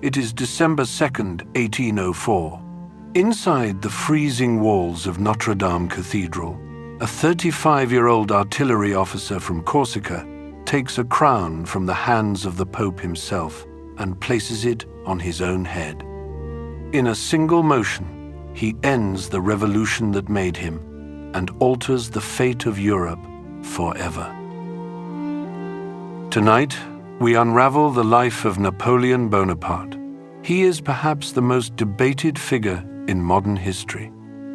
It is December 2nd, 1804. Inside the freezing walls of Notre Dame Cathedral, a 35-year-old artillery officer from Corsica takes a crown from the hands of the Pope himself and places it on his own head. In a single motion, he ends the revolution that made him and alters the fate of Europe forever. Tonight, we unravel the life of Napoleon Bonaparte. He is perhaps the most debated figure in modern history.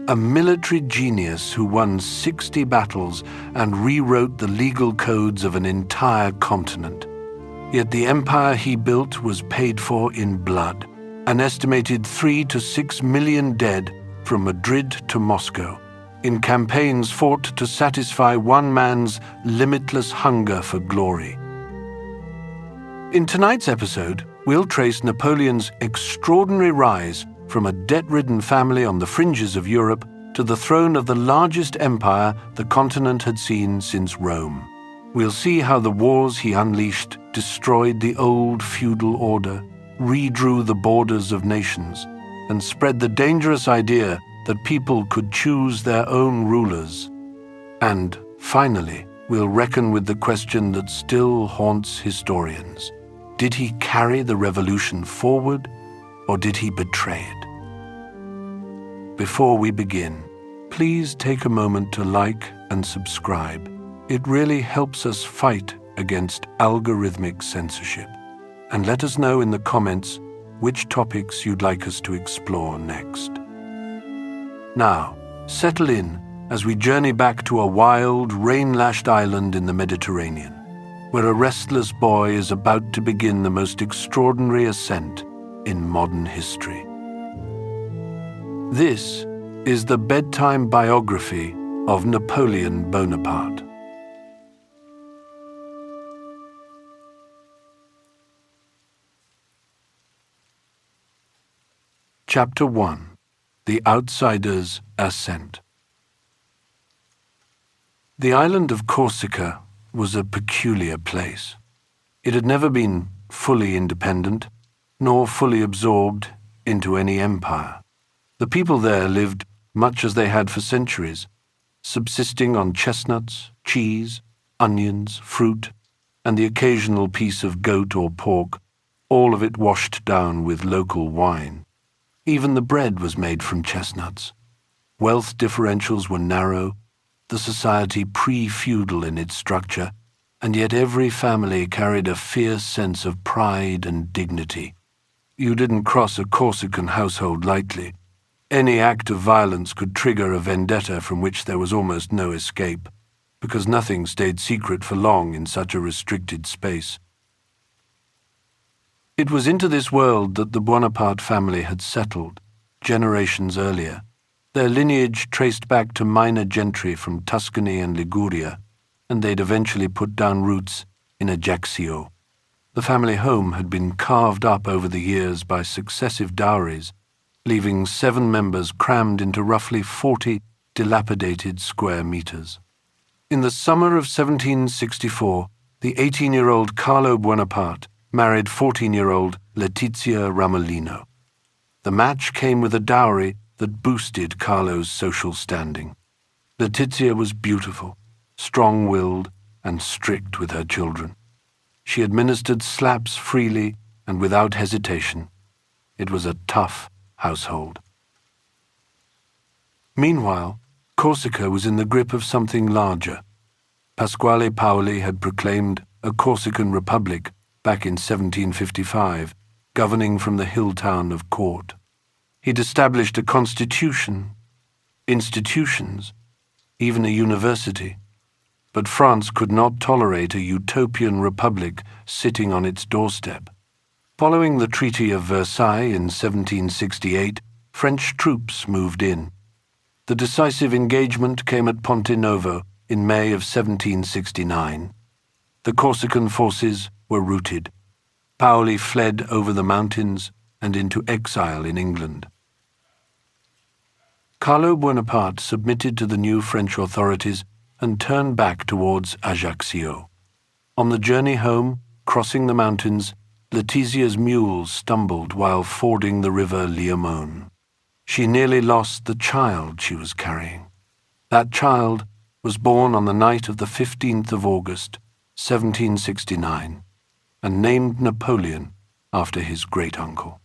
A military genius who won 60 battles and rewrote the legal codes of an entire continent. Yet the empire he built was paid for in blood. An estimated 3 to 6 million dead from Madrid to Moscow, in campaigns fought to satisfy one man's limitless hunger for glory. In tonight's episode, we'll trace Napoleon's extraordinary rise from a debt-ridden family on the fringes of Europe to the throne of the largest empire the continent had seen since Rome. We'll see how the wars he unleashed destroyed the old feudal order, redrew the borders of nations, and spread the dangerous idea that people could choose their own rulers. And, finally, we'll reckon with the question that still haunts historians. Did he carry the revolution forward, or did he betray it? Before we begin, please take a moment to like and subscribe. It really helps us fight against algorithmic censorship. And let us know in the comments which topics you'd like us to explore next. Now, settle in as we journey back to a wild, rain-lashed island in the Mediterranean, where a restless boy is about to begin the most extraordinary ascent in modern history. This is the bedtime biography of Napoleon Bonaparte. Chapter 1. The Outsider's Ascent. The island of Corsica was a peculiar place. It had never been fully independent, nor fully absorbed into any empire. The people there lived much as they had for centuries, subsisting on chestnuts, cheese, onions, fruit, and the occasional piece of goat or pork, all of it washed down with local wine. Even the bread was made from chestnuts. Wealth differentials were narrow, the society pre-feudal in its structure, and yet every family carried a fierce sense of pride and dignity. You didn't cross a Corsican household lightly. Any act of violence could trigger a vendetta from which there was almost no escape, because nothing stayed secret for long in such a restricted space. It was into this world that the Bonaparte family had settled, generations earlier, their lineage traced back to minor gentry from Tuscany and Liguria, and they'd eventually put down roots in Ajaccio. The family home had been carved up over the years by successive dowries, leaving 7 members crammed into roughly 40 dilapidated square meters. In the summer of 1764, the 18-year-old Carlo Bonaparte married 14-year-old Letizia Ramolino. The match came with a dowry that boosted Carlo's social standing. Letizia was beautiful, strong-willed, and strict with her children. She administered slaps freely and without hesitation. It was a tough household. Meanwhile, Corsica was in the grip of something larger. Pasquale Paoli had proclaimed a Corsican republic back in 1755, governing from the hill town of Court. He'd established a constitution, institutions, even a university. But France could not tolerate a utopian republic sitting on its doorstep. Following the Treaty of Versailles in 1768, French troops moved in. The decisive engagement came at Ponte Novo in May of 1769. The Corsican forces were routed. Paoli fled over the mountains and into exile in England. Carlo Bonaparte submitted to the new French authorities and turned back towards Ajaccio. On the journey home, crossing the mountains, Letizia's mule stumbled while fording the river Liamone. She nearly lost the child she was carrying. That child was born on the night of the 15th of August, 1769, and named Napoleon after his great-uncle.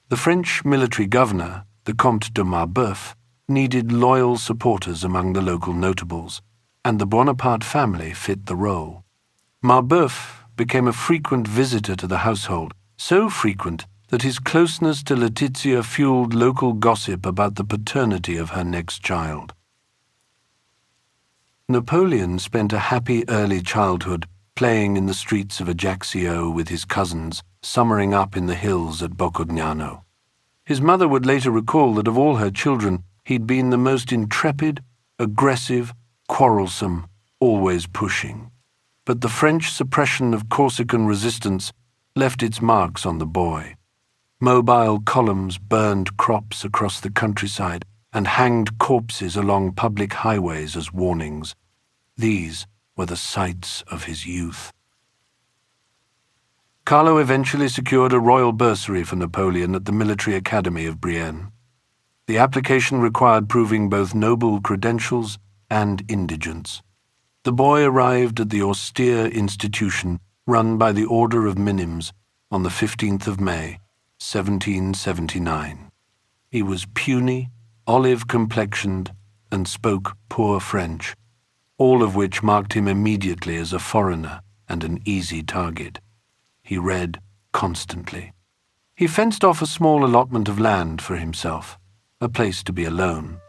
The French military governor, the Comte de Marbeuf, needed loyal supporters among the local notables, and the Bonaparte family fit the role. Marbeuf became a frequent visitor to the household, so frequent that his closeness to Letizia fueled local gossip about the paternity of her next child. Napoleon spent a happy early childhood playing in the streets of Ajaccio with his cousins, summering up in the hills at Boccognano. His mother would later recall that of all her children, he'd been the most intrepid, aggressive, quarrelsome, always pushing. But the French suppression of Corsican resistance left its marks on the boy. Mobile columns burned crops across the countryside and hanged corpses along public highways as warnings. These were the sights of his youth. Carlo eventually secured a royal bursary for Napoleon at the Military Academy of Brienne. The application required proving both noble credentials and indigence. The boy arrived at the austere institution run by the Order of Minims on the 15th of May, 1779. He was puny, olive-complexioned, and spoke poor French, all of which marked him immediately as a foreigner and an easy target. He read constantly. He fenced off a small allotment of land for himself, a place to be alone.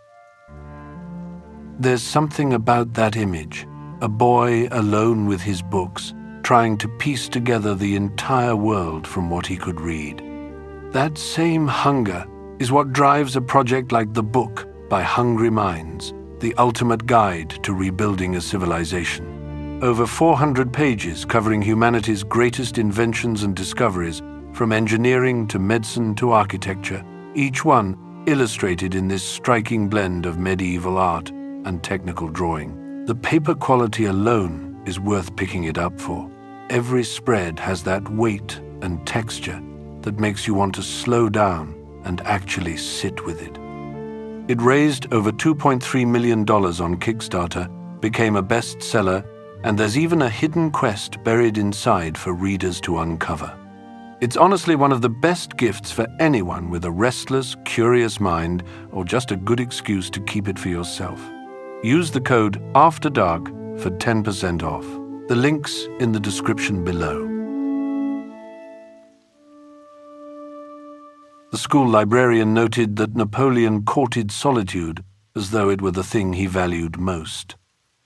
There's something about that image, a boy alone with his books, trying to piece together the entire world from what he could read. That same hunger is what drives a project like The Book by Hungry Minds, the ultimate guide to rebuilding a civilization. Over 400 pages covering humanity's greatest inventions and discoveries, from engineering to medicine to architecture, each one illustrated in this striking blend of medieval art and technical drawing. The paper quality alone is worth picking it up for. Every spread has that weight and texture that makes you want to slow down and actually sit with it. It raised over $2.3 million on Kickstarter, became a bestseller, and there's even a hidden quest buried inside for readers to uncover. It's honestly one of the best gifts for anyone with a restless, curious mind or just a good excuse to keep it for yourself. Use the code AFTERDARK for 10% off. The link's in the description below. The school librarian noted that Napoleon courted solitude as though it were the thing he valued most.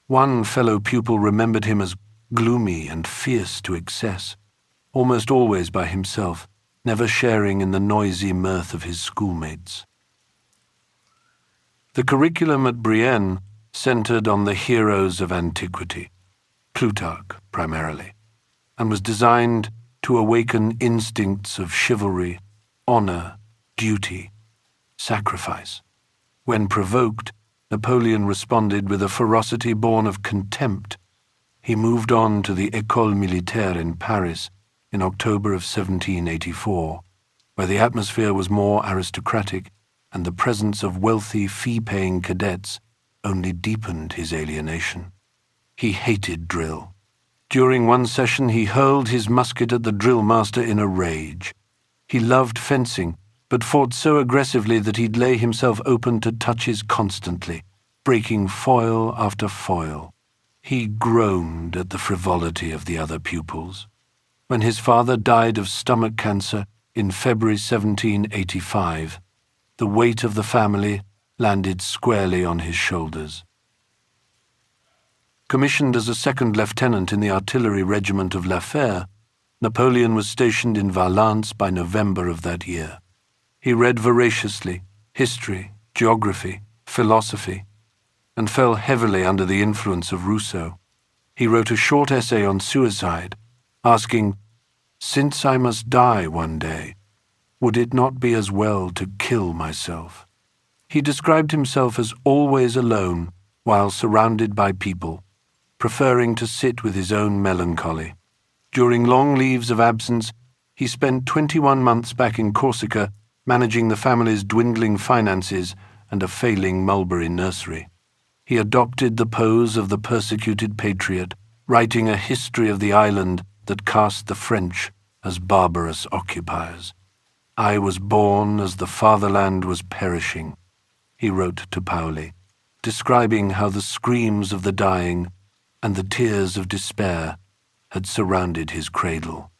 One fellow pupil remembered him as gloomy and fierce to excess, almost always by himself, never sharing in the noisy mirth of his schoolmates. The curriculum at Brienne centered on the heroes of antiquity, Plutarch primarily, and was designed to awaken instincts of chivalry, honor, duty, sacrifice. When provoked, Napoleon responded with a ferocity born of contempt. He moved on to the École Militaire in Paris in October of 1784, where the atmosphere was more aristocratic and the presence of wealthy fee-paying cadets only deepened his alienation. He hated drill. During one session, he hurled his musket at the drill master in a rage. He loved fencing, but fought so aggressively that he'd lay himself open to touches constantly, breaking foil after foil. He groaned at the frivolity of the other pupils. When his father died of stomach cancer in February 1785, the weight of the family landed squarely on his shoulders. Commissioned as a second lieutenant in the artillery regiment of La Fère, Napoleon was stationed in Valence by November of that year. He read voraciously history, geography, philosophy, and fell heavily under the influence of Rousseau. He wrote a short essay on suicide, asking, "Since I must die one day, would it not be as well to kill myself?" He described himself as always alone while surrounded by people, preferring to sit with his own melancholy. During long leaves of absence, He spent 21 months back in Corsica, managing the family's dwindling finances and a failing mulberry nursery. He adopted the pose of the persecuted patriot, writing a history of the island that cast the French as barbarous occupiers. "I was born as the fatherland was perishing," he wrote to Paoli, describing how the screams of the dying and the tears of despair had surrounded his cradle.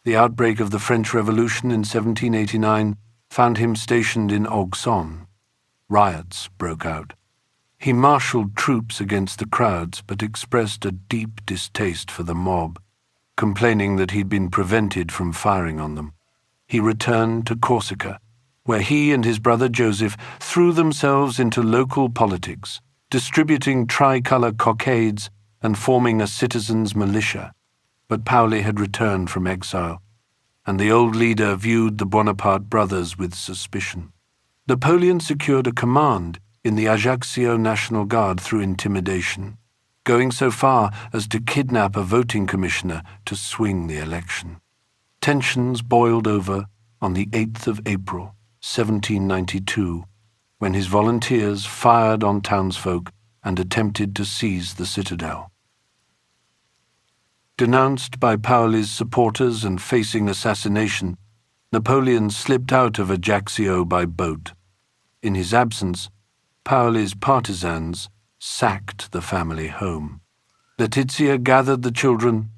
The outbreak of the French Revolution in 1789 found him stationed in Auxonne. Riots broke out. He marshaled troops against the crowds, but expressed a deep distaste for the mob, complaining that he'd been prevented from firing on them. He returned to Corsica, where he and his brother Joseph threw themselves into local politics, distributing tricolour cockades and forming a citizens' militia. But Paoli had returned from exile, and the old leader viewed the Bonaparte brothers with suspicion. Napoleon secured a command in the Ajaccio National Guard through intimidation, going so far as to kidnap a voting commissioner to swing the election. Tensions boiled over on the 8th of April, 1792, when his volunteers fired on townsfolk and attempted to seize the citadel. Denounced by Paoli's supporters and facing assassination, Napoleon slipped out of Ajaccio by boat. In his absence, Paoli's partisans sacked the family home. Letizia gathered the children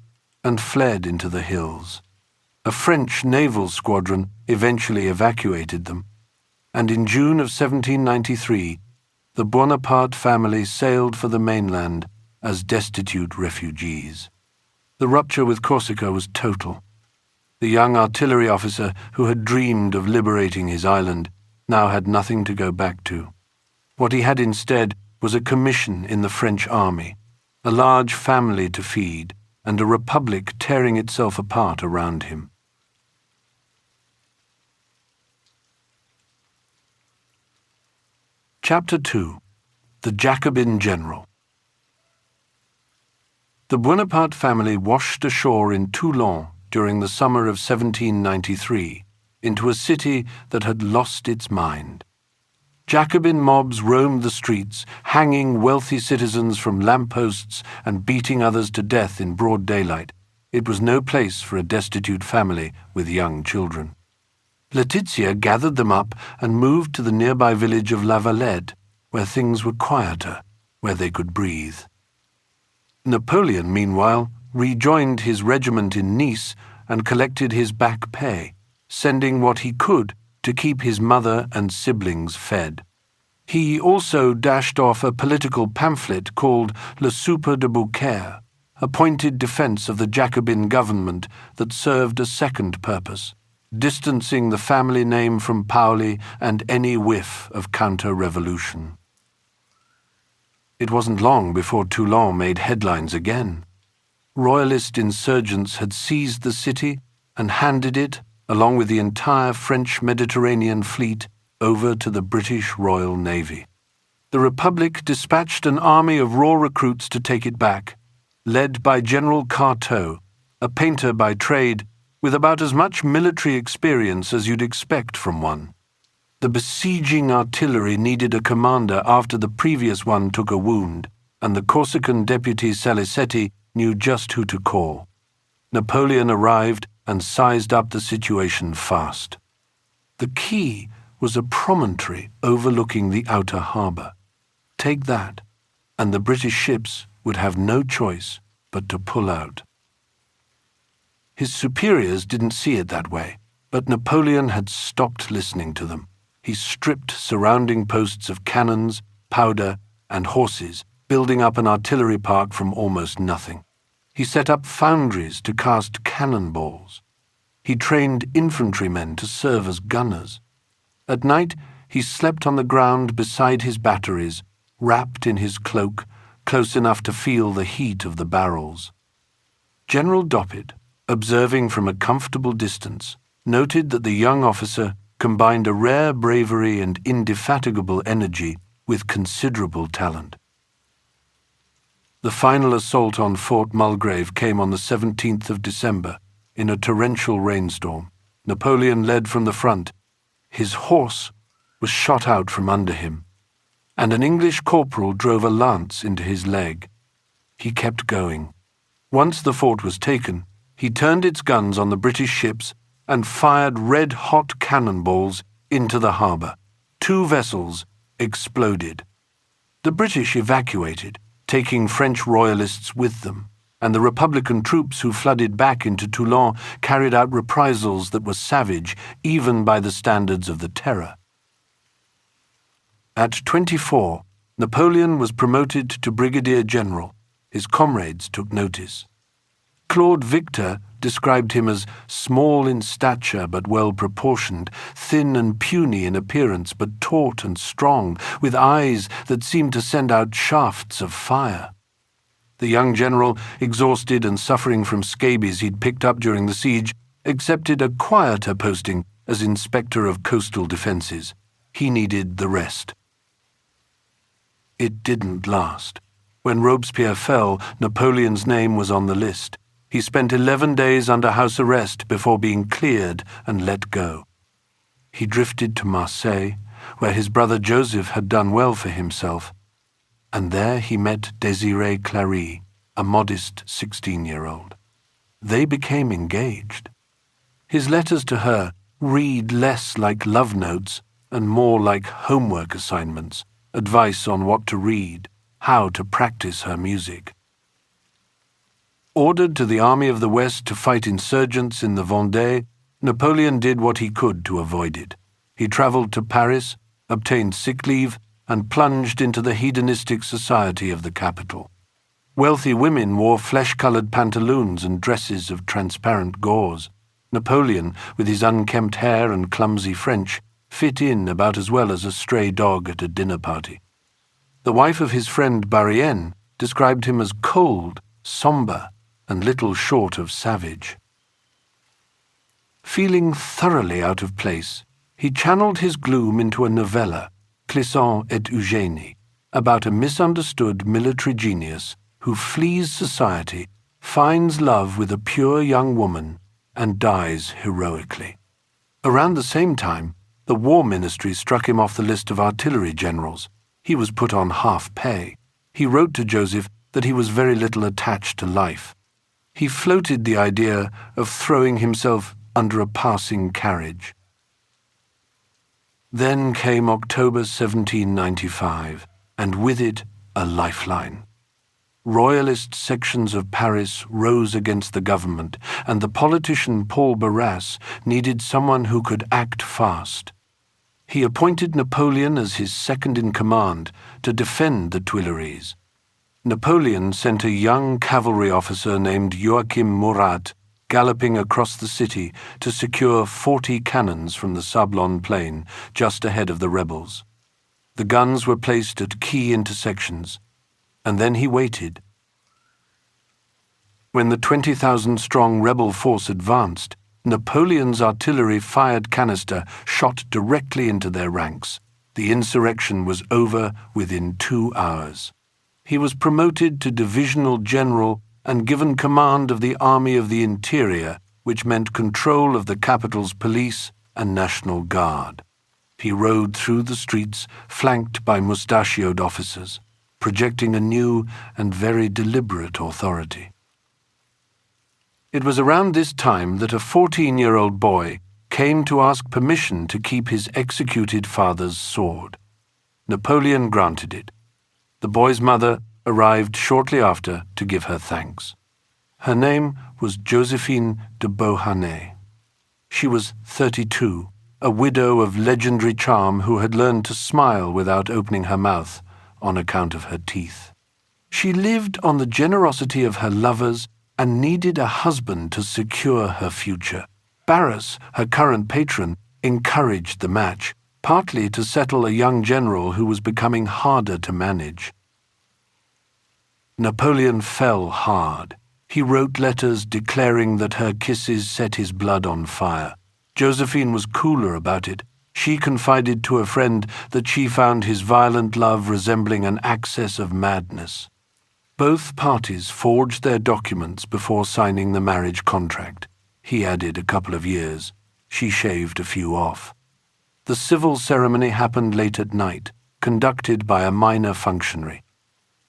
and fled into the hills. A French naval squadron eventually evacuated them, and in June of 1793, the Bonaparte family sailed for the mainland as destitute refugees. The rupture with Corsica was total. The young artillery officer who had dreamed of liberating his island now had nothing to go back to. What he had instead was a commission in the French army, a large family to feed, and a republic tearing itself apart around him. Chapter 2. The Jacobin General. The Bonaparte family washed ashore in Toulon during the summer of 1793 into a city that had lost its mind. Jacobin mobs roamed the streets, hanging wealthy citizens from lampposts and beating others to death in broad daylight. It was no place for a destitute family with young children. Letizia gathered them up and moved to the nearby village of La Valette, where things were quieter, where they could breathe. Napoleon, meanwhile, rejoined his regiment in Nice and collected his back pay, sending what he could to keep his mother and siblings fed. He also dashed off a political pamphlet called Le Souper de Beaucaire, a pointed defense of the Jacobin government that served a second purpose, distancing the family name from Paoli and any whiff of counter-revolution. It wasn't long before Toulon made headlines again. Royalist insurgents had seized the city and handed it, along with the entire French Mediterranean fleet, over to the British Royal Navy. The Republic dispatched an army of raw recruits to take it back, led by General Carteau, a painter by trade with about as much military experience as you'd expect from one. The besieging artillery needed a commander after the previous one took a wound, and the Corsican deputy Salicetti knew just who to call. Napoleon arrived and sized up the situation fast. The key was a promontory overlooking the outer harbour. Take that, and the British ships would have no choice but to pull out. His superiors didn't see it that way, but Napoleon had stopped listening to them. He stripped surrounding posts of cannons, powder, and horses, building up an artillery park from almost nothing. He set up foundries to cast cannonballs. He trained infantrymen to serve as gunners. At night, he slept on the ground beside his batteries, wrapped in his cloak, close enough to feel the heat of the barrels. General Doppet, observing from a comfortable distance, noted that the young officer combined a rare bravery and indefatigable energy with considerable talent. The final assault on Fort Mulgrave came on the 17th of December, in a torrential rainstorm. Napoleon led from the front. His horse was shot out from under him, and an English corporal drove a lance into his leg. He kept going. Once the fort was taken, he turned its guns on the British ships and fired red-hot cannonballs into the harbour. 2 vessels exploded. The British evacuated, taking French royalists with them, and the Republican troops who flooded back into Toulon carried out reprisals that were savage even by the standards of the Terror. At 24, Napoleon was promoted to Brigadier General. His comrades took notice. Claude Victor described him as small in stature but well-proportioned, thin and puny in appearance but taut and strong, with eyes that seemed to send out shafts of fire. The young general, exhausted and suffering from scabies he'd picked up during the siege, accepted a quieter posting as Inspector of Coastal Defences. He needed the rest. It didn't last. When Robespierre fell, Napoleon's name was on the list. He spent 11 days under house arrest before being cleared and let go. He drifted to Marseille, where his brother Joseph had done well for himself, and there he met Désirée Clary, a modest 16-year-old. They became engaged. His letters to her read less like love notes and more like homework assignments, advice on what to read, how to practice her music. Ordered to the Army of the West to fight insurgents in the Vendée, Napoleon did what he could to avoid it. He travelled to Paris, obtained sick leave, and plunged into the hedonistic society of the capital. Wealthy women wore flesh-coloured pantaloons and dresses of transparent gauze. Napoleon, with his unkempt hair and clumsy French, fit in about as well as a stray dog at a dinner party. The wife of his friend Bourrienne described him as cold, sombre, and little short of savage. Feeling thoroughly out of place, he channeled his gloom into a novella, Clisson et Eugénie, about a misunderstood military genius who flees society, finds love with a pure young woman, and dies heroically. Around the same time, the War Ministry struck him off the list of artillery generals. He was put on half pay. He wrote to Joseph that he was very little attached to life. He floated the idea of throwing himself under a passing carriage. Then came October 1795, and with it a lifeline. Royalist sections of Paris rose against the government, and the politician Paul Barras needed someone who could act fast. He appointed Napoleon as his second-in-command to defend the Tuileries. Napoleon sent a young cavalry officer named Joachim Murat galloping across the city to secure 40 cannons from the Sablon plain just ahead of the rebels. The guns were placed at key intersections, and then he waited. When the 20,000-strong rebel force advanced, Napoleon's artillery fired canister shot directly into their ranks. The insurrection was over within 2 hours. He was promoted to divisional general and given command of the Army of the Interior, which meant control of the capital's police and National Guard. He rode through the streets, flanked by mustachioed officers, projecting a new and very deliberate authority. It was around this time that a 14-year-old boy came to ask permission to keep his executed father's sword. Napoleon granted it. The boy's mother arrived shortly after to give her thanks. Her name was Josephine de Beauharnais. She was 32, a widow of legendary charm who had learned to smile without opening her mouth on account of her teeth. She lived on the generosity of her lovers and needed a husband to secure her future. Barras, her current patron, encouraged the match, partly to settle a young general who was becoming harder to manage. Napoleon fell hard. He wrote letters declaring that her kisses set his blood on fire. Josephine was cooler about it. She confided to a friend that she found his violent love resembling an access of madness. Both parties forged their documents before signing the marriage contract. He added a couple of years. She shaved a few off. The civil ceremony happened late at night, conducted by a minor functionary.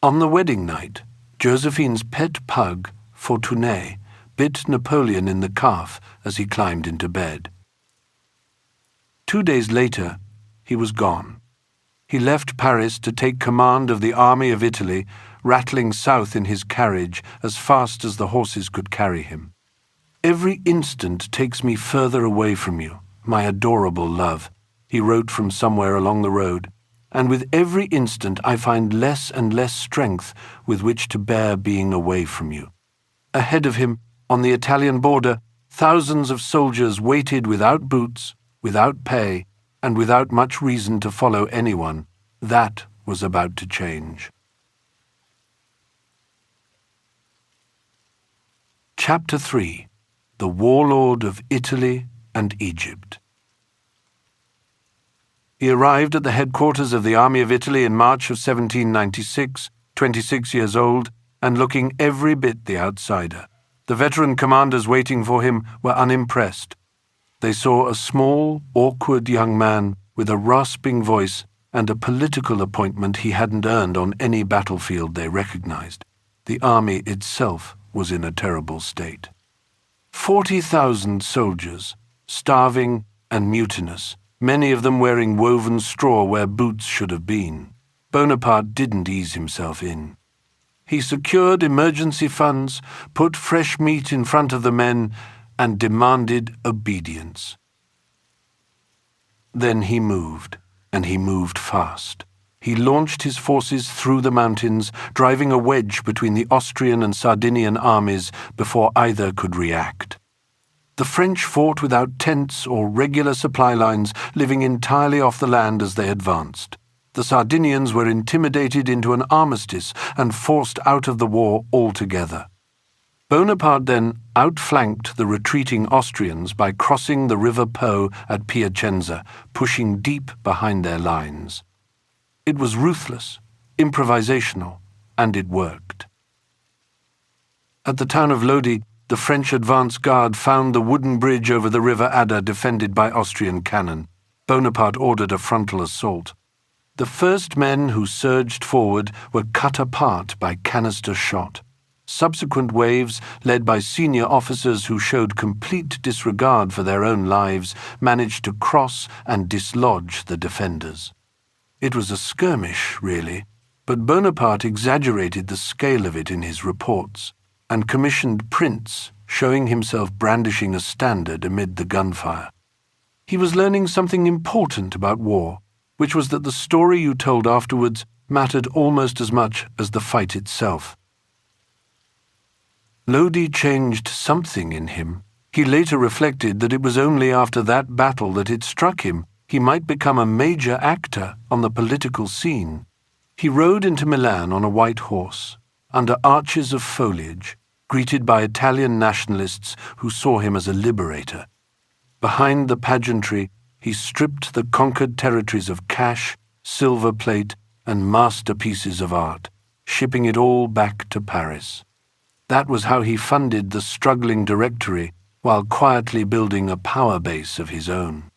On the wedding night, Josephine's pet pug, Fortuné, bit Napoleon in the calf as he climbed into bed. 2 days later, he was gone. He left Paris to take command of the army of Italy, rattling south in his carriage as fast as the horses could carry him. "Every instant takes me further away from you, my adorable love," he wrote from somewhere along the road, "and with every instant I find less and less strength with which to bear being away from you." Ahead of him, on the Italian border, thousands of soldiers waited without boots, without pay, and without much reason to follow anyone. That was about to change. Chapter 3. The Warlord of Italy and Egypt. He arrived at the headquarters of the Army of Italy in March of 1796, 26 years old, and looking every bit the outsider. The veteran commanders waiting for him were unimpressed. They saw a small, awkward young man with a rasping voice and a political appointment he hadn't earned on any battlefield they recognized. The army itself was in a terrible state. 40,000 soldiers, starving and mutinous, many of them wearing woven straw where boots should have been. Bonaparte didn't ease himself in. He secured emergency funds, put fresh meat in front of the men, and demanded obedience. Then he moved, and he moved fast. He launched his forces through the mountains, driving a wedge between the Austrian and Sardinian armies before either could react. The French fought without tents or regular supply lines, living entirely off the land as they advanced. The Sardinians were intimidated into an armistice and forced out of the war altogether. Bonaparte then outflanked the retreating Austrians by crossing the River Po at Piacenza, pushing deep behind their lines. It was ruthless, improvisational, and it worked. At the town of Lodi, the French advance guard found the wooden bridge over the River Adda defended by Austrian cannon. Bonaparte ordered a frontal assault. The first men who surged forward were cut apart by canister shot. Subsequent waves, led by senior officers who showed complete disregard for their own lives, managed to cross and dislodge the defenders. It was a skirmish, really, but Bonaparte exaggerated the scale of it in his reports and commissioned prints showing himself brandishing a standard amid the gunfire. He was learning something important about war, which was that the story you told afterwards mattered almost as much as the fight itself. Lodi changed something in him. He later reflected that it was only after that battle that it struck him he might become a major actor on the political scene. He rode into Milan on a white horse, under arches of foliage, greeted by Italian nationalists who saw him as a liberator. Behind the pageantry, he stripped the conquered territories of cash, silver plate, and masterpieces of art, shipping it all back to Paris. That was how he funded the struggling Directory while quietly building a power base of his own.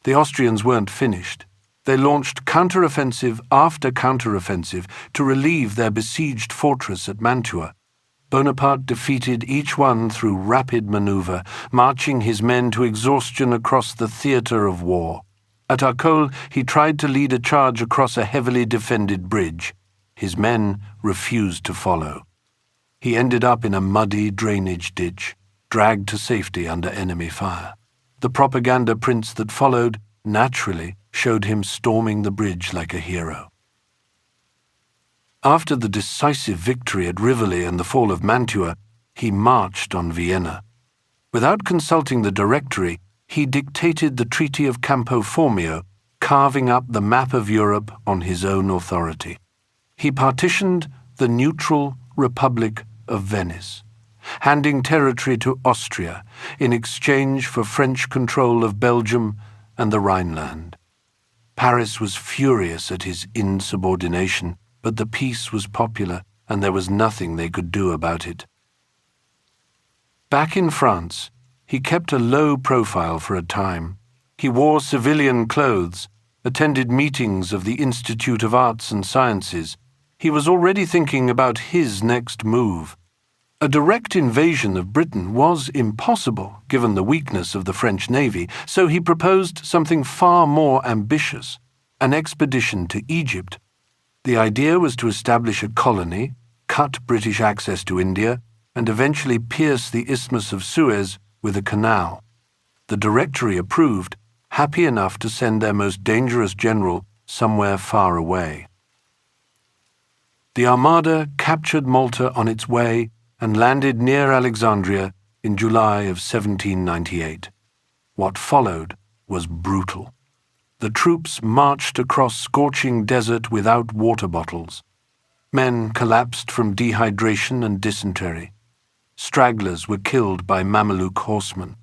The Austrians weren't finished. They launched counteroffensive after counteroffensive to relieve their besieged fortress at Mantua. Bonaparte defeated each one through rapid maneuver, marching his men to exhaustion across the theatre of war. At Arcole, he tried to lead a charge across a heavily defended bridge. His men refused to follow. He ended up in a muddy drainage ditch, dragged to safety under enemy fire. The propaganda prints that followed, naturally, showed him storming the bridge like a hero. After the decisive victory at Rivoli and the fall of Mantua, he marched on Vienna. Without consulting the Directory, he dictated the Treaty of Campo Formio, carving up the map of Europe on his own authority. He partitioned the neutral Republic of Venice, handing territory to Austria in exchange for French control of Belgium and the Rhineland. Paris was furious at his insubordination, but the peace was popular and there was nothing they could do about it. Back in France, he kept a low profile for a time. He wore civilian clothes, attended meetings of the Institute of Arts and Sciences. He was already thinking about his next move. A direct invasion of Britain was impossible, given the weakness of the French navy, so he proposed something far more ambitious, an expedition to Egypt. The idea was to establish a colony, cut British access to India, and eventually pierce the Isthmus of Suez with a canal. The Directory approved, happy enough to send their most dangerous general somewhere far away. The Armada captured Malta on its way and landed near Alexandria in July of 1798. What followed was brutal. The troops marched across scorching desert without water bottles. Men collapsed from dehydration and dysentery. Stragglers were killed by Mameluke horsemen.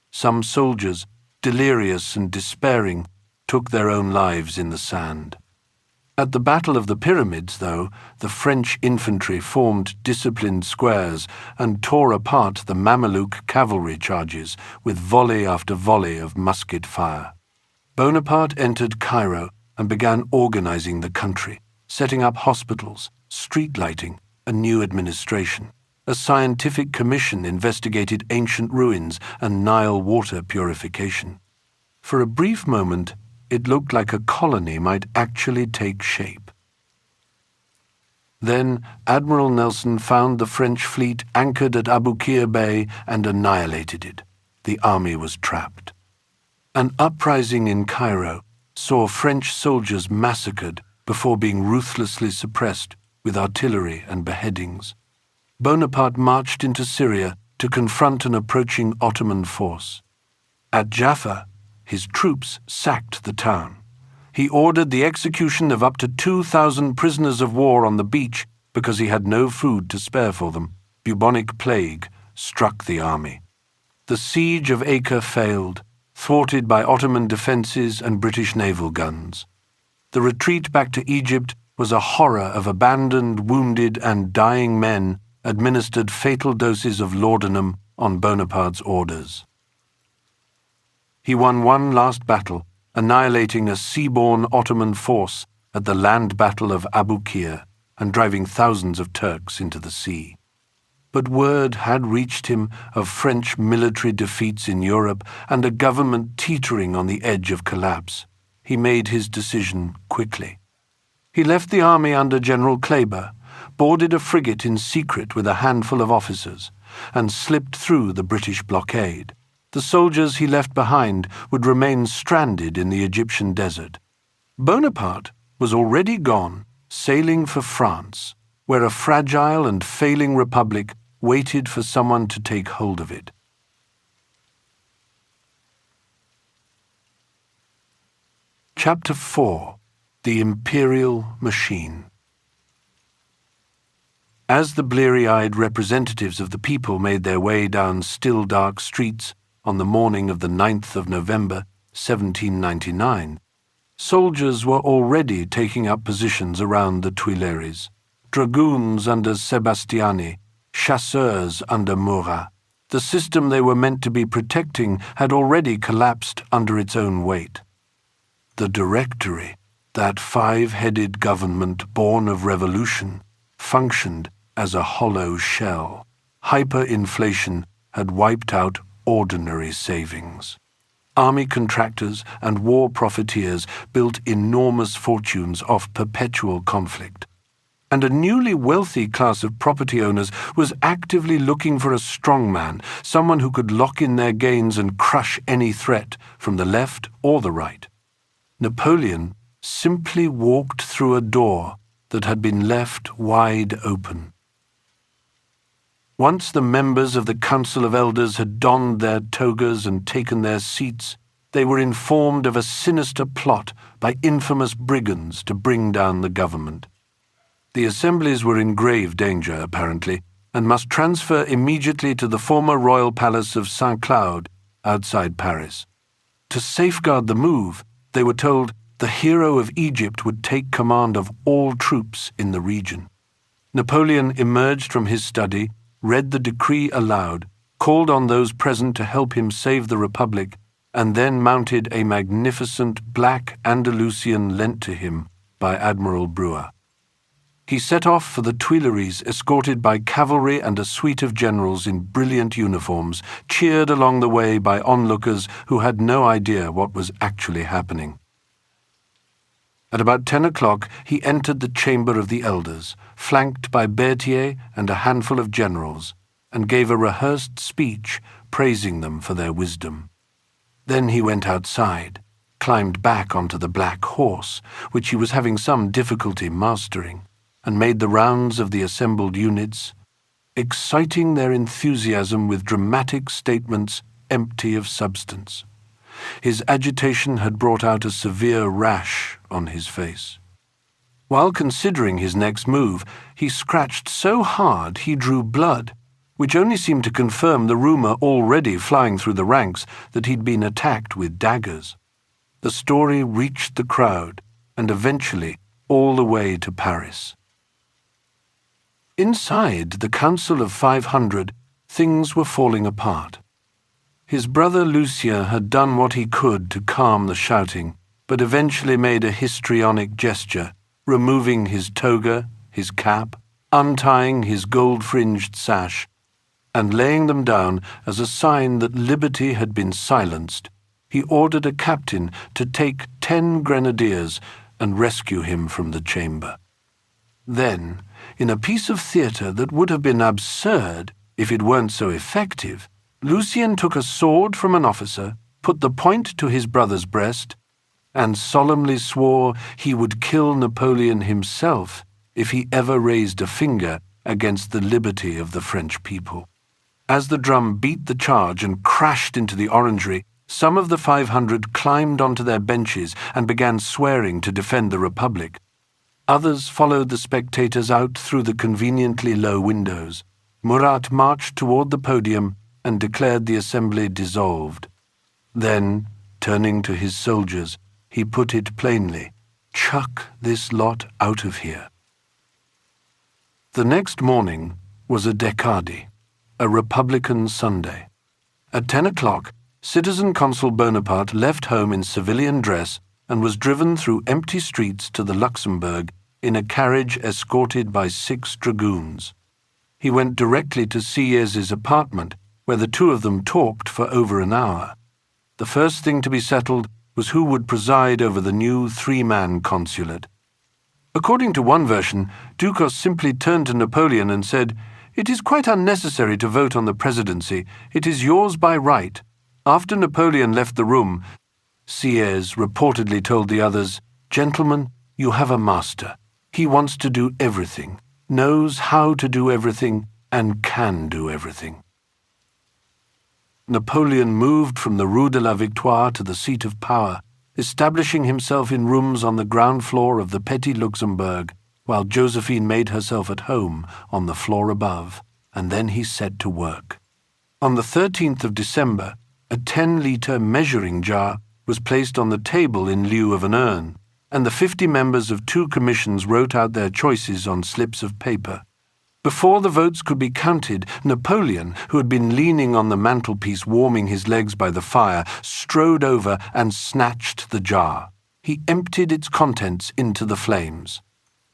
Some soldiers, delirious and despairing, took their own lives in the sand. At the Battle of the Pyramids, though, the French infantry formed disciplined squares and tore apart the Mameluke cavalry charges with volley after volley of musket fire. Bonaparte entered Cairo and began organizing the country, setting up hospitals, street lighting, a new administration. A scientific commission investigated ancient ruins and Nile water purification. For a brief moment, it looked like a colony might actually take shape. Then Admiral Nelson found the French fleet anchored at Aboukir Bay and annihilated it. The army was trapped. An uprising in Cairo saw French soldiers massacred before being ruthlessly suppressed with artillery and beheadings. Bonaparte marched into Syria to confront an approaching Ottoman force. At Jaffa, his troops sacked the town. He ordered the execution of up to 2,000 prisoners of war on the beach because he had no food to spare for them. Bubonic plague struck the army. The siege of Acre failed, thwarted by Ottoman defences and British naval guns. The retreat back to Egypt was a horror of abandoned, wounded, and dying men administered fatal doses of laudanum on Bonaparte's orders. He won one last battle, annihilating a seaborne Ottoman force at the land battle of Aboukir and driving thousands of Turks into the sea. But word had reached him of French military defeats in Europe and a government teetering on the edge of collapse. He made his decision quickly. He left the army under General Kleber, boarded a frigate in secret with a handful of officers, and slipped through the British blockade. The soldiers he left behind would remain stranded in the Egyptian desert. Bonaparte was already gone, sailing for France, where a fragile and failing republic waited for someone to take hold of it. Chapter 4: The Imperial Machine. As the bleary-eyed representatives of the people made their way down still dark streets on the morning of the 9th of November, 1799, soldiers were already taking up positions around the Tuileries. Dragoons under Sebastiani, chasseurs under Murat. The system they were meant to be protecting had already collapsed under its own weight. The Directory, that five-headed government born of revolution, functioned as a hollow shell. Hyperinflation had wiped out ordinary savings. Army contractors and war profiteers built enormous fortunes off perpetual conflict. And a newly wealthy class of property owners was actively looking for a strongman, someone who could lock in their gains and crush any threat from the left or the right. Napoleon simply walked through a door that had been left wide open. Once the members of the Council of Elders had donned their togas and taken their seats, they were informed of a sinister plot by infamous brigands to bring down the government. The assemblies were in grave danger, apparently, and must transfer immediately to the former royal palace of Saint-Cloud, outside Paris. To safeguard the move, they were told the hero of Egypt would take command of all troops in the region. Napoleon emerged from his study, read the decree aloud, called on those present to help him save the Republic, and then mounted a magnificent black Andalusian lent to him by Admiral Brewer. He set off for the Tuileries, escorted by cavalry and a suite of generals in brilliant uniforms, cheered along the way by onlookers who had no idea what was actually happening. At about 10 o'clock, he entered the Chamber of the Elders, flanked by Berthier and a handful of generals, and gave a rehearsed speech praising them for their wisdom. Then he went outside, climbed back onto the black horse, which he was having some difficulty mastering, and made the rounds of the assembled units, exciting their enthusiasm with dramatic statements empty of substance. His agitation had brought out a severe rash on his face. While considering his next move, he scratched so hard he drew blood, which only seemed to confirm the rumor already flying through the ranks that he'd been attacked with daggers. The story reached the crowd, and eventually all the way to Paris. Inside the Council of 500, things were falling apart. His brother Lucien had done what he could to calm the shouting, but eventually made a histrionic gesture, removing his toga, his cap, untying his gold-fringed sash, and laying them down as a sign that liberty had been silenced. He ordered a captain to take 10 grenadiers and rescue him from the chamber. Then, in a piece of theatre that would have been absurd if it weren't so effective, Lucien took a sword from an officer, put the point to his brother's breast, and solemnly swore he would kill Napoleon himself if he ever raised a finger against the liberty of the French people. As the drum beat the charge and crashed into the orangery, some of the 500 climbed onto their benches and began swearing to defend the Republic. Others followed the spectators out through the conveniently low windows. Murat marched toward the podium and declared the assembly dissolved. Then, turning to his soldiers, he put it plainly, "Chuck this lot out of here." The next morning was a Decadi, a Republican Sunday. At 10 o'clock, Citizen Consul Bonaparte left home in civilian dress and was driven through empty streets to the Luxembourg in a carriage escorted by 6 dragoons. He went directly to Sieyes' apartment, where the two of them talked for over an hour. The first thing to be settled was who would preside over the new 3-man consulate. According to one version, Ducos simply turned to Napoleon and said, "It is quite unnecessary to vote on the presidency. It is yours by right." After Napoleon left the room, Sieyes reportedly told the others, "Gentlemen, you have a master. He wants to do everything, knows how to do everything, and can do everything." Napoleon moved from the Rue de la Victoire to the seat of power, establishing himself in rooms on the ground floor of the Petit Luxembourg, while Josephine made herself at home on the floor above, and then he set to work. On the 13th of December, a 10-litre measuring jar was placed on the table in lieu of an urn, and the 50 members of 2 commissions wrote out their choices on slips of paper. Before the votes could be counted, Napoleon, who had been leaning on the mantelpiece warming his legs by the fire, strode over and snatched the jar. He emptied its contents into the flames.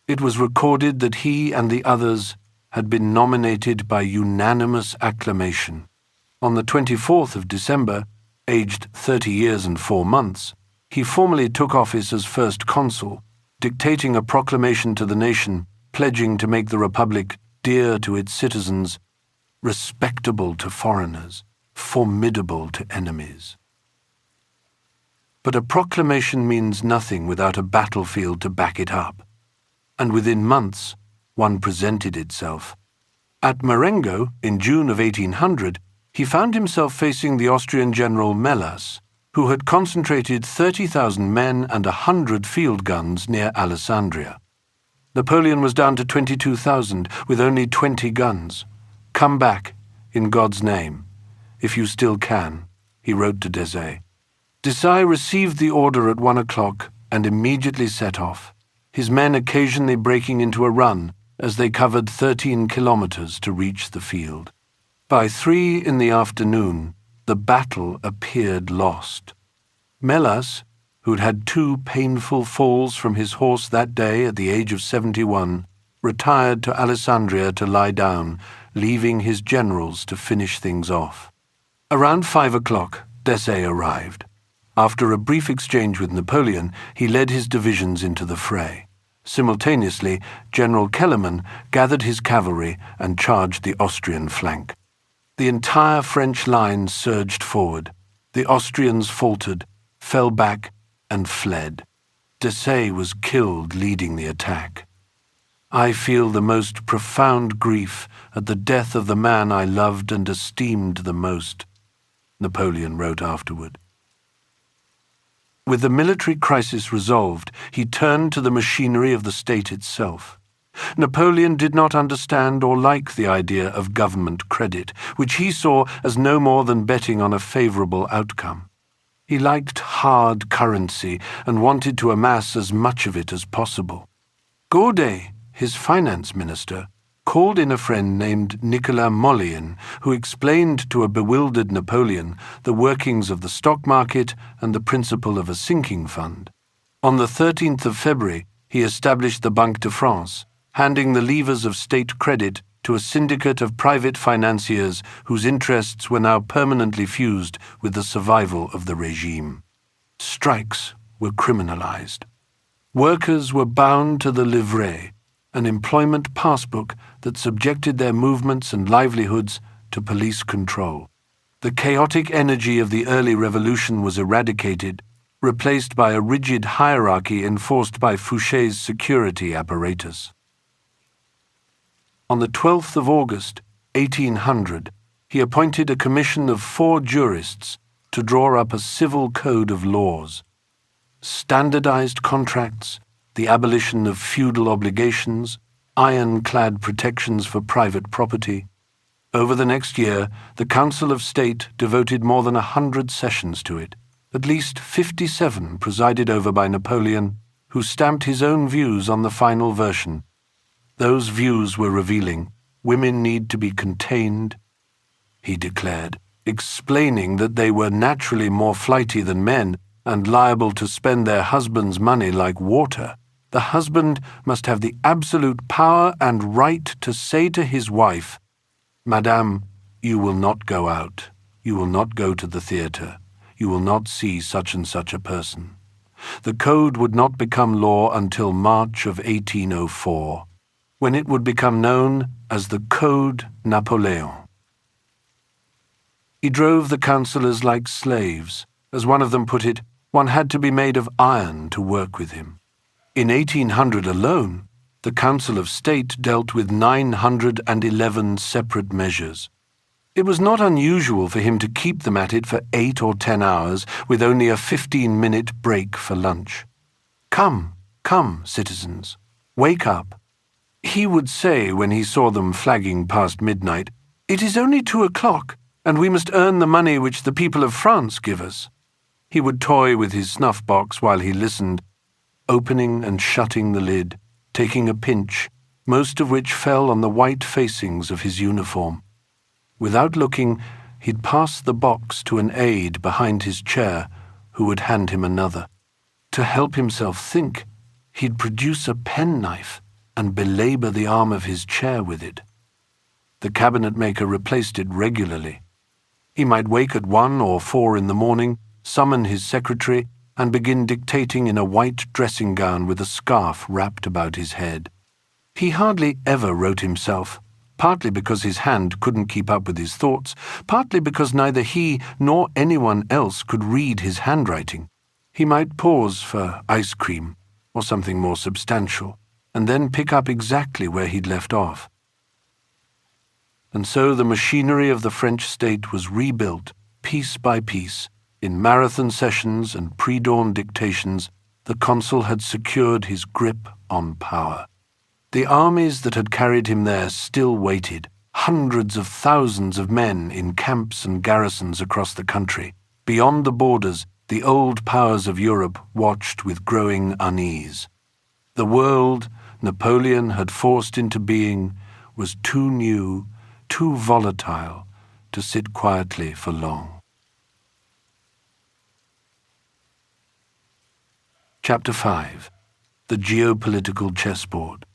It was recorded that he and the others had been nominated by unanimous acclamation. On the 24th of December, aged 30 years and 4 months, he formally took office as first consul, dictating a proclamation to the nation, pledging to make the Republic dear to its citizens, respectable to foreigners, formidable to enemies. But a proclamation means nothing without a battlefield to back it up, and within months one presented itself. At Marengo, in June of 1800, he found himself facing the Austrian General Melas, who had concentrated 30,000 men and 100 field guns near Alessandria. Napoleon was down to 22,000 with only 20 guns. "Come back, in God's name, if you still can," he wrote to Desaix. Desaix received the order at 1 o'clock and immediately set off, his men occasionally breaking into a run as they covered 13 kilometers to reach the field. By 3 in the afternoon, the battle appeared lost. Melas, who'd had 2 painful falls from his horse that day at the age of 71, retired to Alessandria to lie down, leaving his generals to finish things off. Around 5 o'clock, Desaix arrived. After a brief exchange with Napoleon, he led his divisions into the fray. Simultaneously, General Kellerman gathered his cavalry and charged the Austrian flank. The entire French line surged forward. The Austrians faltered, fell back, and fled. Desaix was killed leading the attack. I feel the most profound grief at the death of the man I loved and esteemed the most, Napoleon wrote afterward. With the military crisis resolved, he turned to the machinery of the state itself. Napoleon did not understand or like the idea of government credit, which he saw as no more than betting on a favorable outcome. He liked hard currency and wanted to amass as much of it as possible. Gaudet, his finance minister, called in a friend named Nicolas Mollien, who explained to a bewildered Napoleon the workings of the stock market and the principle of a sinking fund. On the 13th of February, he established the Banque de France, handing the levers of state credit to a syndicate of private financiers whose interests were now permanently fused with the survival of the regime. Strikes were criminalized. Workers were bound to the livret, an employment passbook that subjected their movements and livelihoods to police control. The chaotic energy of the early revolution was eradicated, replaced by a rigid hierarchy enforced by Fouché's security apparatus. On the 12th of August, 1800, he appointed a commission of 4 jurists to draw up a civil code of laws. Standardized contracts, the abolition of feudal obligations, ironclad protections for private property. Over the next year, the Council of State devoted more than 100 sessions to it, at least 57 presided over by Napoleon, who stamped his own views on the final version. Those views were revealing. Women need to be contained, he declared, explaining that they were naturally more flighty than men and liable to spend their husband's money like water. The husband must have the absolute power and right to say to his wife, "Madame, you will not go out. You will not go to the theatre. You will not see such and such a person." The code would not become law until March of 1804, when it would become known as the Code Napoleon. He drove the councillors like slaves. As one of them put it, one had to be made of iron to work with him. In 1800 alone, the Council of State dealt with 911 separate measures. It was not unusual for him to keep them at it for 8 or 10 hours, with only a 15-minute break for lunch. "Come, come, citizens, wake up." He would say when he saw them flagging past midnight, "It is only 2 o'clock, and we must earn the money which the people of France give us." He would toy with his snuff-box while he listened, opening and shutting the lid, taking a pinch, most of which fell on the white facings of his uniform. Without looking, he'd pass the box to an aide behind his chair, who would hand him another. To help himself think, he'd produce a penknife and belabor the arm of his chair with it. The cabinet-maker replaced it regularly. He might wake at 1 or 4 in the morning, summon his secretary, and begin dictating in a white dressing gown with a scarf wrapped about his head. He hardly ever wrote himself, partly because his hand couldn't keep up with his thoughts, partly because neither he nor anyone else could read his handwriting. He might pause for ice cream or something more substantial, and then pick up exactly where he'd left off. And so the machinery of the French state was rebuilt, piece by piece. In marathon sessions and pre-dawn dictations, the consul had secured his grip on power. The armies that had carried him there still waited, hundreds of thousands of men in camps and garrisons across the country. Beyond the borders, the old powers of Europe watched with growing unease. The world Napoleon had forced into being was too new, too volatile, to sit quietly for long. Chapter 5. The Geopolitical Chessboard.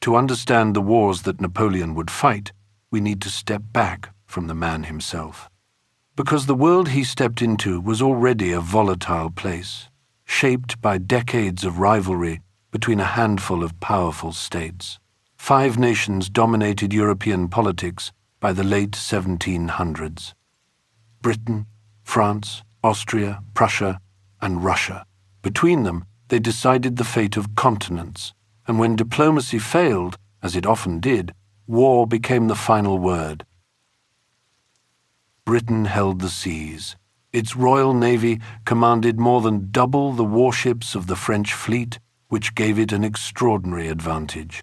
To understand the wars that Napoleon would fight, we need to step back from the man himself. Because the world he stepped into was already a volatile place, shaped by decades of rivalry between a handful of powerful states. 5 nations dominated European politics by the late 1700s. Britain, France, Austria, Prussia, and Russia. Between them, they decided the fate of continents, and when diplomacy failed, as it often did, war became the final word. Britain held the seas. Its Royal Navy commanded more than double the warships of the French fleet, which gave it an extraordinary advantage.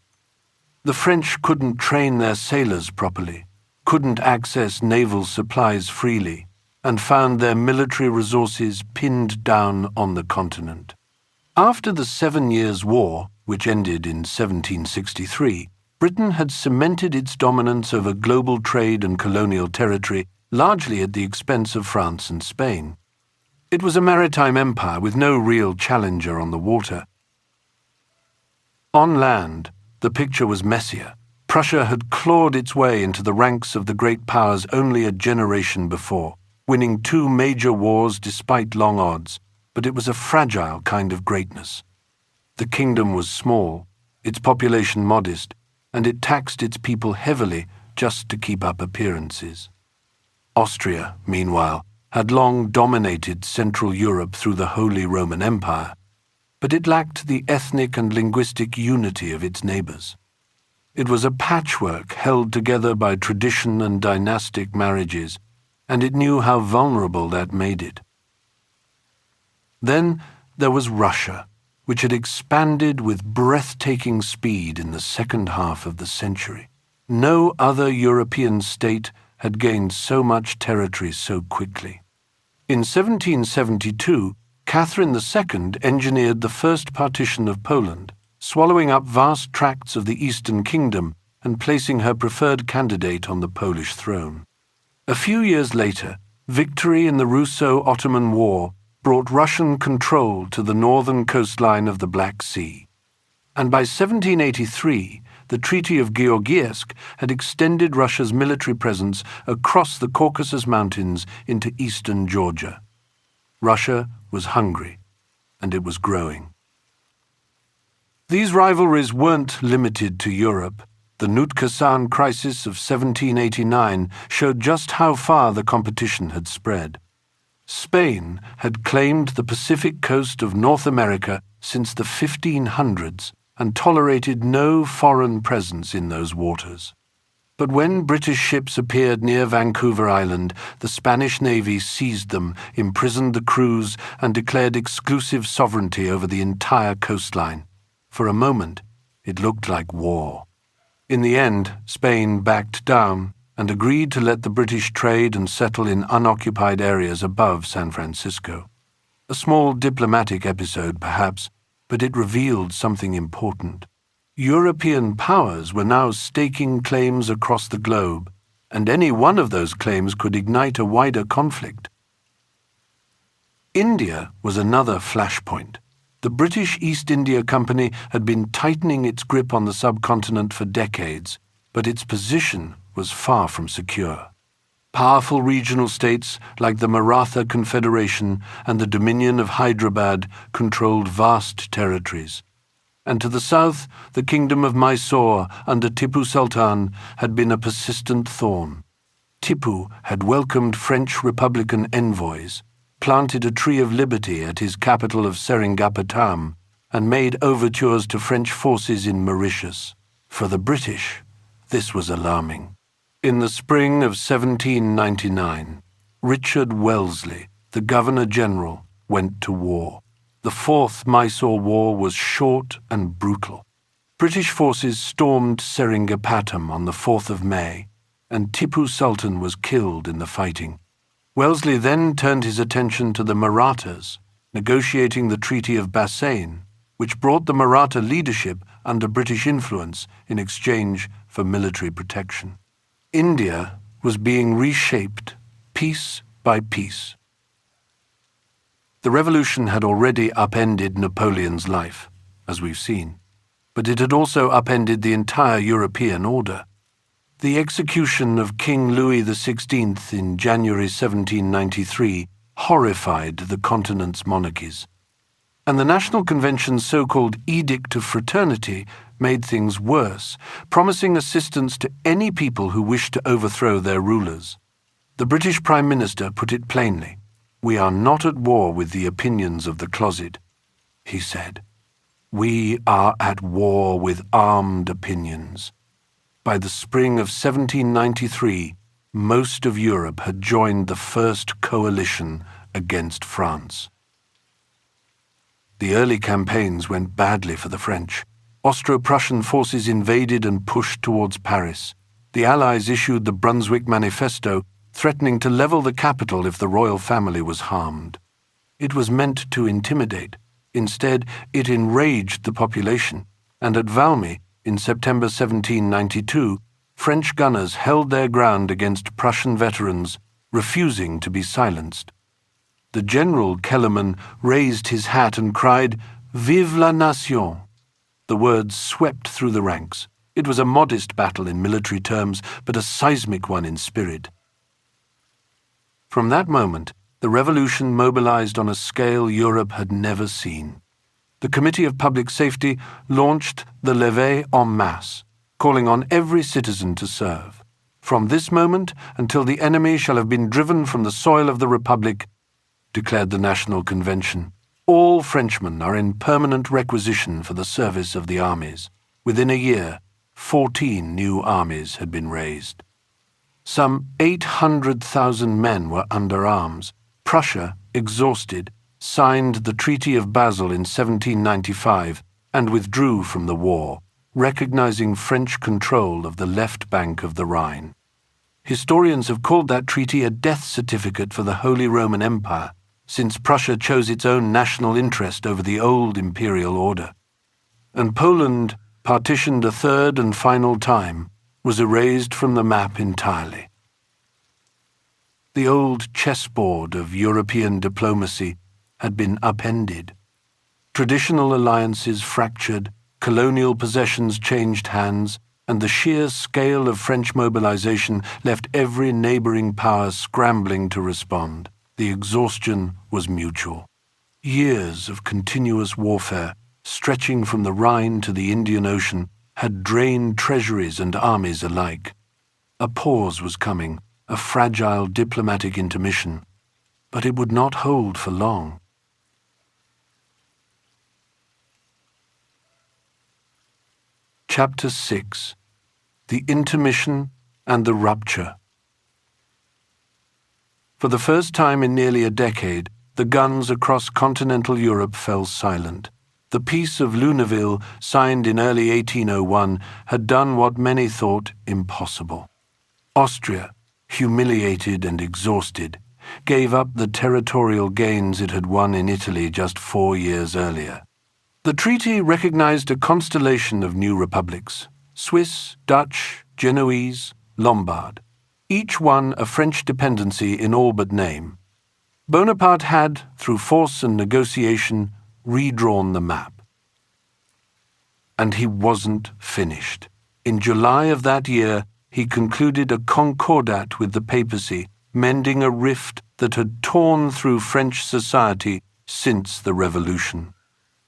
The French couldn't train their sailors properly, couldn't access naval supplies freely, and found their military resources pinned down on the continent. After the 7 Years' War, which ended in 1763, Britain had cemented its dominance over global trade and colonial territory, largely at the expense of France and Spain. It was a maritime empire with no real challenger on the water. On land, the picture was messier. Prussia had clawed its way into the ranks of the great powers only a generation before, winning 2 major wars despite long odds, but it was a fragile kind of greatness. The kingdom was small, its population modest, and it taxed its people heavily just to keep up appearances. Austria, meanwhile, had long dominated Central Europe through the Holy Roman Empire, but it lacked the ethnic and linguistic unity of its neighbors. It was a patchwork held together by tradition and dynastic marriages, and it knew how vulnerable that made it. Then there was Russia, which had expanded with breathtaking speed in the second half of the century. No other European state had gained so much territory so quickly. In 1772, Catherine II engineered the first partition of Poland, swallowing up vast tracts of the Eastern Kingdom and placing her preferred candidate on the Polish throne. A few years later, victory in the Russo-Ottoman War brought Russian control to the northern coastline of the Black Sea. And by 1783, the Treaty of Georgiesk had extended Russia's military presence across the Caucasus Mountains into eastern Georgia. Russia was hungry, and it was growing. These rivalries weren't limited to Europe. The Nootka-Sound crisis of 1789 showed just how far the competition had spread. Spain had claimed the Pacific coast of North America since the 1500s and tolerated no foreign presence in those waters. But when British ships appeared near Vancouver Island, the Spanish Navy seized them, imprisoned the crews, and declared exclusive sovereignty over the entire coastline. For a moment, it looked like war. In the end, Spain backed down and agreed to let the British trade and settle in unoccupied areas above San Francisco. A small diplomatic episode, perhaps, but it revealed something important. European powers were now staking claims across the globe, and any one of those claims could ignite a wider conflict. India was another flashpoint. The British East India Company had been tightening its grip on the subcontinent for decades, but its position was far from secure. Powerful regional states like the Maratha Confederation and the Dominion of Hyderabad controlled vast territories. And to the south, the Kingdom of Mysore under Tipu Sultan had been a persistent thorn. Tipu had welcomed French Republican envoys, planted a tree of liberty at his capital of Seringapatam, and made overtures to French forces in Mauritius. For the British, this was alarming. In the spring of 1799, Richard Wellesley, the Governor General, went to war. The Fourth Mysore War was short and brutal. British forces stormed Seringapatam on the 4th of May, and Tipu Sultan was killed in the fighting. Wellesley then turned his attention to the Marathas, negotiating the Treaty of Bassein, which brought the Maratha leadership under British influence in exchange for military protection. India was being reshaped piece by piece. The revolution had already upended Napoleon's life, as we've seen, but it had also upended the entire European order. The execution of King Louis XVI in January 1793 horrified the continent's monarchies, and the National Convention's so-called Edict of Fraternity made things worse, promising assistance to any people who wished to overthrow their rulers. The British Prime Minister put it plainly: "We are not at war with the opinions of the closet," he said. "We are at war with armed opinions." By the spring of 1793, most of Europe had joined the First Coalition against France. The early campaigns went badly for the French. Austro-Prussian forces invaded and pushed towards Paris. The Allies issued the Brunswick Manifesto, threatening to level the capital if the royal family was harmed. It was meant to intimidate. Instead, it enraged the population, and at Valmy, in September 1792, French gunners held their ground against Prussian veterans, refusing to be silenced. The General Kellerman raised his hat and cried, "Vive la nation!" The words swept through the ranks. It was a modest battle in military terms, but a seismic one in spirit. From that moment, the revolution mobilized on a scale Europe had never seen. The Committee of Public Safety launched the Levée en masse, calling on every citizen to serve. "From this moment until the enemy shall have been driven from the soil of the Republic," declared the National Convention, "all Frenchmen are in permanent requisition for the service of the armies." Within a year, 14 new armies had been raised. Some 800,000 men were under arms. Prussia, exhausted, signed the Treaty of Basel in 1795 and withdrew from the war, recognizing French control of the left bank of the Rhine. Historians have called that treaty a death certificate for the Holy Roman Empire, since Prussia chose its own national interest over the old imperial order. And Poland, partitioned a third and final time, was erased from the map entirely. The old chessboard of European diplomacy had been upended. Traditional alliances fractured, colonial possessions changed hands, and the sheer scale of French mobilization left every neighboring power scrambling to respond. The exhaustion was mutual. Years of continuous warfare, stretching from the Rhine to the Indian Ocean, had drained treasuries and armies alike. A pause was coming, a fragile diplomatic intermission, but it would not hold for long. Chapter 6: The Intermission and the Rupture. For the first time in nearly a decade, the guns across continental Europe fell silent. The Peace of Luneville, signed in early 1801, had done what many thought impossible. Austria, humiliated and exhausted, gave up the territorial gains it had won in Italy just 4 years earlier. The treaty recognized a constellation of new republics: Swiss, Dutch, Genoese, Lombard, each one a French dependency in all but name. Bonaparte had, through force and negotiation, redrawn the map. And he wasn't finished. In July of that year, he concluded a concordat with the papacy, mending a rift that had torn through French society since the Revolution.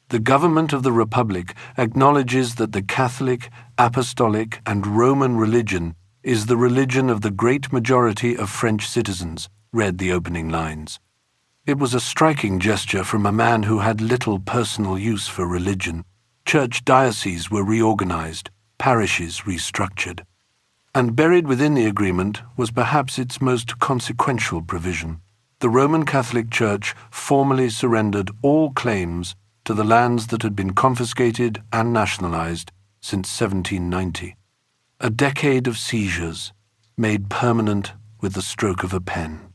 The government of the Republic acknowledges that the Catholic, Apostolic, and Roman religion is the religion of the great majority of French citizens, read the opening lines. It was a striking gesture from a man who had little personal use for religion. Church dioceses were reorganized, parishes restructured. And buried within the agreement was perhaps its most consequential provision. The Roman Catholic Church formally surrendered all claims to the lands that had been confiscated and nationalized since 1790. A decade of seizures, made permanent with the stroke of a pen.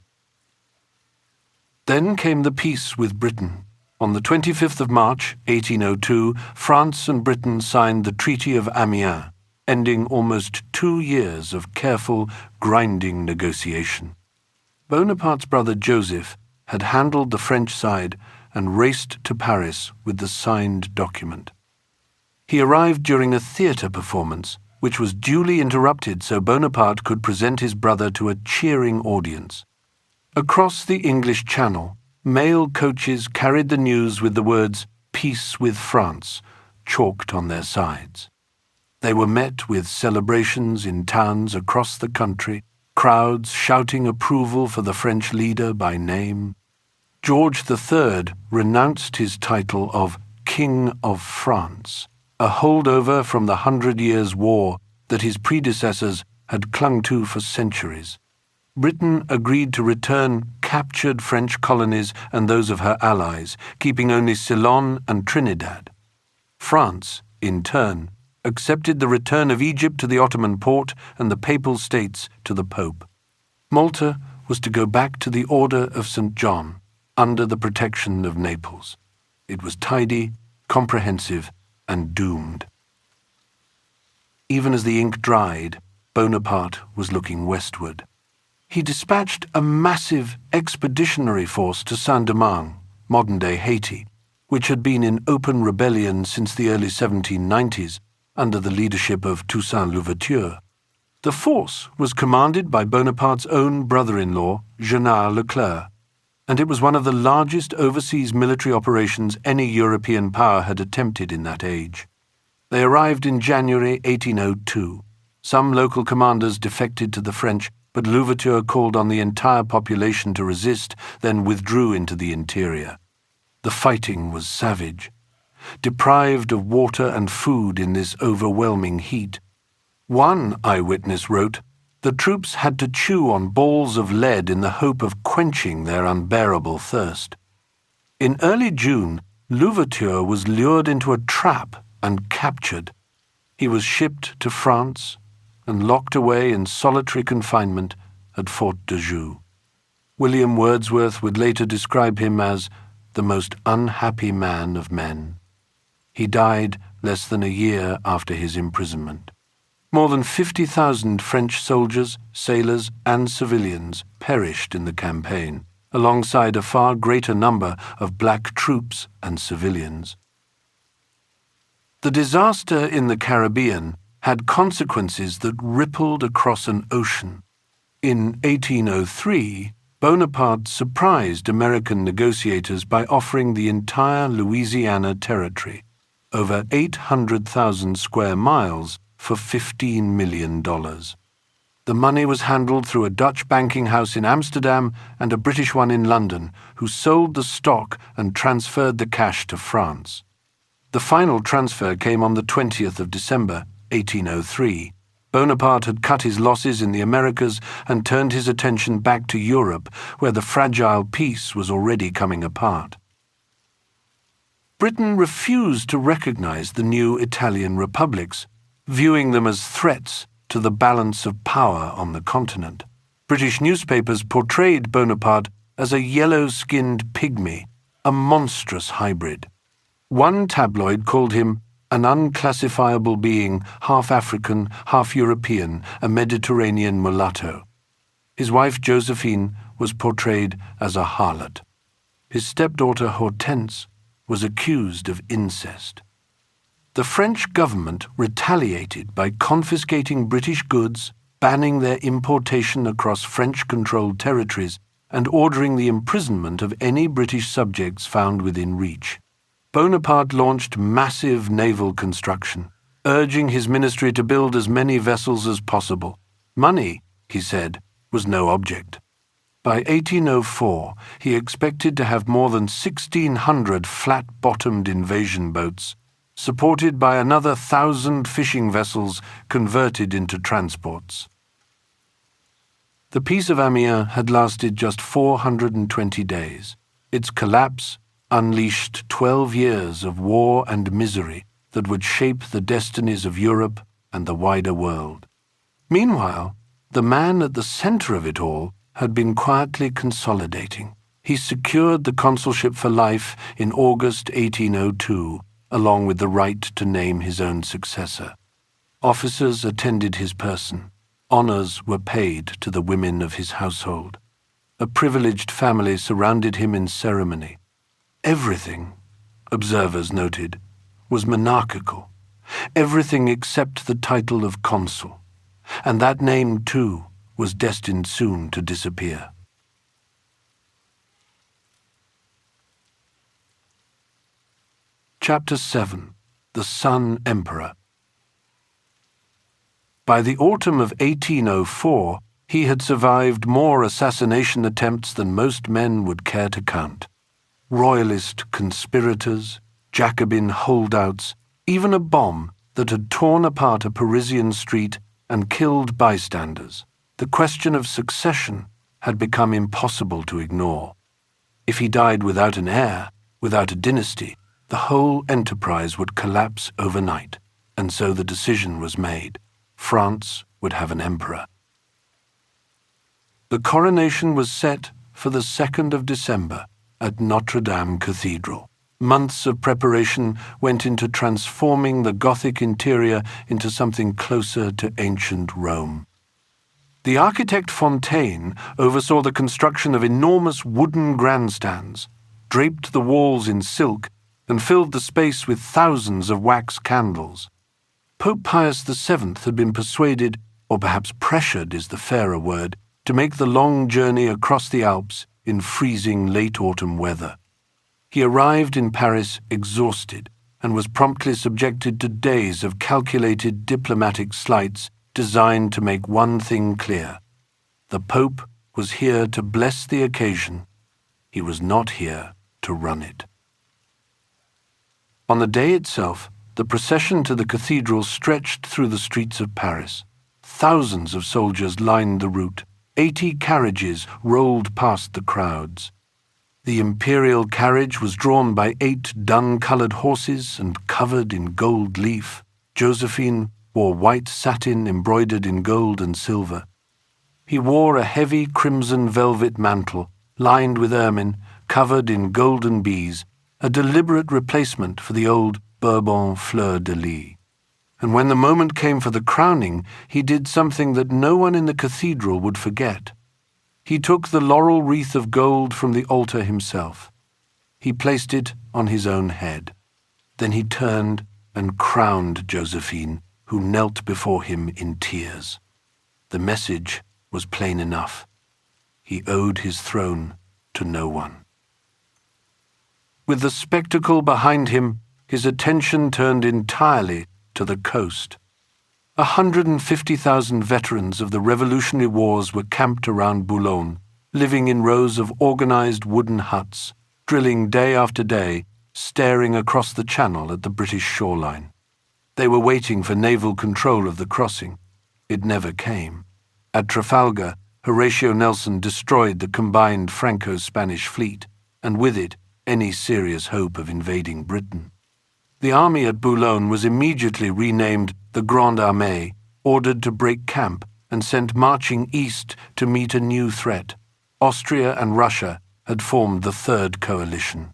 Then came the peace with Britain. On the 25th of March, 1802, France and Britain signed the Treaty of Amiens, ending almost 2 years of careful, grinding negotiation. Bonaparte's brother Joseph had handled the French side and raced to Paris with the signed document. He arrived during a theatre performance, which was duly interrupted so Bonaparte could present his brother to a cheering audience. Across the English Channel, mail coaches carried the news with the words "Peace with France" chalked on their sides. They were met with celebrations in towns across the country, crowds shouting approval for the French leader by name. George III renounced his title of King of France, a holdover from the 100 Years' War that his predecessors had clung to for centuries. Britain agreed to return captured French colonies and those of her allies, keeping only Ceylon and Trinidad. France, in turn, accepted the return of Egypt to the Ottoman Porte and the Papal States to the Pope. Malta was to go back to the Order of St. John, under the protection of Naples. It was tidy, comprehensive, and doomed. Even as the ink dried, Bonaparte was looking westward. He dispatched a massive expeditionary force to Saint-Domingue, modern-day Haiti, which had been in open rebellion since the early 1790s under the leadership of Toussaint Louverture. The force was commanded by Bonaparte's own brother-in-law, Général Leclerc, and it was one of the largest overseas military operations any European power had attempted in that age. They arrived in January 1802. Some local commanders defected to the French, but Louverture called on the entire population to resist, then withdrew into the interior. The fighting was savage. Deprived of water and food in this overwhelming heat, one eyewitness wrote, "The troops had to chew on balls of lead in the hope of quenching their unbearable thirst." In early June, Louverture was lured into a trap and captured. He was shipped to France and locked away in solitary confinement at Fort de Joux. William Wordsworth would later describe him as the most unhappy man of men. He died less than a year after his imprisonment. More than 50,000 French soldiers, sailors, and civilians perished in the campaign, alongside a far greater number of black troops and civilians. The disaster in the Caribbean had consequences that rippled across an ocean. In 1803, Bonaparte surprised American negotiators by offering the entire Louisiana territory, over 800,000 square miles, for $15 million. The money was handled through a Dutch banking house in Amsterdam and a British one in London, who sold the stock and transferred the cash to France. The final transfer came on the 20th of December, 1803. Bonaparte had cut his losses in the Americas and turned his attention back to Europe, where the fragile peace was already coming apart. Britain refused to recognize the new Italian republics, viewing them as threats to the balance of power on the continent. British newspapers portrayed Bonaparte as a yellow-skinned pygmy, a monstrous hybrid. One tabloid called him an unclassifiable being, half African, half European, a Mediterranean mulatto. His wife Josephine was portrayed as a harlot. His stepdaughter Hortense was accused of incest. The French government retaliated by confiscating British goods, banning their importation across French-controlled territories, and ordering the imprisonment of any British subjects found within reach. Bonaparte launched massive naval construction, urging his ministry to build as many vessels as possible. Money, he said, was no object. By 1804, he expected to have more than 1,600 flat-bottomed invasion boats, supported by another 1,000 fishing vessels converted into transports. The Peace of Amiens had lasted just 420 days. Its collapse unleashed 12 years of war and misery that would shape the destinies of Europe and the wider world. Meanwhile, the man at the center of it all had been quietly consolidating. He secured the consulship for life in August 1802, along with the right to name his own successor. Officers attended his person. Honors were paid to the women of his household. A privileged family surrounded him in ceremony. Everything, observers noted, was monarchical. Everything except the title of consul. And that name, too, was destined soon to disappear. Chapter 7. The Sun Emperor. By the autumn of 1804, he had survived more assassination attempts than most men would care to count. Royalist conspirators, Jacobin holdouts, even a bomb that had torn apart a Parisian street and killed bystanders. The question of succession had become impossible to ignore. If he died without an heir, without a dynasty, the whole enterprise would collapse overnight, and so the decision was made. France would have an emperor. The coronation was set for the 2nd of December at Notre Dame Cathedral. Months of preparation went into transforming the Gothic interior into something closer to ancient Rome. The architect Fontaine oversaw the construction of enormous wooden grandstands, draped the walls in silk, and filled the space with thousands of wax candles. Pope Pius VII had been persuaded, or perhaps pressured is the fairer word, to make the long journey across the Alps in freezing late autumn weather. He arrived in Paris exhausted and was promptly subjected to days of calculated diplomatic slights designed to make one thing clear. The Pope was here to bless the occasion. He was not here to run it. On the day itself, the procession to the cathedral stretched through the streets of Paris. Thousands of soldiers lined the route. 80 carriages rolled past the crowds. The imperial carriage was drawn by 8 dun-colored horses and covered in gold leaf. Josephine wore white satin embroidered in gold and silver. He wore a heavy crimson velvet mantle, lined with ermine, covered in golden bees, a deliberate replacement for the old Bourbon fleur-de-lis. And when the moment came for the crowning, he did something that no one in the cathedral would forget. He took the laurel wreath of gold from the altar himself. He placed it on his own head. Then he turned and crowned Josephine, who knelt before him in tears. The message was plain enough. He owed his throne to no one. With the spectacle behind him, his attention turned entirely to the coast. 150,000 veterans of the Revolutionary Wars were camped around Boulogne, living in rows of organized wooden huts, drilling day after day, staring across the channel at the British shoreline. They were waiting for naval control of the crossing. It never came. At Trafalgar, Horatio Nelson destroyed the combined Franco-Spanish fleet, and with it, any serious hope of invading Britain. The army at Boulogne was immediately renamed the Grande Armée, ordered to break camp, and sent marching east to meet a new threat. Austria and Russia had formed the Third Coalition.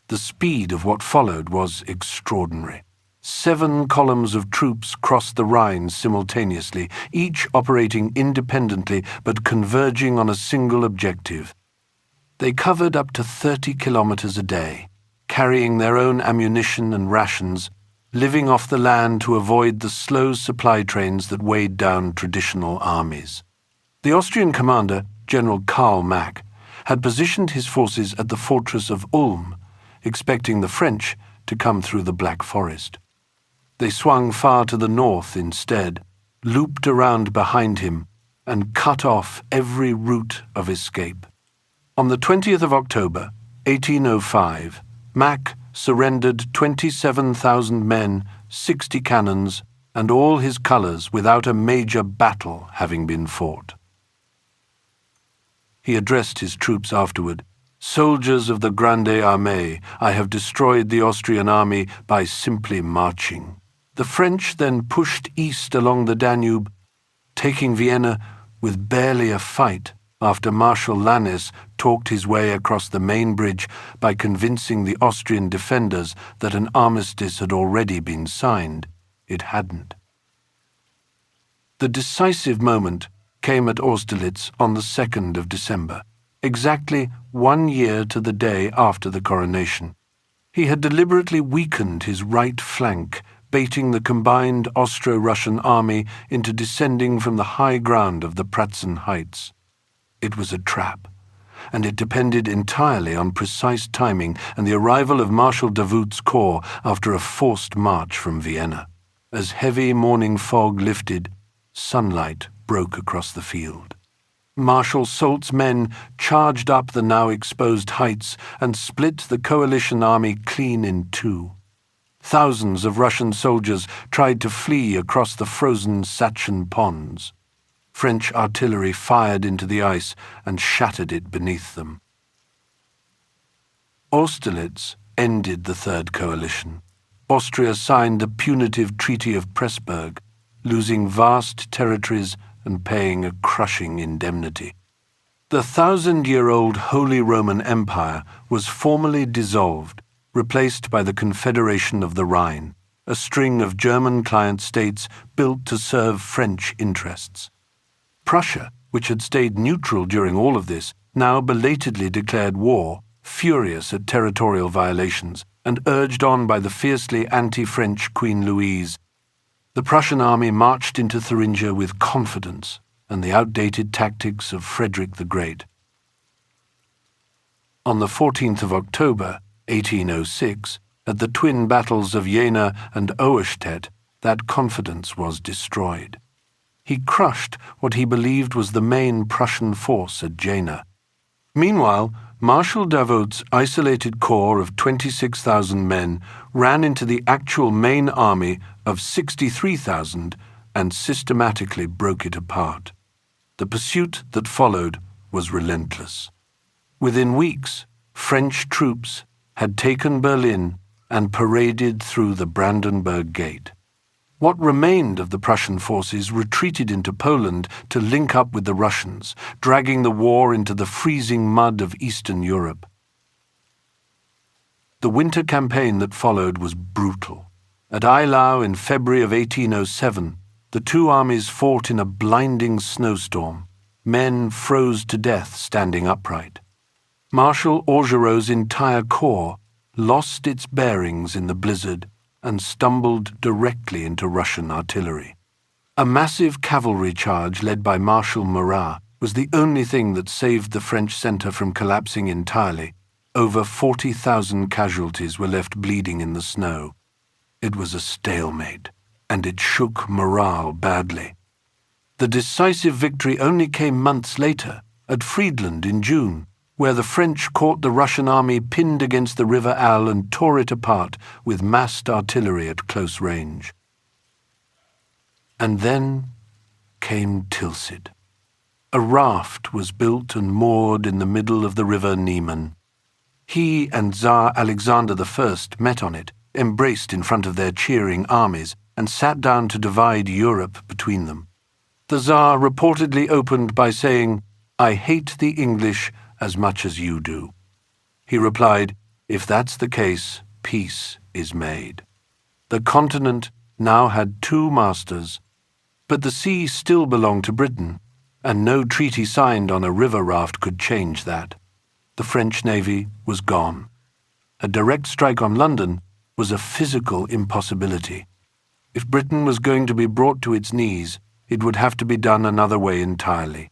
The speed of what followed was extraordinary. 7 columns of troops crossed the Rhine simultaneously, each operating independently but converging on a single objective. They covered up to 30 kilometers a day, carrying their own ammunition and rations, living off the land to avoid the slow supply trains that weighed down traditional armies. The Austrian commander, General Karl Mack, had positioned his forces at the fortress of Ulm, expecting the French to come through the Black Forest. They swung far to the north instead, looped around behind him, and cut off every route of escape. On the 20th of October, 1805, Mack surrendered 27,000 men, 60 cannons, and all his colors without a major battle having been fought. He addressed his troops afterward. "Soldiers of the Grande Armée, I have destroyed the Austrian army by simply marching." The French then pushed east along the Danube, taking Vienna with barely a fight after Marshal Lannes talked his way across the main bridge by convincing the Austrian defenders that an armistice had already been signed. it hadn't. The decisive moment came at Austerlitz on the 2nd of December, exactly 1 year to the day after the coronation. He had deliberately weakened his right flank, baiting the combined Austro-Russian army into descending from the high ground of the Pratzen Heights. It was a trap, and it depended entirely on precise timing and the arrival of Marshal Davout's corps after a forced march from Vienna. As heavy morning fog lifted, sunlight broke across the field. Marshal Soult's men charged up the now exposed heights and split the coalition army clean in two. Thousands of Russian soldiers tried to flee across the frozen Sachsen ponds. French artillery fired into the ice and shattered it beneath them. Austerlitz ended the Third Coalition. Austria signed the punitive Treaty of Pressburg, losing vast territories and paying a crushing indemnity. The 1,000-year-old Holy Roman Empire was formally dissolved, replaced by the Confederation of the Rhine, a string of German client states built to serve French interests. Prussia, which had stayed neutral during all of this, now belatedly declared war, furious at territorial violations, and urged on by the fiercely anti-French Queen Louise. The Prussian army marched into Thuringia with confidence and the outdated tactics of Frederick the Great. On the 14th of October, 1806, at the twin battles of Jena and Auerstedt, that confidence was destroyed. He crushed what he believed was the main Prussian force at Jena. Meanwhile, Marshal Davout's isolated corps of 26,000 men ran into the actual main army of 63,000 and systematically broke it apart. The pursuit that followed was relentless. Within weeks, French troops had taken Berlin and paraded through the Brandenburg Gate. What remained of the Prussian forces retreated into Poland to link up with the Russians, dragging the war into the freezing mud of Eastern Europe. The winter campaign that followed was brutal. At Eylau in February of 1807, the two armies fought in a blinding snowstorm. Men froze to death standing upright. Marshal Augereau's entire corps lost its bearings in the blizzard and stumbled directly into Russian artillery. A massive cavalry charge led by Marshal Murat was the only thing that saved the French centre from collapsing entirely. Over 40,000 casualties were left bleeding in the snow. It was a stalemate, and it shook morale badly. The decisive victory only came months later, at Friedland in June, where the French caught the Russian army pinned against the River Al and tore it apart with massed artillery at close range. And then came Tilsit. A raft was built and moored in the middle of the River Niemen. He and Tsar Alexander I met on it, embraced in front of their cheering armies, and sat down to divide Europe between them. The Tsar reportedly opened by saying, "I hate the English as much as you do." He replied, "If that's the case, peace is made." The continent now had two masters, but the sea still belonged to Britain, and no treaty signed on a river raft could change that. The French navy was gone. A direct strike on London was a physical impossibility. If Britain was going to be brought to its knees, it would have to be done another way entirely.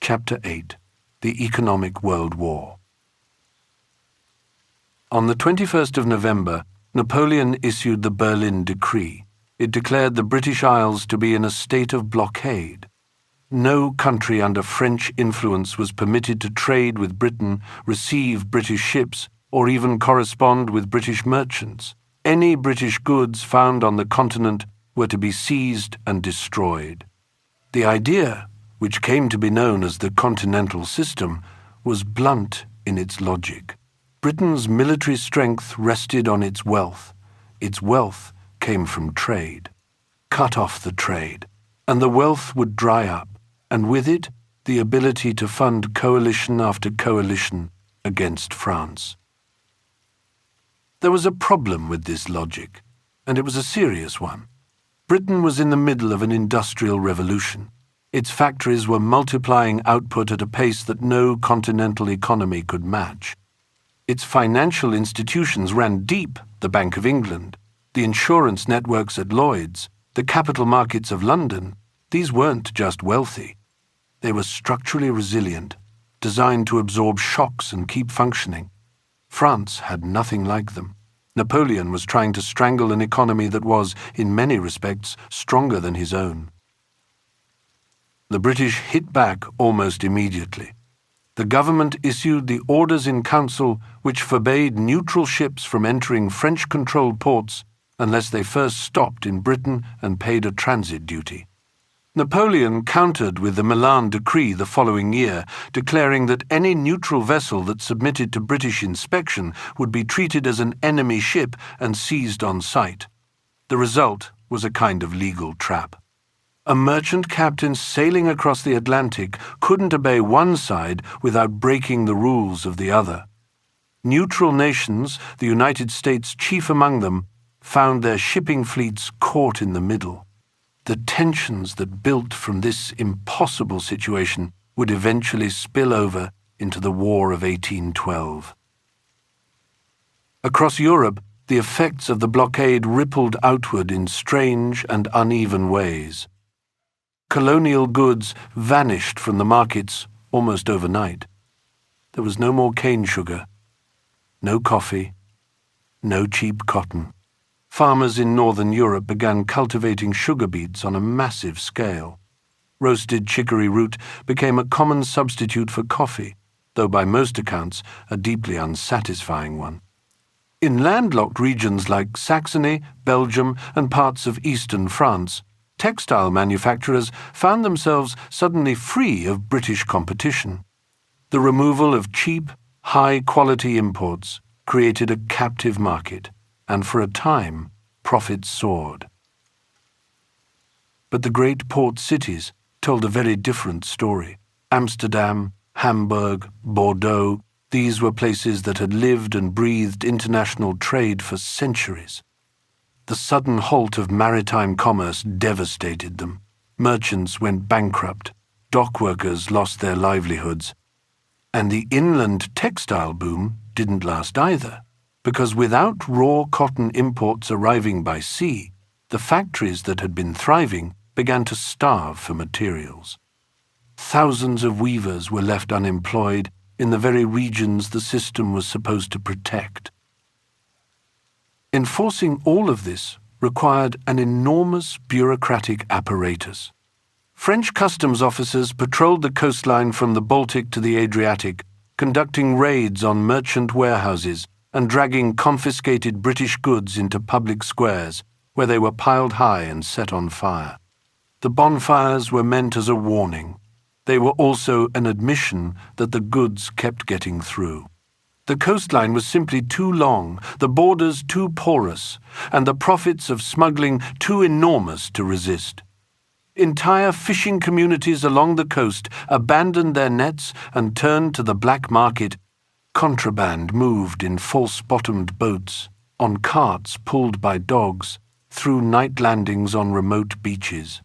Chapter 8. The Economic World War. On the 21st of November, Napoleon issued the Berlin Decree. It declared the British Isles to be in a state of blockade. No country under French influence was permitted to trade with Britain, receive British ships, or even correspond with British merchants. Any British goods found on the continent were to be seized and destroyed. The idea, which came to be known as the Continental System, was blunt in its logic. Britain's military strength rested on its wealth. Its wealth came from trade. Cut off the trade, and the wealth would dry up, and with it, the ability to fund coalition after coalition, against France. There was a problem with this logic, and it was a serious one. Britain was in the middle of an industrial revolution. Its factories were multiplying output at a pace that no continental economy could match. Its financial institutions ran deep: the Bank of England, the insurance networks at Lloyd's, the capital markets of London. These weren't just wealthy. They were structurally resilient, designed to absorb shocks and keep functioning. France had nothing like them. Napoleon was trying to strangle an economy that was, in many respects, stronger than his own. The British hit back almost immediately. The government issued the Orders in Council, which forbade neutral ships from entering French-controlled ports unless they first stopped in Britain and paid a transit duty. Napoleon countered with the Milan Decree the following year, declaring that any neutral vessel that submitted to British inspection would be treated as an enemy ship and seized on sight. The result was a kind of legal trap. A merchant captain sailing across the Atlantic couldn't obey one side without breaking the rules of the other. Neutral nations, the United States chief among them, found their shipping fleets caught in the middle. The tensions that built from this impossible situation would eventually spill over into the War of 1812. Across Europe, the effects of the blockade rippled outward in strange and uneven ways. Colonial goods vanished from the markets almost overnight. There was no more cane sugar, no coffee, no cheap cotton. Farmers in northern Europe began cultivating sugar beets on a massive scale. Roasted chicory root became a common substitute for coffee, though by most accounts a deeply unsatisfying one. In landlocked regions like Saxony, Belgium, and parts of eastern France, textile manufacturers found themselves suddenly free of British competition. The removal of cheap, high-quality imports created a captive market, and for a time, profits soared. But the great port cities told a very different story. Amsterdam, Hamburg, Bordeaux, these were places that had lived and breathed international trade for centuries. The sudden halt of maritime commerce devastated them. Merchants went bankrupt, dock workers lost their livelihoods, and the inland textile boom didn't last either, because without raw cotton imports arriving by sea, the factories that had been thriving began to starve for materials. Thousands of weavers were left unemployed in the very regions the system was supposed to protect. Enforcing all of this required an enormous bureaucratic apparatus. French customs officers patrolled the coastline from the Baltic to the Adriatic, conducting raids on merchant warehouses and dragging confiscated British goods into public squares, where they were piled high and set on fire. The bonfires were meant as a warning. They were also an admission that the goods kept getting through. The coastline was simply too long, the borders too porous, and the profits of smuggling too enormous to resist. Entire fishing communities along the coast abandoned their nets and turned to the black market. Contraband moved in false-bottomed boats, on carts pulled by dogs, through night landings on remote beaches.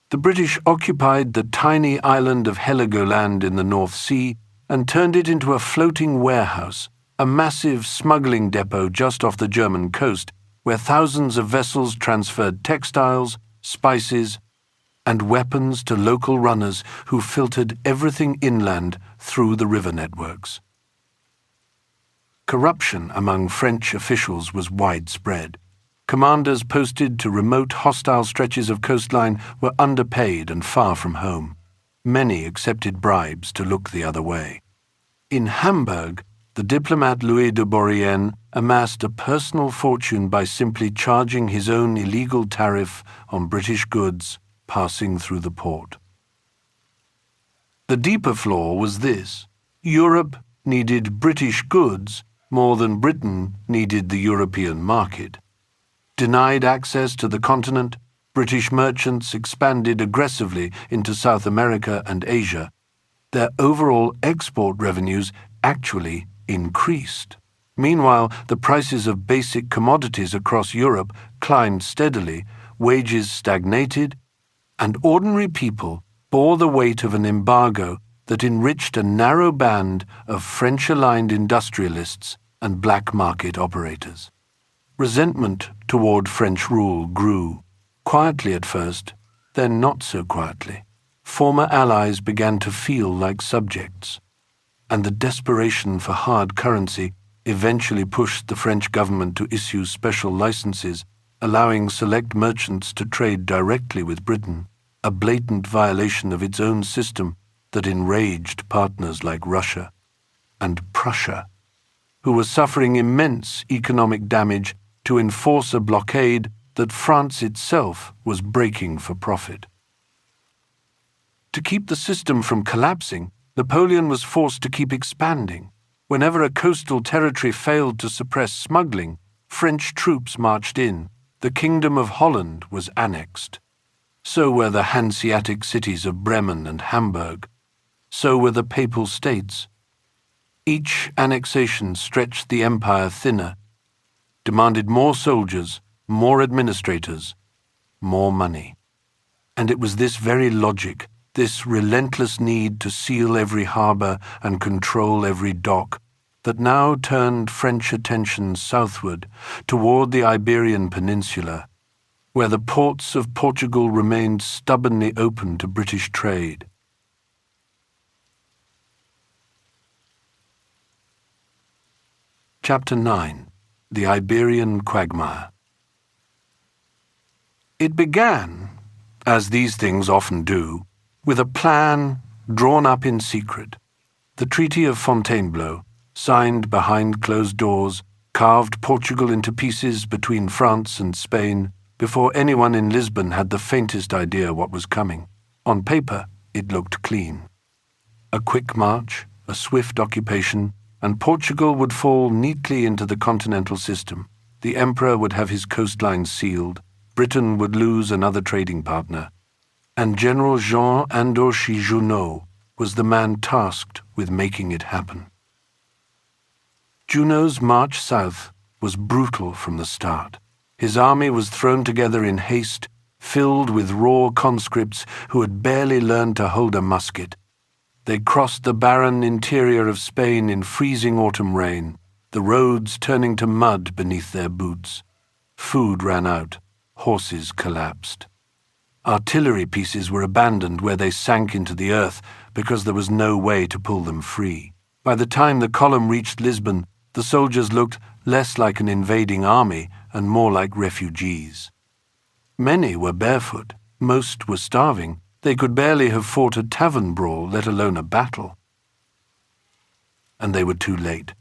The British occupied the tiny island of Heligoland in the North Sea and turned it into a floating warehouse, a massive smuggling depot just off the German coast, where thousands of vessels transferred textiles, spices, and weapons to local runners who filtered everything inland through the river networks. Corruption among French officials was widespread. Commanders posted to remote hostile stretches of coastline were underpaid and far from home. Many accepted bribes to look the other way. In Hamburg, the diplomat Louis de Bourrienne amassed a personal fortune by simply charging his own illegal tariff on British goods passing through the port. The deeper flaw was this: Europe needed British goods more than Britain needed the European market. Denied access to the continent, British merchants expanded aggressively into South America and Asia. Their overall export revenues actually increased. Meanwhile, the prices of basic commodities across Europe climbed steadily, wages stagnated, and ordinary people bore the weight of an embargo that enriched a narrow band of French-aligned industrialists and black market operators. Resentment toward French rule grew, quietly at first, then not so quietly. Former allies began to feel like subjects, and the desperation for hard currency eventually pushed the French government to issue special licenses, allowing select merchants to trade directly with Britain, a blatant violation of its own system that enraged partners like Russia and Prussia, who were suffering immense economic damage to enforce a blockade that France itself was breaking for profit. To keep the system from collapsing, Napoleon was forced to keep expanding. Whenever a coastal territory failed to suppress smuggling, French troops marched in. The Kingdom of Holland was annexed. So were the Hanseatic cities of Bremen and Hamburg. So were the Papal States. Each annexation stretched the empire thinner, demanded more soldiers, more administrators, more money. And it was this very logic, this relentless need to seal every harbor and control every dock, that now turned French attention southward toward the Iberian Peninsula, where the ports of Portugal remained stubbornly open to British trade. Chapter 9. The Iberian Quagmire. It began, as these things often do, with a plan drawn up in secret. The Treaty of Fontainebleau, signed behind closed doors, carved Portugal into pieces between France and Spain before anyone in Lisbon had the faintest idea what was coming. On paper, it looked clean. A quick march, a swift occupation, and Portugal would fall neatly into the continental system. The Emperor would have his coastline sealed, Britain would lose another trading partner, and General Jean Andoche Junot was the man tasked with making it happen. Junot's march south was brutal from the start. His army was thrown together in haste, filled with raw conscripts who had barely learned to hold a musket. They crossed the barren interior of Spain in freezing autumn rain, the roads turning to mud beneath their boots. Food ran out, horses collapsed. Artillery pieces were abandoned where they sank into the earth because there was no way to pull them free. By the time the column reached Lisbon, the soldiers looked less like an invading army and more like refugees. Many were barefoot, most were starving. They could barely have fought a tavern brawl, let alone a battle. And they were too late.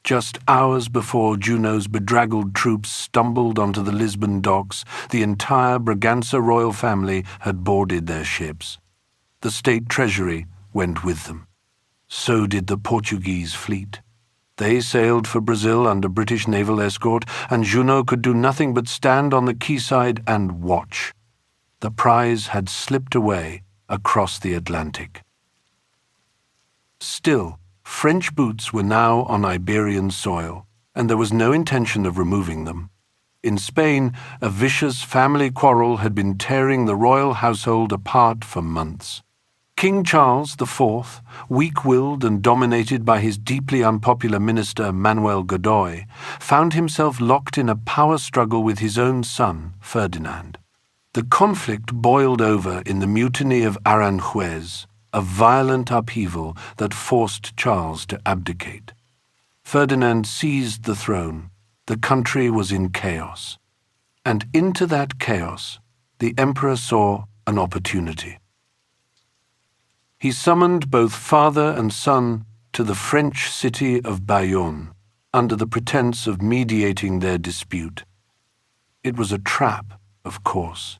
Just hours before Junot's bedraggled troops stumbled onto the Lisbon docks, the entire Braganza royal family had boarded their ships. The state treasury went with them. So did the Portuguese fleet. They sailed for Brazil under British naval escort, and Junot could do nothing but stand on the quayside and watch. The prize had slipped away across the Atlantic. Still, French boots were now on Iberian soil, and there was no intention of removing them. In Spain, a vicious family quarrel had been tearing the royal household apart for months. King Charles IV, weak-willed and dominated by his deeply unpopular minister Manuel Godoy, found himself locked in a power struggle with his own son, Ferdinand. The conflict boiled over in the mutiny of Aranjuez, a violent upheaval that forced Charles to abdicate. Ferdinand seized the throne. The country was in chaos. And into that chaos, the emperor saw an opportunity. He summoned both father and son to the French city of Bayonne, under the pretense of mediating their dispute. It was a trap, of course.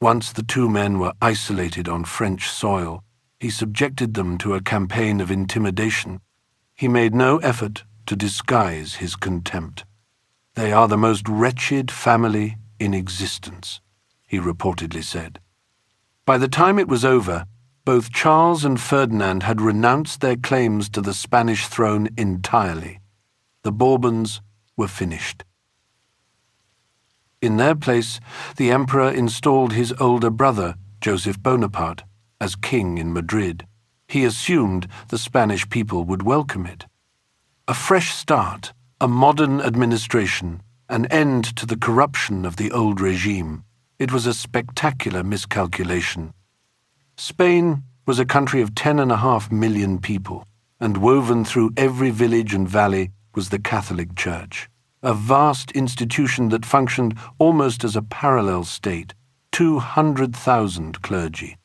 Once the two men were isolated on French soil, he subjected them to a campaign of intimidation. He made no effort to disguise his contempt. "They are the most wretched family in existence," he reportedly said. By the time it was over, both Charles and Ferdinand had renounced their claims to the Spanish throne entirely. The Bourbons were finished. In their place, the emperor installed his older brother, Joseph Bonaparte, as king in Madrid. He assumed the Spanish people would welcome it. A fresh start, a modern administration, an end to the corruption of the old regime. It was a spectacular miscalculation. Spain was a country of 10.5 million people, and woven through every village and valley was the Catholic Church, a vast institution that functioned almost as a parallel state, 200,000 clergy.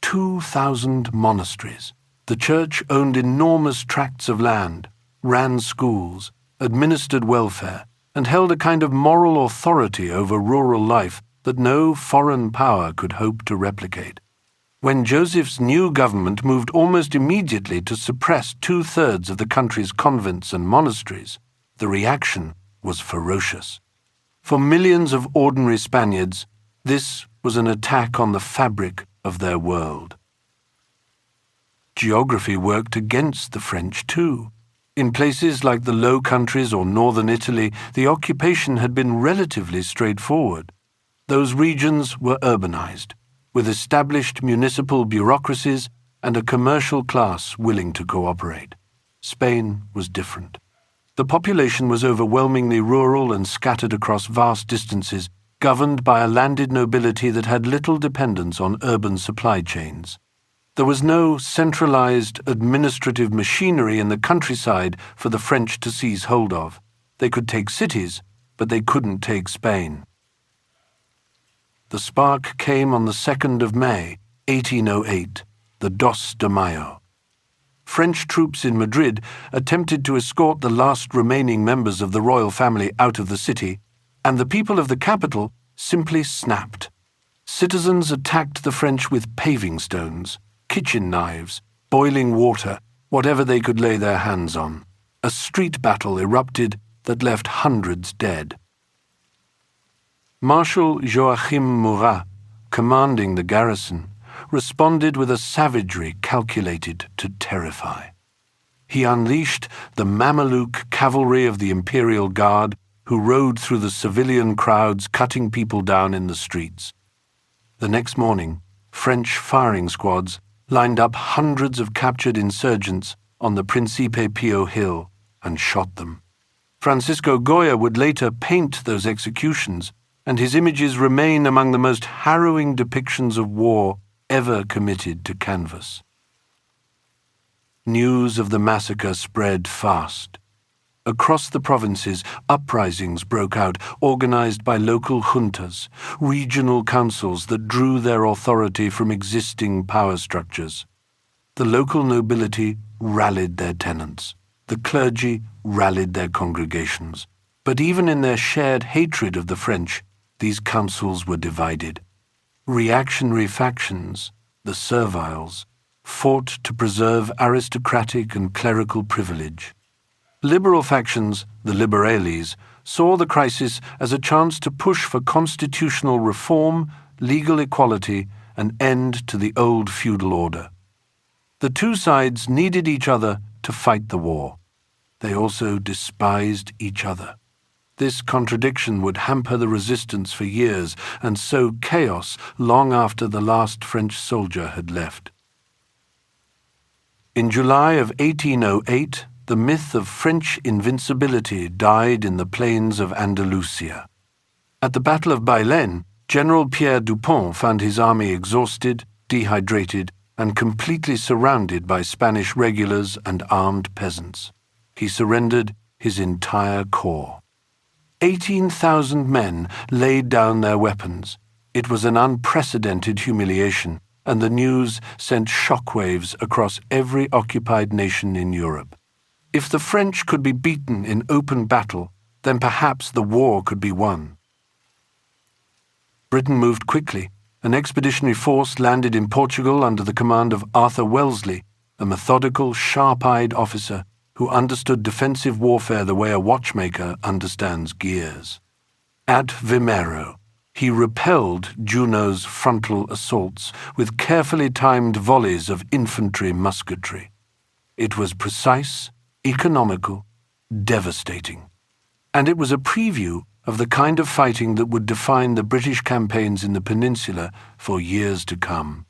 2,000 monasteries. The Church owned enormous tracts of land, ran schools, administered welfare, and held a kind of moral authority over rural life that no foreign power could hope to replicate. When Joseph's new government moved almost immediately to suppress 2/3 of the country's convents and monasteries, the reaction was ferocious. For millions of ordinary Spaniards, this was an attack on the fabric of their world. Geography worked against the French too. In places like the Low Countries or northern Italy, the occupation had been relatively straightforward. Those regions were urbanized, with established municipal bureaucracies and a commercial class willing to cooperate. Spain was different. The population was overwhelmingly rural and scattered across vast distances, governed by a landed nobility that had little dependence on urban supply chains. There was no centralized administrative machinery in the countryside for the French to seize hold of. They could take cities, but they couldn't take Spain. The spark came on the 2nd of May, 1808, the Dos de Mayo. French troops in Madrid attempted to escort the last remaining members of the royal family out of the city, and the people of the capital simply snapped. Citizens attacked the French with paving stones, kitchen knives, boiling water, whatever they could lay their hands on. A street battle erupted that left hundreds dead. Marshal Joachim Murat, commanding the garrison, responded with a savagery calculated to terrify. He unleashed the Mameluke cavalry of the Imperial Guard, who rode through the civilian crowds, cutting people down in the streets. The next morning, French firing squads lined up hundreds of captured insurgents on the Principe Pio hill and shot them. Francisco Goya would later paint those executions, and his images remain among the most harrowing depictions of war ever committed to canvas. News of the massacre spread fast. Across the provinces, uprisings broke out, organized by local juntas, regional councils that drew their authority from existing power structures. The local nobility rallied their tenants. The clergy rallied their congregations. But even in their shared hatred of the French, these councils were divided. Reactionary factions, the serviles, fought to preserve aristocratic and clerical privilege. Liberal factions, the liberales, saw the crisis as a chance to push for constitutional reform, legal equality, and end to the old feudal order. The two sides needed each other to fight the war. They also despised each other. This contradiction would hamper the resistance for years and sow chaos long after the last French soldier had left. In July of 1808, the myth of French invincibility died in the plains of Andalusia. At the Battle of Baylen, General Pierre Dupont found his army exhausted, dehydrated, and completely surrounded by Spanish regulars and armed peasants. He surrendered his entire corps. 18,000 men laid down their weapons. It was an unprecedented humiliation, and the news sent shockwaves across every occupied nation in Europe. If the French could be beaten in open battle, then perhaps the war could be won. Britain moved quickly. An expeditionary force landed in Portugal under the command of Arthur Wellesley, a methodical, sharp-eyed officer who understood defensive warfare the way a watchmaker understands gears. At Vimero, He repelled Junot's frontal assaults with carefully timed volleys of infantry musketry. It was precise, economical, devastating. And it was a preview of the kind of fighting that would define the British campaigns in the peninsula for years to come.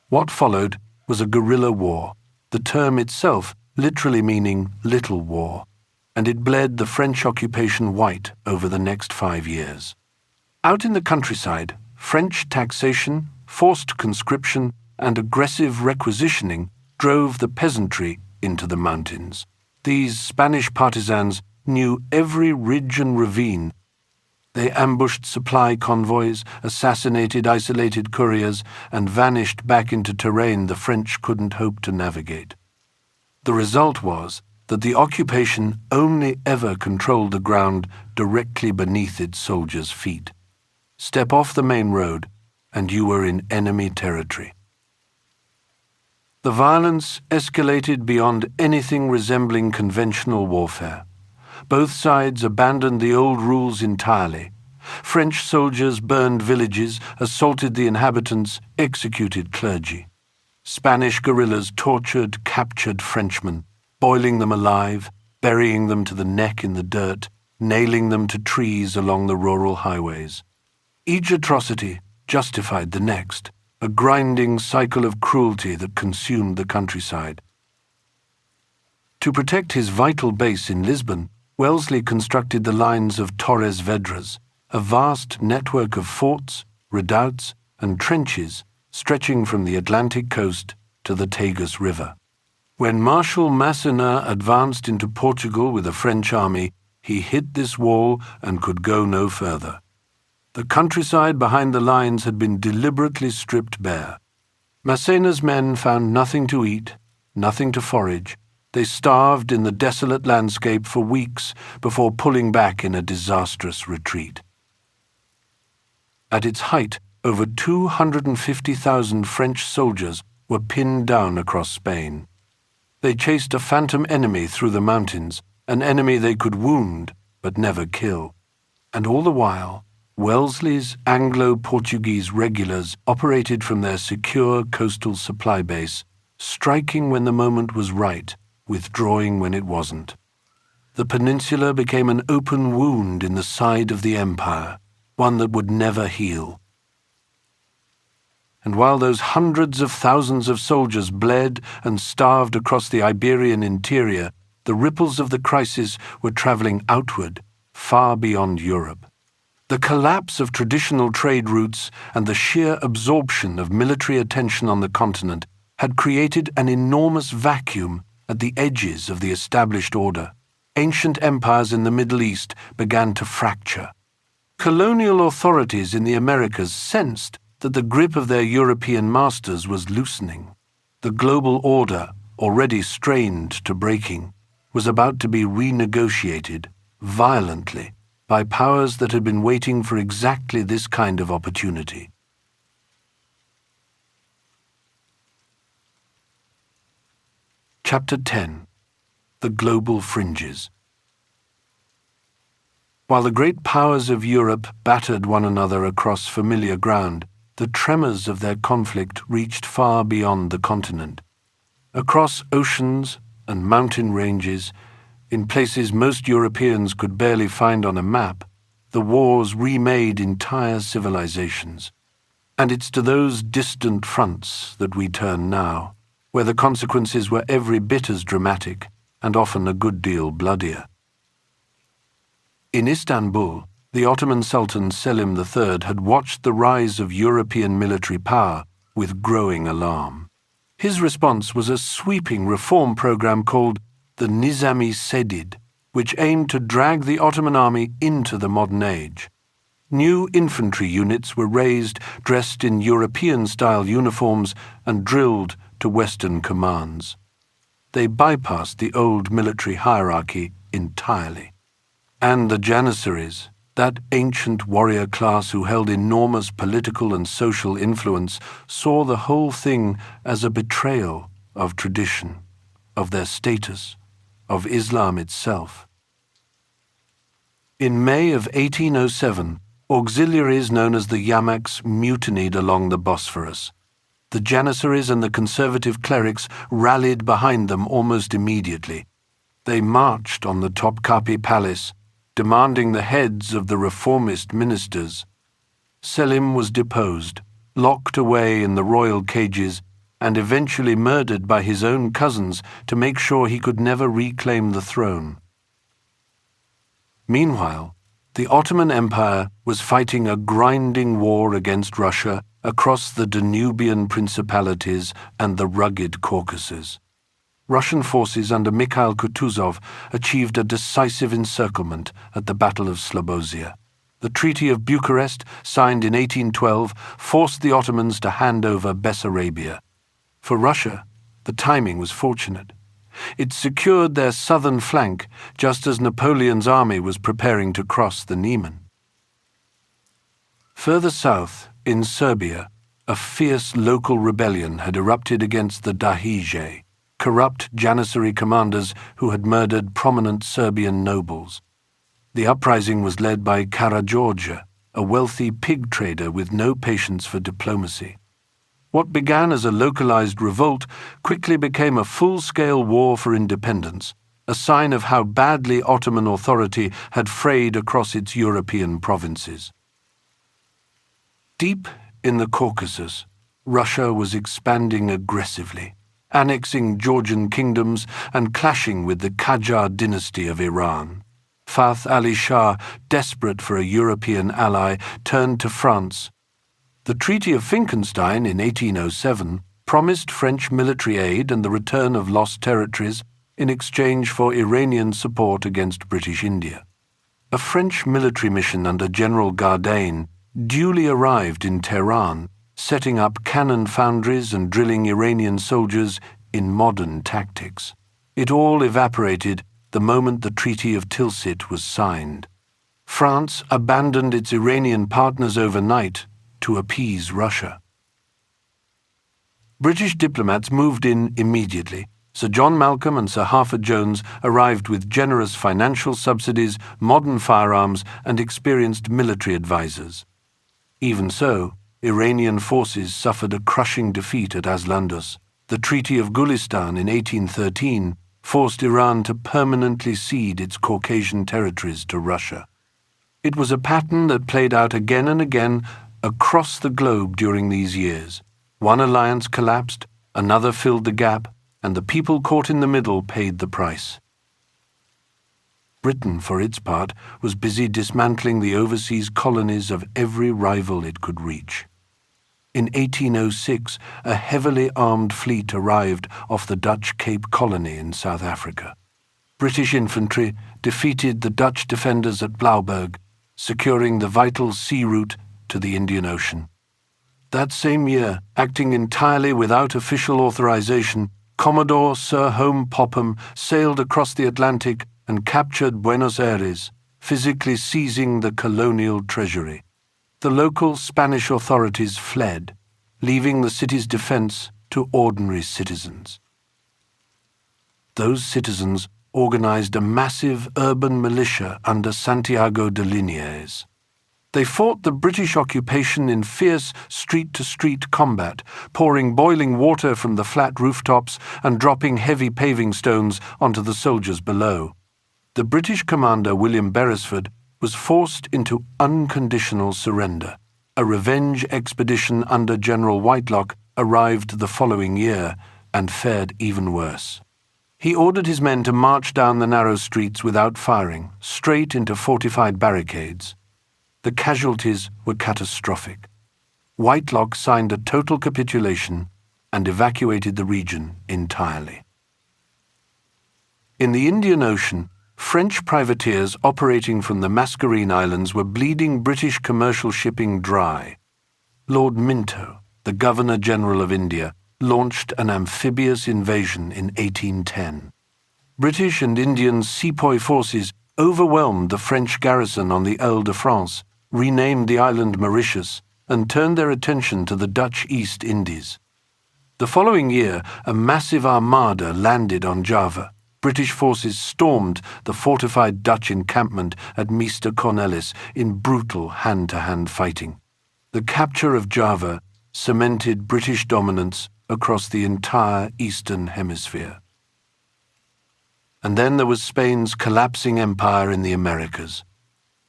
What followed was a guerrilla war, the term itself literally meaning little war, and it bled the French occupation white over the next 5 years. Out in the countryside, French taxation, forced conscription, and aggressive requisitioning drove the peasantry into the mountains. These Spanish partisans knew every ridge and ravine. They ambushed supply convoys, assassinated isolated couriers, and vanished back into terrain the French couldn't hope to navigate. The result was that the occupation only ever controlled the ground directly beneath its soldiers' feet. Step off the main road, and you were in enemy territory. The violence escalated beyond anything resembling conventional warfare. Both sides abandoned the old rules entirely. French soldiers burned villages, assaulted the inhabitants, executed clergy. Spanish guerrillas tortured, captured Frenchmen, boiling them alive, burying them to the neck in the dirt, nailing them to trees along the rural highways. Each atrocity justified the next, a grinding cycle of cruelty that consumed the countryside. To protect his vital base in Lisbon, Wellesley constructed the lines of Torres Vedras, a vast network of forts, redoubts, and trenches stretching from the Atlantic coast to the Tagus River. When Marshal Massena advanced into Portugal with a French army, he hit this wall and could go no further. The countryside behind the lines had been deliberately stripped bare. Massena's men found nothing to eat, nothing to forage. They starved in the desolate landscape for weeks before pulling back in a disastrous retreat. At its height, over 250,000 French soldiers were pinned down across Spain. They chased a phantom enemy through the mountains, an enemy they could wound but never kill. And all the while, Wellesley's Anglo-Portuguese regulars operated from their secure coastal supply base, striking when the moment was right, withdrawing when it wasn't. The peninsula became an open wound in the side of the empire, one that would never heal. And while those hundreds of thousands of soldiers bled and starved across the Iberian interior, the ripples of the crisis were traveling outward, far beyond Europe. The collapse of traditional trade routes and the sheer absorption of military attention on the continent had created an enormous vacuum at the edges of the established order. Ancient empires in the Middle East began to fracture. Colonial authorities in the Americas sensed that the grip of their European masters was loosening. The global order, already strained to breaking, was about to be renegotiated violently by powers that had been waiting for exactly this kind of opportunity. Chapter 10. The Global Fringes. While the great powers of Europe battered one another across familiar ground, the tremors of their conflict reached far beyond the continent. Across oceans and mountain ranges, in places most Europeans could barely find on a map, the wars remade entire civilizations. And it's to those distant fronts that we turn now, where the consequences were every bit as dramatic and often a good deal bloodier. In Istanbul, the Ottoman Sultan Selim III had watched the rise of European military power with growing alarm. His response was a sweeping reform program called the Nizami Sedid, which aimed to drag the Ottoman army into the modern age. New infantry units were raised, dressed in European-style uniforms, and drilled to Western commands. They bypassed the old military hierarchy entirely. And the Janissaries, that ancient warrior class who held enormous political and social influence, saw the whole thing as a betrayal of tradition, of their status, of Islam itself. In May of 1807, auxiliaries known as the Yamaks mutinied along the Bosphorus. The Janissaries and the conservative clerics rallied behind them almost immediately. They marched on the Topkapi Palace, demanding the heads of the reformist ministers. Selim was deposed, locked away in the royal cages, and eventually murdered by his own cousins to make sure he could never reclaim the throne. Meanwhile, the Ottoman Empire was fighting a grinding war against Russia across the Danubian principalities and the rugged Caucasus. Russian forces under Mikhail Kutuzov achieved a decisive encirclement at the Battle of Slobozia. The Treaty of Bucharest, signed in 1812, forced the Ottomans to hand over Bessarabia. For Russia, the timing was fortunate. It secured their southern flank just as Napoleon's army was preparing to cross the Niemen. Further south, in Serbia, a fierce local rebellion had erupted against the Dahije, corrupt Janissary commanders who had murdered prominent Serbian nobles. The uprising was led by Karađorđe, a wealthy pig trader with no patience for diplomacy. What began as a localized revolt quickly became a full-scale war for independence, a sign of how badly Ottoman authority had frayed across its European provinces. Deep in the Caucasus, Russia was expanding aggressively, annexing Georgian kingdoms and clashing with the Qajar dynasty of Iran. Fath Ali Shah, desperate for a European ally, turned to France. The Treaty of Finkenstein in 1807 promised French military aid and the return of lost territories in exchange for Iranian support against British India. A French military mission under General Gardain duly arrived in Tehran, setting up cannon foundries and drilling Iranian soldiers in modern tactics. It all evaporated the moment the Treaty of Tilsit was signed. France abandoned its Iranian partners overnight to appease Russia. British diplomats moved in immediately. Sir John Malcolm and Sir Harford Jones arrived with generous financial subsidies, modern firearms, and experienced military advisors. Even so, Iranian forces suffered a crushing defeat at Aslandus. The Treaty of Gulistan in 1813 forced Iran to permanently cede its Caucasian territories to Russia. It was a pattern that played out again and again across the globe during these years. One alliance collapsed, another filled the gap, and the people caught in the middle paid the price. Britain, for its part, was busy dismantling the overseas colonies of every rival it could reach. In 1806, a heavily armed fleet arrived off the Dutch Cape Colony in South Africa. British infantry defeated the Dutch defenders at Blouberg, securing the vital sea route to the Indian Ocean. That same year, acting entirely without official authorization, Commodore Sir Home Popham sailed across the Atlantic and captured Buenos Aires, physically seizing the colonial treasury. The local Spanish authorities fled, leaving the city's defense to ordinary citizens. Those citizens organized a massive urban militia under Santiago de Liniers. They fought the British occupation in fierce street-to-street combat, pouring boiling water from the flat rooftops and dropping heavy paving stones onto the soldiers below. The British commander, William Beresford, was forced into unconditional surrender. A revenge expedition under General Whitelock arrived the following year and fared even worse. He ordered his men to march down the narrow streets without firing, straight into fortified barricades. The casualties were catastrophic. Whitelock signed a total capitulation and evacuated the region entirely. In the Indian Ocean, French privateers operating from the Mascarene Islands were bleeding British commercial shipping dry. Lord Minto, the Governor-General of India, launched an amphibious invasion in 1810. British and Indian sepoy forces overwhelmed the French garrison on the Île-de-France, renamed the island Mauritius, and turned their attention to the Dutch East Indies. The following year, a massive armada landed on Java. British forces stormed the fortified Dutch encampment at Meester Cornelis in brutal hand-to-hand fighting. The capture of Java cemented British dominance across the entire Eastern Hemisphere. And then there was Spain's collapsing empire in the Americas.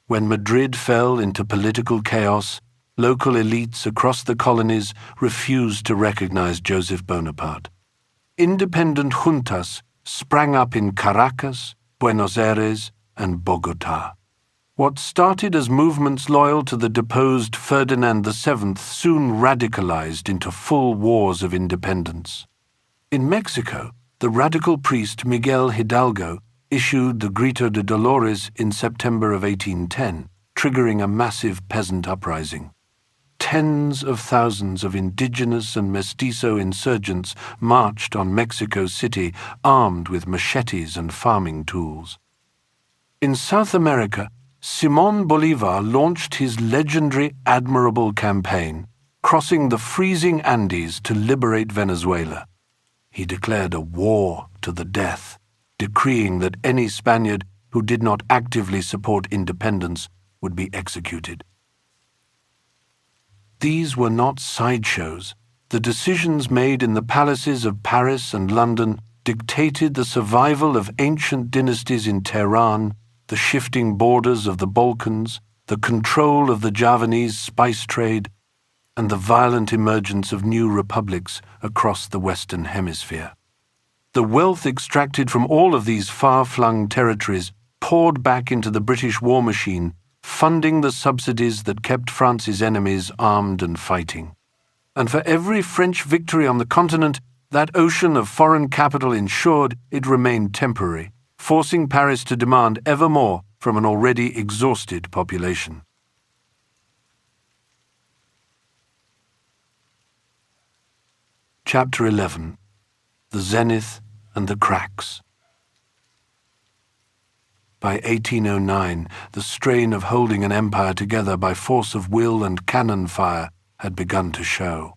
When Madrid fell into political chaos, local elites across the colonies refused to recognize Joseph Bonaparte. Independent juntas sprang up in Caracas, Buenos Aires, and Bogotá. What started as movements loyal to the deposed Ferdinand VII soon radicalized into full wars of independence. In Mexico, the radical priest Miguel Hidalgo issued the Grito de Dolores in September of 1810, triggering a massive peasant uprising. Tens of thousands of indigenous and mestizo insurgents marched on Mexico City armed with machetes and farming tools. In South America, Simón Bolívar launched his legendary admirable campaign, crossing the freezing Andes to liberate Venezuela. He declared a war to the death, decreeing that any Spaniard who did not actively support independence would be executed. These were not sideshows. The decisions made in the palaces of Paris and London dictated the survival of ancient dynasties in Tehran, the shifting borders of the Balkans, the control of the Javanese spice trade, and the violent emergence of new republics across the Western Hemisphere. The wealth extracted from all of these far-flung territories poured back into the British war machine, funding the subsidies that kept France's enemies armed and fighting. And for every French victory on the continent, that ocean of foreign capital ensured it remained temporary, forcing Paris to demand ever more from an already exhausted population. Chapter 11. The Zenith and the Cracks. By 1809, the strain of holding an empire together by force of will and cannon fire had begun to show.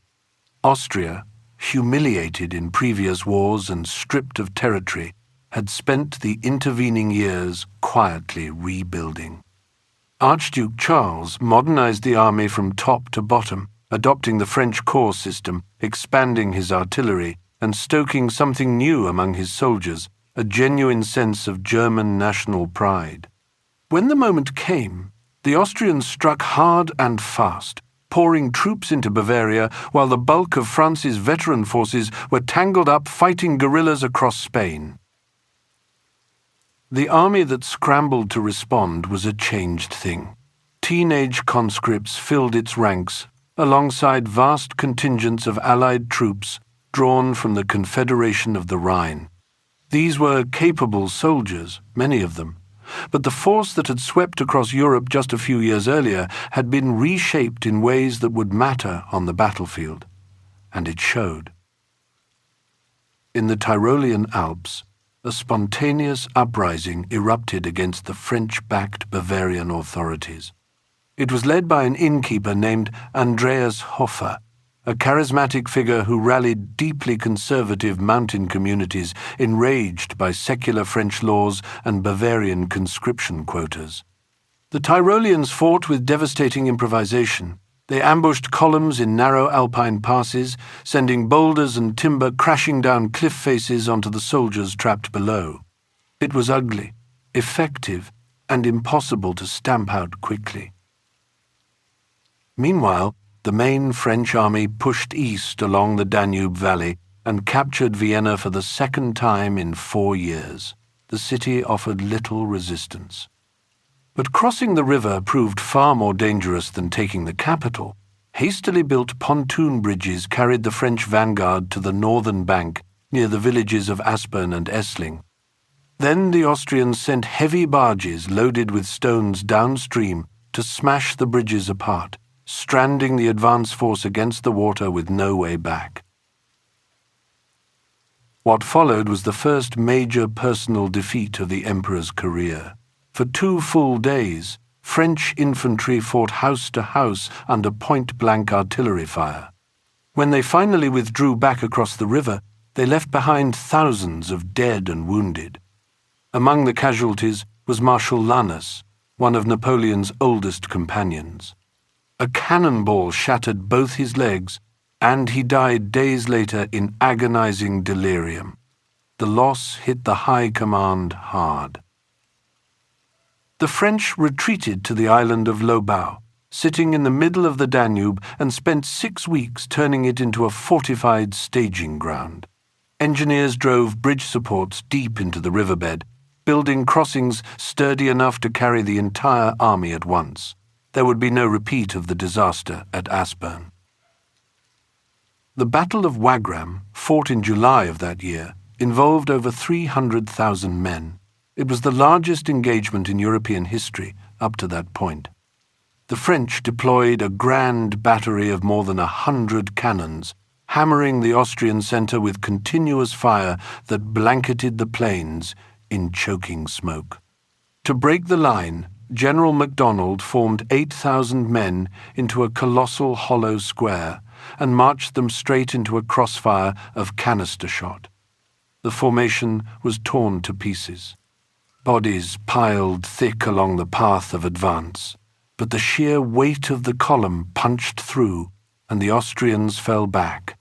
Austria, humiliated in previous wars and stripped of territory, had spent the intervening years quietly rebuilding. Archduke Charles modernized the army from top to bottom, adopting the French corps system, expanding his artillery, and stoking something new among his soldiers, a genuine sense of German national pride. When the moment came, the Austrians struck hard and fast, pouring troops into Bavaria while the bulk of France's veteran forces were tangled up fighting guerrillas across Spain. The army that scrambled to respond was a changed thing. Teenage conscripts filled its ranks, alongside vast contingents of Allied troops drawn from the Confederation of the Rhine. These were capable soldiers, many of them, but the force that had swept across Europe just a few years earlier had been reshaped in ways that would matter on the battlefield, and it showed. In the Tyrolean Alps, a spontaneous uprising erupted against the French-backed Bavarian authorities. It was led by an innkeeper named Andreas Hofer, a charismatic figure who rallied deeply conservative mountain communities enraged by secular French laws and Bavarian conscription quotas. The Tyroleans fought with devastating improvisation. They ambushed columns in narrow alpine passes, sending boulders and timber crashing down cliff faces onto the soldiers trapped below. It was ugly, effective, and impossible to stamp out quickly. Meanwhile, the main French army pushed east along the Danube Valley and captured Vienna for the second time in 4 years. The city offered little resistance. But crossing the river proved far more dangerous than taking the capital. Hastily built pontoon bridges carried the French vanguard to the northern bank near the villages of Aspern and Essling. Then the Austrians sent heavy barges loaded with stones downstream to smash the bridges apart, stranding the advance force against the water with no way back. What followed was the first major personal defeat of the Emperor's career. For 2 full days, French infantry fought house to house under point-blank artillery fire. When they finally withdrew back across the river, they left behind thousands of dead and wounded. Among the casualties was Marshal Lannes, one of Napoleon's oldest companions. A cannonball shattered both his legs, and he died days later in agonizing delirium. The loss hit the high command hard. The French retreated to the island of Lobau, sitting in the middle of the Danube, and spent 6 weeks turning it into a fortified staging ground. Engineers drove bridge supports deep into the riverbed, building crossings sturdy enough to carry the entire army at once. There would be no repeat of the disaster at Aspern. The Battle of Wagram, fought in July of that year, involved over 300,000 men. It was the largest engagement in European history up to that point. The French deployed a grand battery of more than 100 cannons, hammering the Austrian centre with continuous fire that blanketed the plains in choking smoke. To break the line, General MacDonald formed 8,000 men into a colossal hollow square and marched them straight into a crossfire of canister shot. The formation was torn to pieces. Bodies piled thick along the path of advance, but the sheer weight of the column punched through, and the Austrians fell back.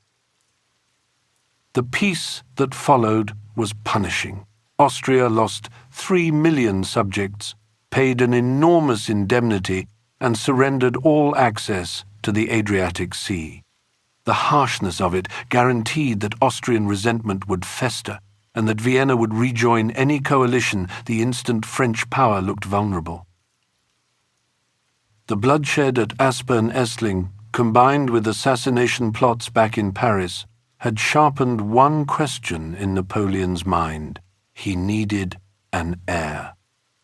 The peace that followed was punishing. Austria lost 3 million subjects, paid an enormous indemnity, and surrendered all access to the Adriatic Sea. The harshness of it guaranteed that Austrian resentment would fester, and that Vienna would rejoin any coalition the instant French power looked vulnerable. The bloodshed at Aspern-Essling, combined with assassination plots back in Paris, had sharpened one question in Napoleon's mind. He needed an heir.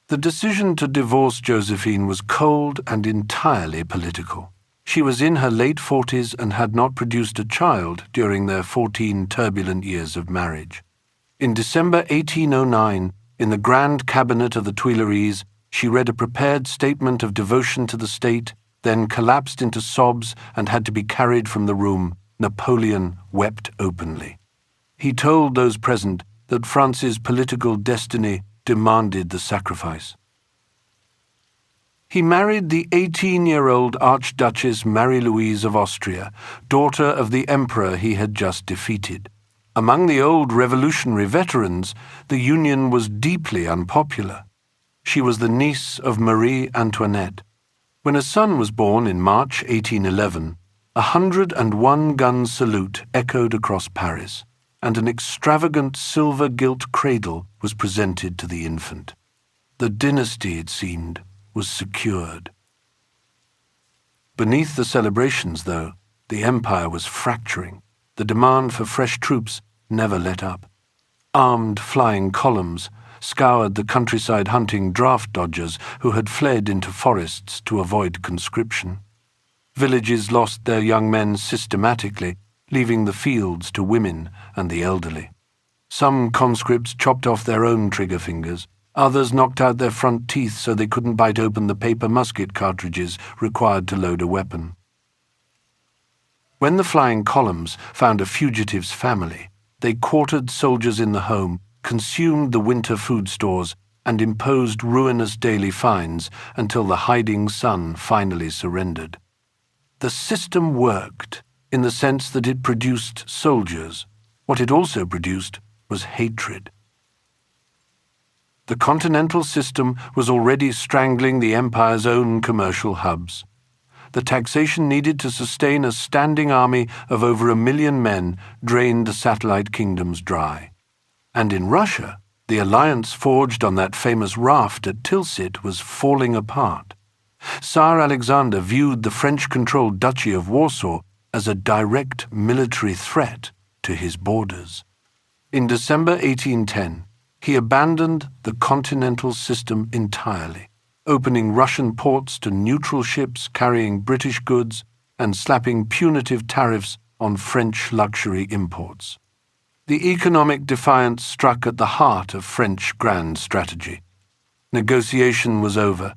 The decision to divorce Josephine was cold and entirely political. She was in her late 40s and had not produced a child during their 14 turbulent years of marriage. In December 1809, in the Grand Cabinet of the Tuileries, she read a prepared statement of devotion to the state, then collapsed into sobs and had to be carried from the room. Napoleon wept openly. He told those present that France's political destiny demanded the sacrifice. He married the 18-year-old Archduchess Marie-Louise of Austria, daughter of the emperor he had just defeated. Among the old revolutionary veterans, the union was deeply unpopular. She was the niece of Marie Antoinette. When a son was born in March 1811, a 101-gun salute echoed across Paris, and an extravagant silver-gilt cradle was presented to the infant. The dynasty, it seemed, was secured. Beneath the celebrations, though, the empire was fracturing. The demand for fresh troops never let up. Armed flying columns scoured the countryside hunting draft dodgers who had fled into forests to avoid conscription. Villages lost their young men systematically, leaving the fields to women and the elderly. Some conscripts chopped off their own trigger fingers. Others knocked out their front teeth so they couldn't bite open the paper musket cartridges required to load a weapon. When the flying columns found a fugitive's family, they quartered soldiers in the home, consumed the winter food stores, and imposed ruinous daily fines until the hiding son finally surrendered. The system worked in the sense that it produced soldiers. What it also produced was hatred. The continental system was already strangling the empire's own commercial hubs. The taxation needed to sustain a standing army of over 1 million men drained the satellite kingdoms dry. And in Russia, the alliance forged on that famous raft at Tilsit was falling apart. Tsar Alexander viewed the French-controlled Duchy of Warsaw as a direct military threat to his borders. In December 1810, he abandoned the continental system entirely, opening Russian ports to neutral ships carrying British goods and slapping punitive tariffs on French luxury imports. The economic defiance struck at the heart of French grand strategy. Negotiation was over.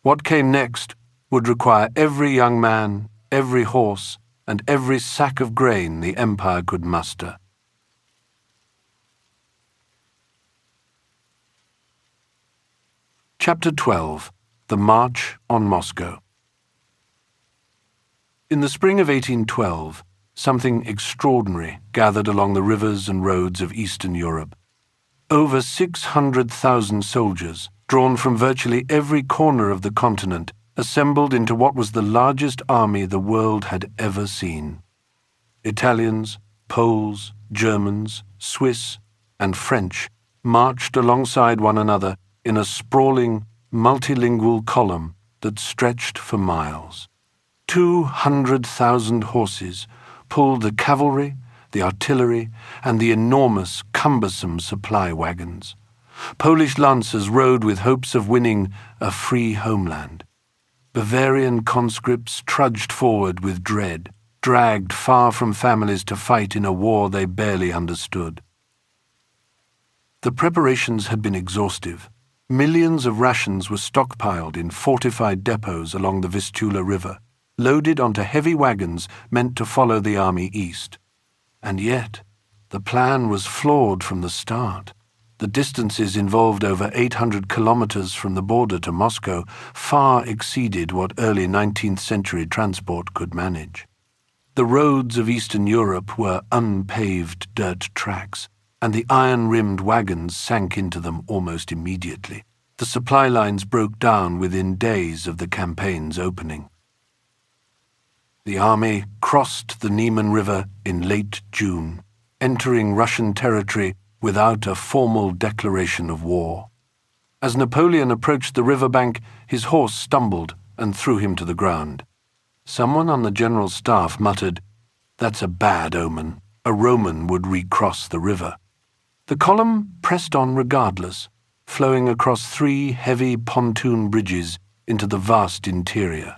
What came next would require every young man, every horse, and every sack of grain the empire could muster. Chapter 12. The March on Moscow. In the spring of 1812, something extraordinary gathered along the rivers and roads of Eastern Europe. Over 600,000 soldiers, drawn from virtually every corner of the continent, assembled into what was the largest army the world had ever seen. Italians, Poles, Germans, Swiss, and French marched alongside one another in a sprawling, multilingual column that stretched for miles. 200,000 horses pulled the cavalry, the artillery, and the enormous, cumbersome supply wagons. Polish lancers rode with hopes of winning a free homeland. Bavarian conscripts trudged forward with dread, dragged far from families to fight in a war they barely understood. The preparations had been exhaustive. Millions of rations were stockpiled in fortified depots along the Vistula River, loaded onto heavy wagons meant to follow the army east. And yet, the plan was flawed from the start. The distances involved, over 800 kilometers from the border to Moscow, far exceeded what early 19th century transport could manage. The roads of Eastern Europe were unpaved dirt tracks, and the iron-rimmed wagons sank into them almost immediately. The supply lines broke down within days of the campaign's opening. The army crossed the Niemen River in late June, entering Russian territory without a formal declaration of war. As Napoleon approached the riverbank, his horse stumbled and threw him to the ground. Someone on the general's staff muttered, "That's a bad omen. A Roman would recross the river." The column pressed on regardless, flowing across 3 heavy pontoon bridges into the vast interior.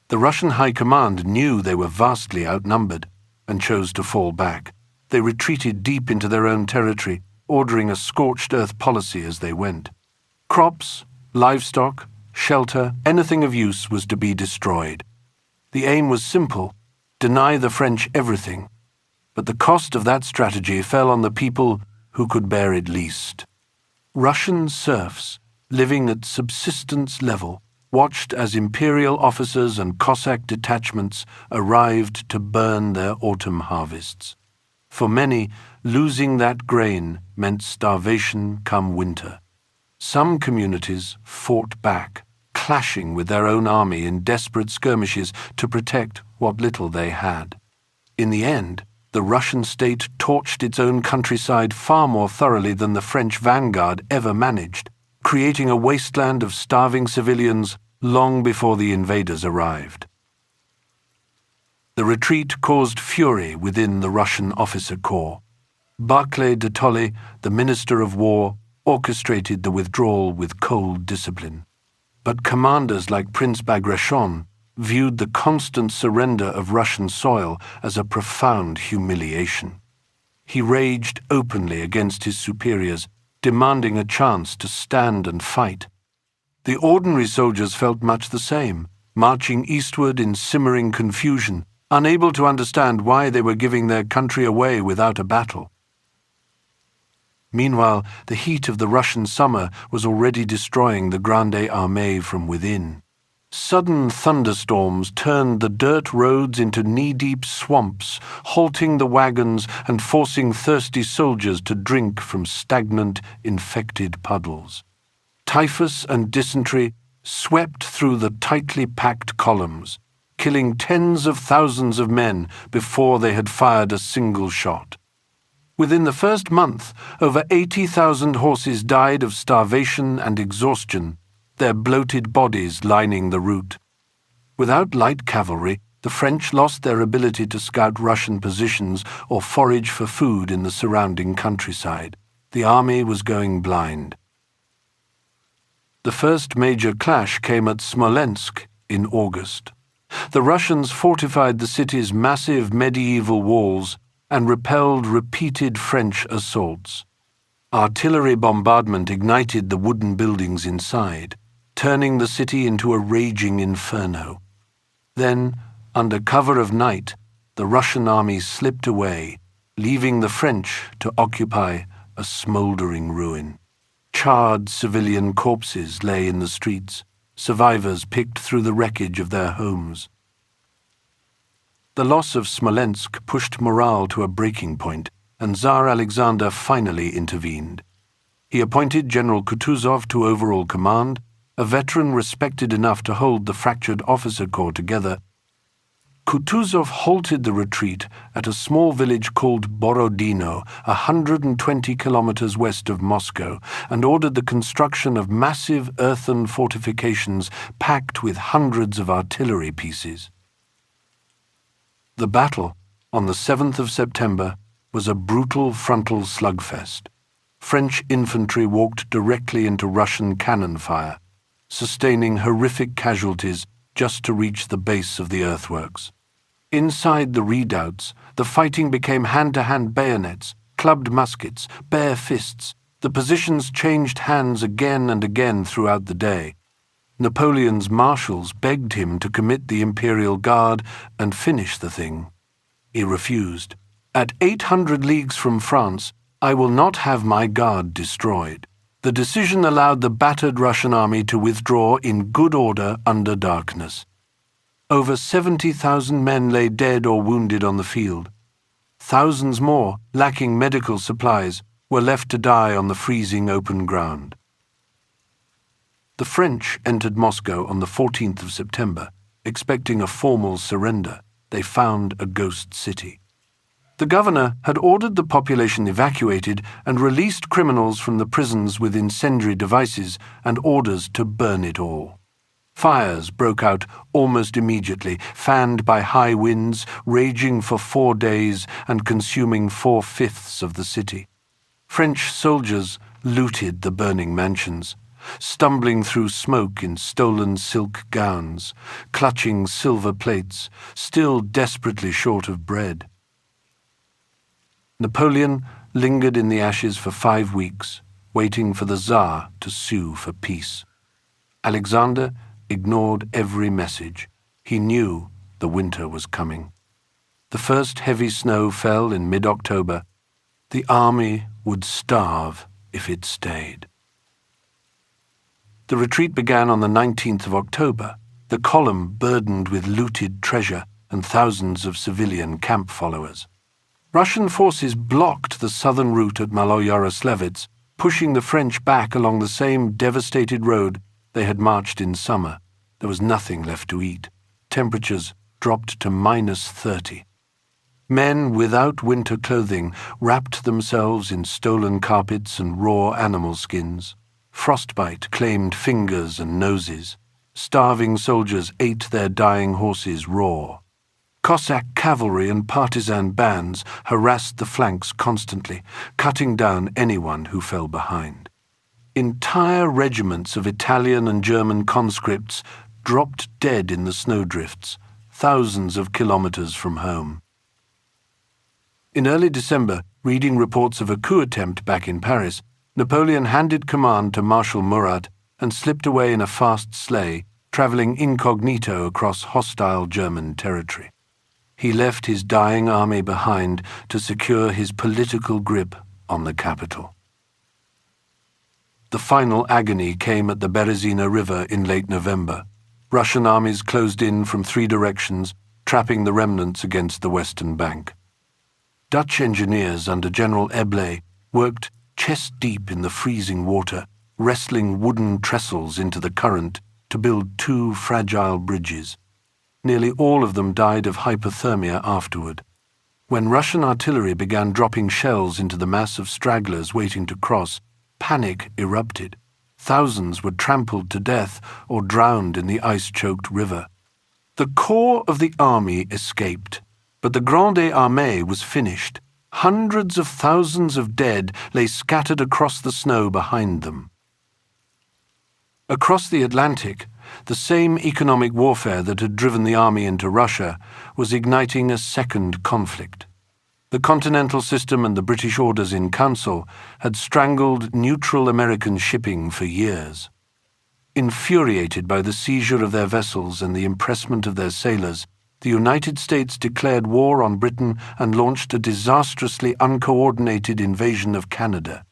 The Russian High Command knew they were vastly outnumbered and chose to fall back. They retreated deep into their own territory, ordering a scorched earth policy as they went. Crops, livestock, shelter, anything of use was to be destroyed. The aim was simple: deny the French everything. But the cost of that strategy fell on the people who could bear it least. Russian serfs, living at subsistence level, watched as imperial officers and Cossack detachments arrived to burn their autumn harvests. For many, losing that grain meant starvation come winter. Some communities fought back, clashing with their own army in desperate skirmishes to protect what little they had. In the end, the Russian state torched its own countryside far more thoroughly than the French vanguard ever managed, creating a wasteland of starving civilians long before the invaders arrived. The retreat caused fury within the Russian officer corps. Barclay de Tolly, the Minister of War, orchestrated the withdrawal with cold discipline. But commanders like Prince Bagration viewed the constant surrender of Russian soil as a profound humiliation. He raged openly against his superiors, demanding a chance to stand and fight. The ordinary soldiers felt much the same, marching eastward in simmering confusion, unable to understand why they were giving their country away without a battle. Meanwhile, the heat of the Russian summer was already destroying the Grande Armée from within. Sudden thunderstorms turned the dirt roads into knee-deep swamps, halting the wagons and forcing thirsty soldiers to drink from stagnant, infected puddles. Typhus and dysentery swept through the tightly packed columns, killing tens of thousands of men before they had fired a single shot. Within the first month, over 80,000 horses died of starvation and exhaustion, their bloated bodies lining the route. Without light cavalry, the French lost their ability to scout Russian positions or forage for food in the surrounding countryside. The army was going blind. The first major clash came at Smolensk in August. The Russians fortified the city's massive medieval walls and repelled repeated French assaults. Artillery bombardment ignited the wooden buildings inside, turning the city into a raging inferno. Then, under cover of night, the Russian army slipped away, leaving the French to occupy a smouldering ruin. Charred civilian corpses lay in the streets, survivors picked through the wreckage of their homes. The loss of Smolensk pushed morale to a breaking point, and Tsar Alexander finally intervened. He appointed General Kutuzov to overall command, a veteran respected enough to hold the fractured officer corps together. Kutuzov halted the retreat at a small village called Borodino, 120 kilometers west of Moscow, and ordered the construction of massive earthen fortifications packed with hundreds of artillery pieces. The battle, on the 7th of September, was a brutal frontal slugfest. French infantry walked directly into Russian cannon fire, sustaining horrific casualties just to reach the base of the earthworks. Inside the redoubts, the fighting became hand-to-hand bayonets, clubbed muskets, bare fists. The positions changed hands again and again throughout the day. Napoleon's marshals begged him to commit the Imperial Guard and finish the thing. He refused. At 800 leagues from France, I will not have my guard destroyed. The decision allowed the battered Russian army to withdraw in good order under darkness. Over 70,000 men lay dead or wounded on the field. Thousands more, lacking medical supplies, were left to die on the freezing open ground. The French entered Moscow on the 14th of September, expecting a formal surrender. They found a ghost city. The governor had ordered the population evacuated and released criminals from the prisons with incendiary devices and orders to burn it all. Fires broke out almost immediately, fanned by high winds, raging for 4 days and consuming 4/5 of the city. French soldiers looted the burning mansions, stumbling through smoke in stolen silk gowns, clutching silver plates, still desperately short of bread. Napoleon lingered in the ashes for 5 weeks, waiting for the Tsar to sue for peace. Alexander ignored every message. He knew the winter was coming. The first heavy snow fell in mid-October. The army would starve if it stayed. The retreat began on the 19th of October, the column burdened with looted treasure and thousands of civilian camp followers. Russian forces blocked the southern route at Maloyaroslavets, pushing the French back along the same devastated road they had marched in summer. There was nothing left to eat. Temperatures dropped to -30. Men without winter clothing wrapped themselves in stolen carpets and raw animal skins. Frostbite claimed fingers and noses. Starving soldiers ate their dying horses raw. Cossack cavalry and partisan bands harassed the flanks constantly, cutting down anyone who fell behind. Entire regiments of Italian and German conscripts dropped dead in the snowdrifts, thousands of kilometers from home. In early December, reading reports of a coup attempt back in Paris, Napoleon handed command to Marshal Murat and slipped away in a fast sleigh, traveling incognito across hostile German territory. He left his dying army behind to secure his political grip on the capital. The final agony came at the Berezina River in late November. Russian armies closed in from 3 directions, trapping the remnants against the western bank. Dutch engineers under General Eble worked chest-deep in the freezing water, wrestling wooden trestles into the current to build 2 fragile bridges. Nearly all of them died of hypothermia afterward. When Russian artillery began dropping shells into the mass of stragglers waiting to cross, panic erupted. Thousands were trampled to death or drowned in the ice-choked river. The core of the army escaped, but the Grande Armée was finished. Hundreds of thousands of dead lay scattered across the snow behind them. Across the Atlantic, the same economic warfare that had driven the army into Russia was igniting a second conflict. The Continental System and the British orders in council had strangled neutral American shipping for years. Infuriated by the seizure of their vessels and the impressment of their sailors, the United States declared war on Britain and launched a disastrously uncoordinated invasion of Canada.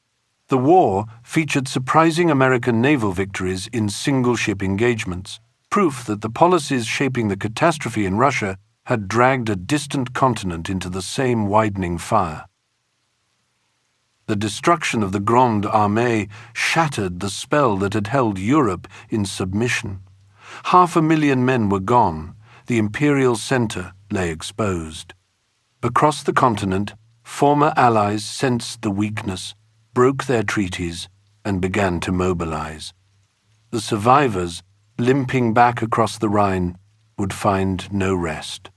The war featured surprising American naval victories in single-ship engagements, proof that the policies shaping the catastrophe in Russia had dragged a distant continent into the same widening fire. The destruction of the Grande Armée shattered the spell that had held Europe in submission. 500,000 men were gone. The imperial center lay exposed. Across the continent, former allies sensed the weakness, broke their treaties, and began to mobilize. The survivors, limping back across the Rhine, would find no rest.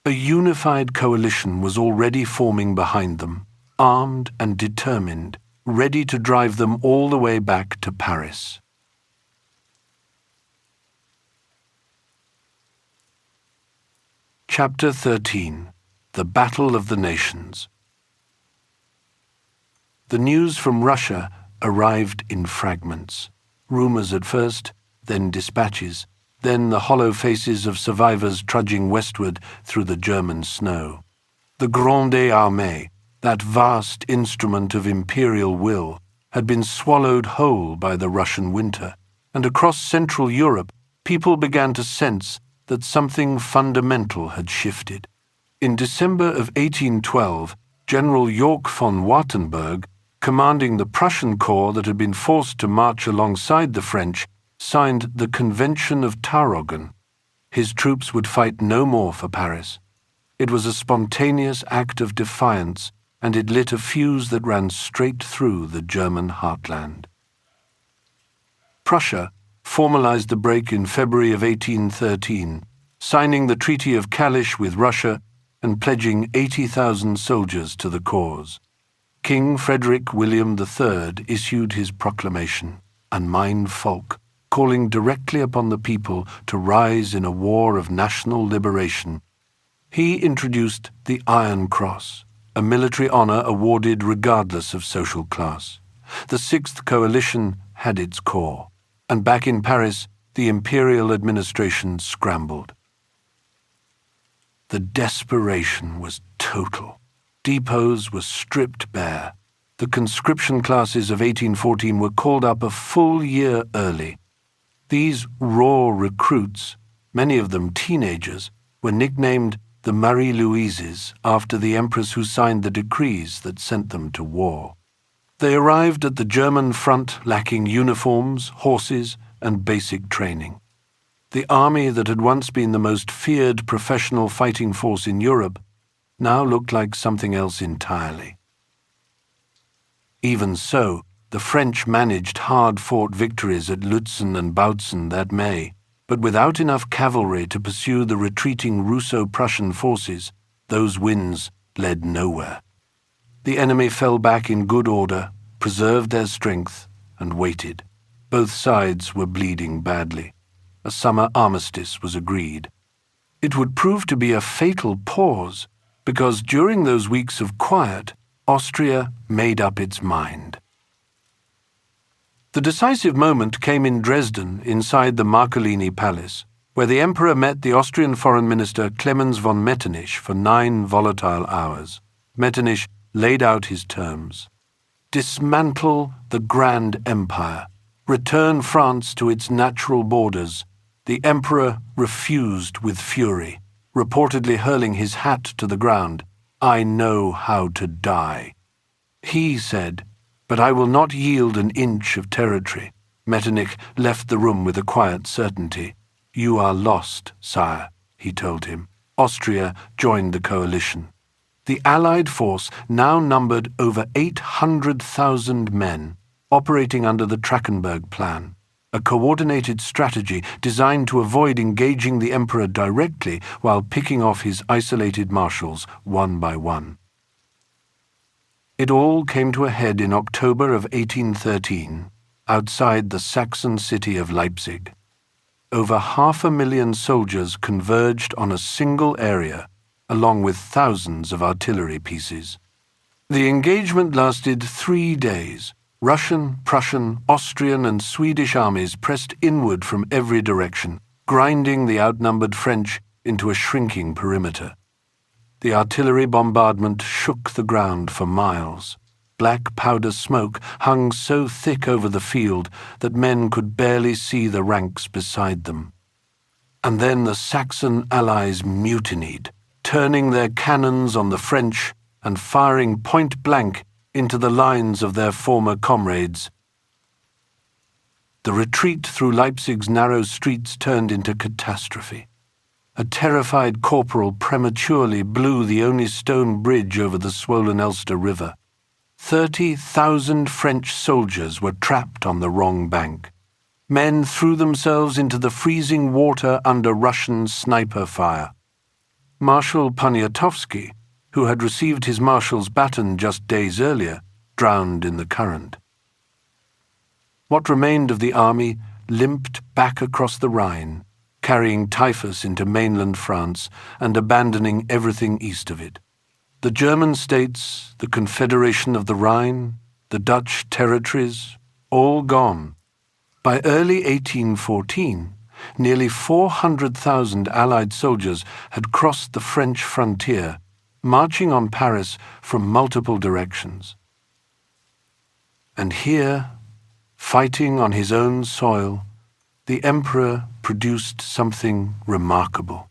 A unified coalition was already forming behind them, armed and determined, ready to drive them all the way back to Paris. Chapter 13. The Battle of the Nations. The news from Russia arrived in fragments. Rumors at first, then dispatches, then the hollow faces of survivors trudging westward through the German snow. The Grande Armée, that vast instrument of imperial will, had been swallowed whole by the Russian winter, and across Central Europe people began to sense that something fundamental had shifted. In December of 1812, General Yorck von Wartenberg, commanding the Prussian corps that had been forced to march alongside the French, signed the Convention of Tauroggen. His troops would fight no more for Paris. It was a spontaneous act of defiance, and it lit a fuse that ran straight through the German heartland. Prussia formalized the break in February of 1813, signing the Treaty of Kalisz with Russia and pledging 80,000 soldiers to the cause. King Frederick William III issued his proclamation, An mein Volk, calling directly upon the people to rise in a war of national liberation. He introduced the Iron Cross, a military honor awarded regardless of social class. The Sixth Coalition had its core, and back in Paris, the imperial administration scrambled. The desperation was total. Depots were stripped bare. The conscription classes of 1814 were called up a full year early. These raw recruits, many of them teenagers, were nicknamed the Marie-Louises after the empress who signed the decrees that sent them to war. They arrived at the German front lacking uniforms, horses, and basic training. The army that had once been the most feared professional fighting force in Europe now looked like something else entirely. Even so, the French managed hard-fought victories at Lutzen and Bautzen that May, but without enough cavalry to pursue the retreating Russo-Prussian forces, those wins led nowhere. The enemy fell back in good order, preserved their strength, and waited. Both sides were bleeding badly. A summer armistice was agreed. It would prove to be a fatal pause, because during those weeks of quiet, Austria made up its mind. The decisive moment came in Dresden, inside the Marcolini Palace, where the Emperor met the Austrian Foreign Minister Clemens von Metternich for 9 volatile hours. Metternich laid out his terms. Dismantle the Grand Empire. Return France to its natural borders. The Emperor refused with fury, reportedly hurling his hat to the ground. I know how to die. He said, but I will not yield an inch of territory. Metternich left the room with a quiet certainty. You are lost, sire, he told him. Austria joined the coalition. The Allied force now numbered over 800,000 men, operating under the Trachenberg Plan, a coordinated strategy designed to avoid engaging the Emperor directly while picking off his isolated marshals one by one. It all came to a head in October of 1813, outside the Saxon city of Leipzig. Over 500,000 soldiers converged on a single area, along with thousands of artillery pieces. The engagement lasted 3 days. Russian, Prussian, Austrian, and Swedish armies pressed inward from every direction, grinding the outnumbered French into a shrinking perimeter. The artillery bombardment shook the ground for miles. Black powder smoke hung so thick over the field that men could barely see the ranks beside them. And then the Saxon allies mutinied, turning their cannons on the French and firing point-blank into the lines of their former comrades. The retreat through Leipzig's narrow streets turned into catastrophe. A terrified corporal prematurely blew the only stone bridge over the swollen Elster River. 30,000 French soldiers were trapped on the wrong bank. Men threw themselves into the freezing water under Russian sniper fire. Marshal Poniatowski, who had received his marshal's baton just days earlier, drowned in the current. What remained of the army limped back across the Rhine, carrying typhus into mainland France and abandoning everything east of it. The German states, the Confederation of the Rhine, the Dutch territories, all gone. By early 1814, nearly 400,000 Allied soldiers had crossed the French frontier, marching on Paris from multiple directions. And here, fighting on his own soil, the Emperor produced something remarkable.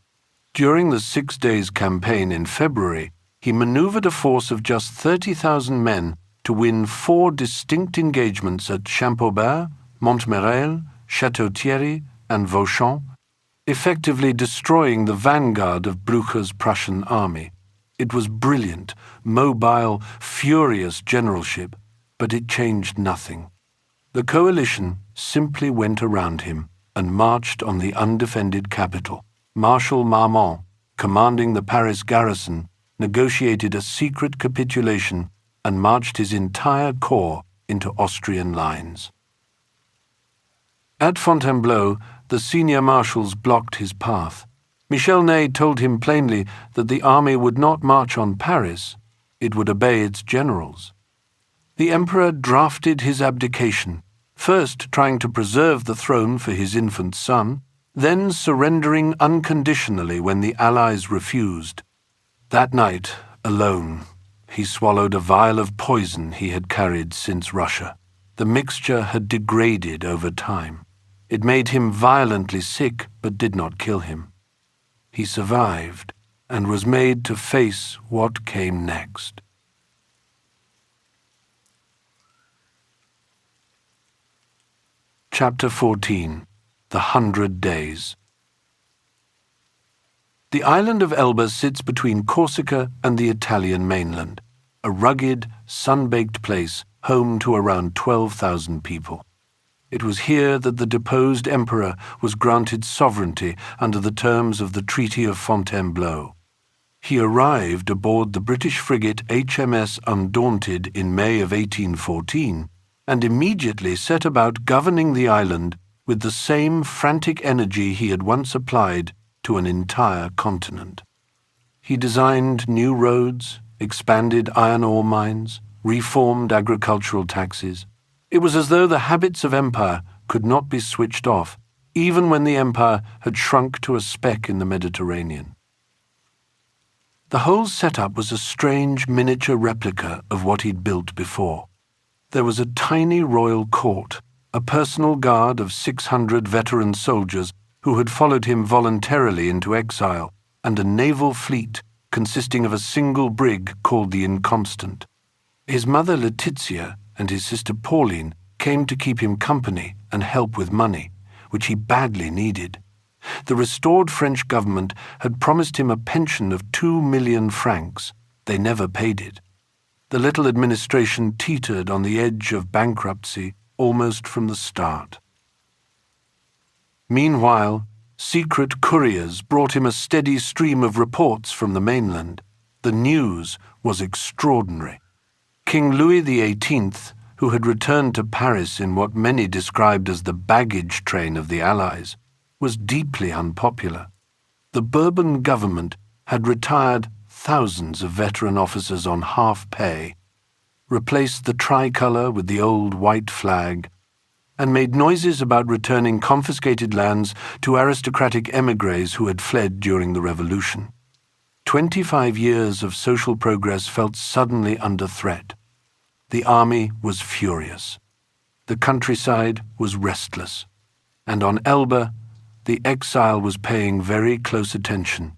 During the 6 days campaign in February, he maneuvered a force of just 30,000 men to win 4 distinct engagements at Champaubert, Montmirail, Château-Thierry, and Vauchamp, effectively destroying the vanguard of Blücher's Prussian army. It was brilliant, mobile, furious generalship, but it changed nothing. The coalition simply went around him and marched on the undefended capital. Marshal Marmont, commanding the Paris garrison, negotiated a secret capitulation and marched his entire corps into Austrian lines. At Fontainebleau, the senior marshals blocked his path. Michel Ney told him plainly that the army would not march on Paris, it would obey its generals. The emperor drafted his abdication, first trying to preserve the throne for his infant son, then surrendering unconditionally when the Allies refused. That night, alone, he swallowed a vial of poison he had carried since Russia. The mixture had degraded over time. It made him violently sick, but did not kill him. He survived, and was made to face what came next. Chapter 14. The 100 Days. The island of Elba sits between Corsica and the Italian mainland, a rugged, sun-baked place home to around 12,000 people. It was here that the deposed emperor was granted sovereignty under the terms of the Treaty of Fontainebleau. He arrived aboard the British frigate HMS Undaunted in May of 1814 and immediately set about governing the island with the same frantic energy he had once applied to an entire continent. He designed new roads, expanded iron ore mines, reformed agricultural taxes. It was as though the habits of empire could not be switched off, even when the empire had shrunk to a speck in the Mediterranean. The whole setup was a strange miniature replica of what he'd built before. There was a tiny royal court, a personal guard of 600 veteran soldiers who had followed him voluntarily into exile, and a naval fleet consisting of a single brig called the Inconstant. His mother Letizia and his sister Pauline came to keep him company and help with money, which he badly needed. The restored French government had promised him a pension of 2 million francs. They never paid it. The little administration teetered on the edge of bankruptcy almost from the start. Meanwhile, secret couriers brought him a steady stream of reports from the mainland. The news was extraordinary. King Louis XVIII, who had returned to Paris in what many described as the baggage train of the Allies, was deeply unpopular. The Bourbon government had retired thousands of veteran officers on half pay, replaced the tricolour with the old white flag, and made noises about returning confiscated lands to aristocratic émigrés who had fled during the Revolution. 25 years of social progress felt suddenly under threat. The army was furious. The countryside was restless. And on Elba, the exile was paying very close attention.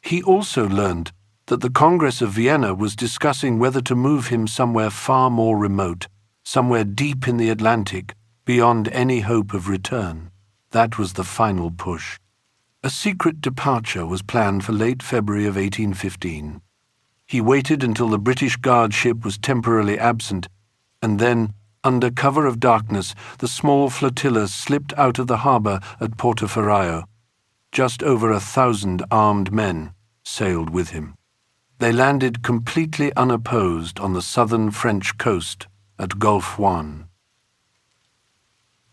He also learned that the Congress of Vienna was discussing whether to move him somewhere far more remote, somewhere deep in the Atlantic, beyond any hope of return. That was the final push. A secret departure was planned for late February of 1815. He waited until the British Guard ship was temporarily absent, and then, under cover of darkness, the small flotilla slipped out of the harbour at Portoferraio. Just over 1,000 armed men sailed with him. They landed completely unopposed on the southern French coast at Gulf Juan.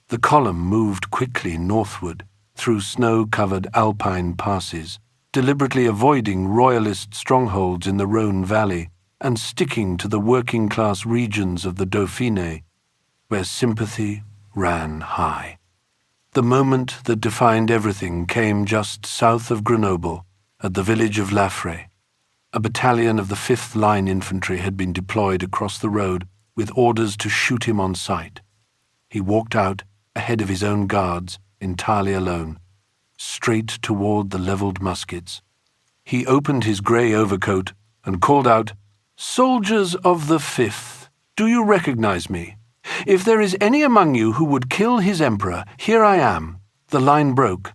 The column moved quickly northward through snow-covered alpine passes, deliberately avoiding royalist strongholds in the Rhône Valley and sticking to the working-class regions of the Dauphiné, where sympathy ran high. The moment that defined everything came just south of Grenoble, at the village of Laffrey. A battalion of the 5th Line Infantry had been deployed across the road with orders to shoot him on sight. He walked out, ahead of his own guards, entirely alone, straight toward the levelled muskets. He opened his grey overcoat and called out, "Soldiers of the 5th, do you recognize me? If there is any among you who would kill his emperor, here I am." The line broke.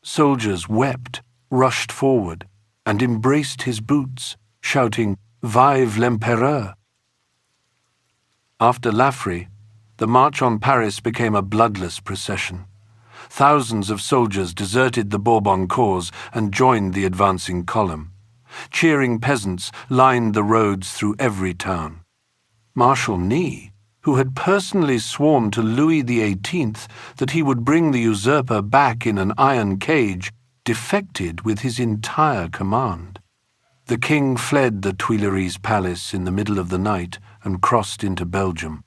Soldiers wept, rushed forward, and embraced his boots, shouting, "Vive l'Empereur!" After Laffrey, the march on Paris became a bloodless procession. Thousands of soldiers deserted the Bourbon cause and joined the advancing column. Cheering peasants lined the roads through every town. Marshal Ney, who had personally sworn to Louis XVIII that he would bring the usurper back in an iron cage, defected with his entire command. The king fled the Tuileries palace in the middle of the night and crossed into Belgium.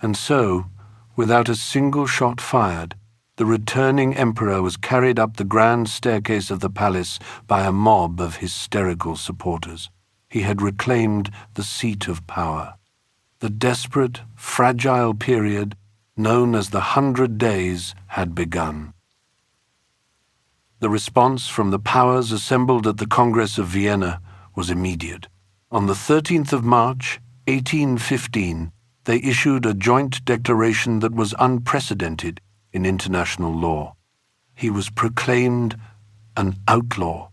And so, without a single shot fired, the returning emperor was carried up the grand staircase of the palace by a mob of hysterical supporters. He had reclaimed the seat of power. The desperate, fragile period known as the 100 Days had begun. The response from the powers assembled at the Congress of Vienna was immediate. On the 13th of March, 1815, they issued a joint declaration that was unprecedented in international law. He was proclaimed an outlaw,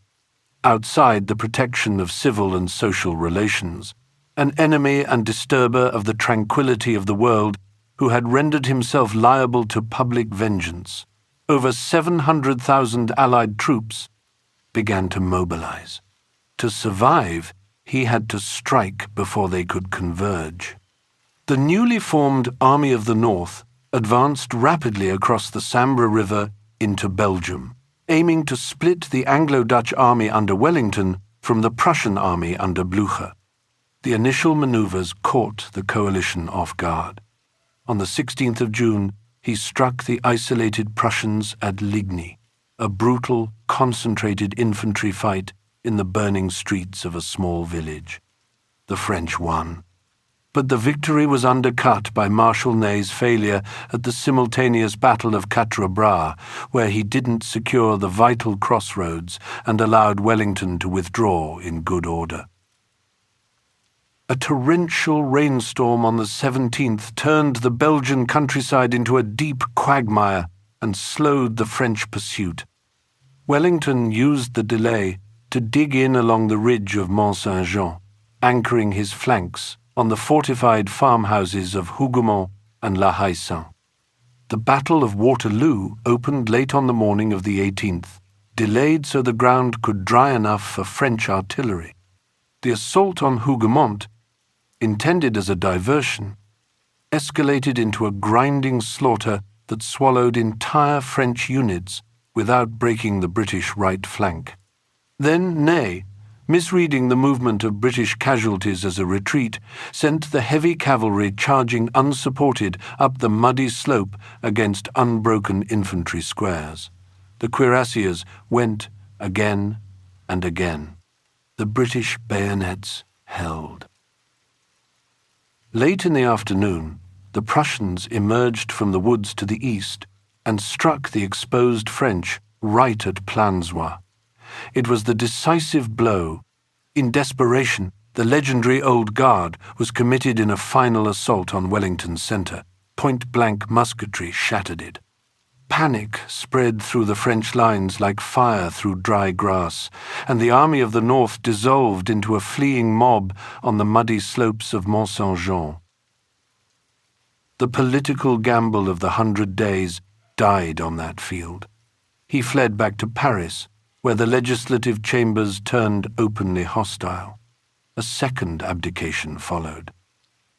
outside the protection of civil and social relations, an enemy and disturber of the tranquility of the world who had rendered himself liable to public vengeance. Over 700,000 Allied troops began to mobilize. To survive, he had to strike before they could converge. The newly formed Army of the North advanced rapidly across the Sambre River into Belgium, aiming to split the Anglo-Dutch army under Wellington from the Prussian army under Blücher. The initial maneuvers caught the coalition off guard. On the 16th of June, he struck the isolated Prussians at Ligny, a brutal, concentrated infantry fight in the burning streets of a small village. The French won. But the victory was undercut by Marshal Ney's failure at the simultaneous Battle of Quatre Bras, where he didn't secure the vital crossroads and allowed Wellington to withdraw in good order. A torrential rainstorm on the 17th turned the Belgian countryside into a deep quagmire and slowed the French pursuit. Wellington used the delay to dig in along the ridge of Mont-Saint-Jean, anchoring his flanks on the fortified farmhouses of Hougoumont and La Haye-Saint. The Battle of Waterloo opened late on the morning of the 18th, delayed so the ground could dry enough for French artillery. The assault on Hougoumont, intended as a diversion, escalated into a grinding slaughter that swallowed entire French units without breaking the British right flank. Then Ney, misreading the movement of British casualties as a retreat, sent the heavy cavalry charging unsupported up the muddy slope against unbroken infantry squares. The cuirassiers went again and again. The British bayonets held. Late in the afternoon, the Prussians emerged from the woods to the east and struck the exposed French right at Plansenoit. It was the decisive blow. In desperation, the legendary Old Guard was committed in a final assault on Wellington's centre. Point-blank musketry shattered it. Panic spread through the French lines like fire through dry grass, and the Army of the North dissolved into a fleeing mob on the muddy slopes of Mont-Saint-Jean. The political gamble of the 100 Days died on that field. He fled back to Paris, where the legislative chambers turned openly hostile. A second abdication followed.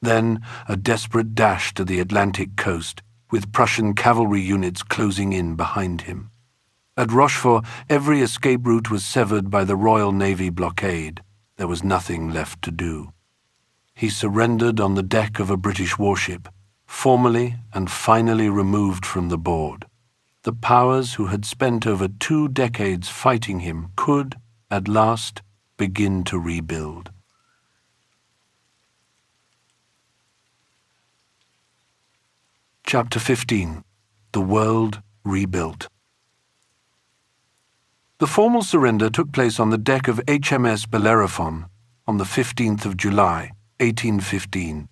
Then a desperate dash to the Atlantic coast, with Prussian cavalry units closing in behind him. At Rochefort, every escape route was severed by the Royal Navy blockade. There was nothing left to do. He surrendered on the deck of a British warship, formally and finally removed from the board. The powers who had spent over 2 decades fighting him could, at last, begin to rebuild. Chapter 15. The World Rebuilt. The formal surrender took place on the deck of HMS Bellerophon on the 15th of July, 1815.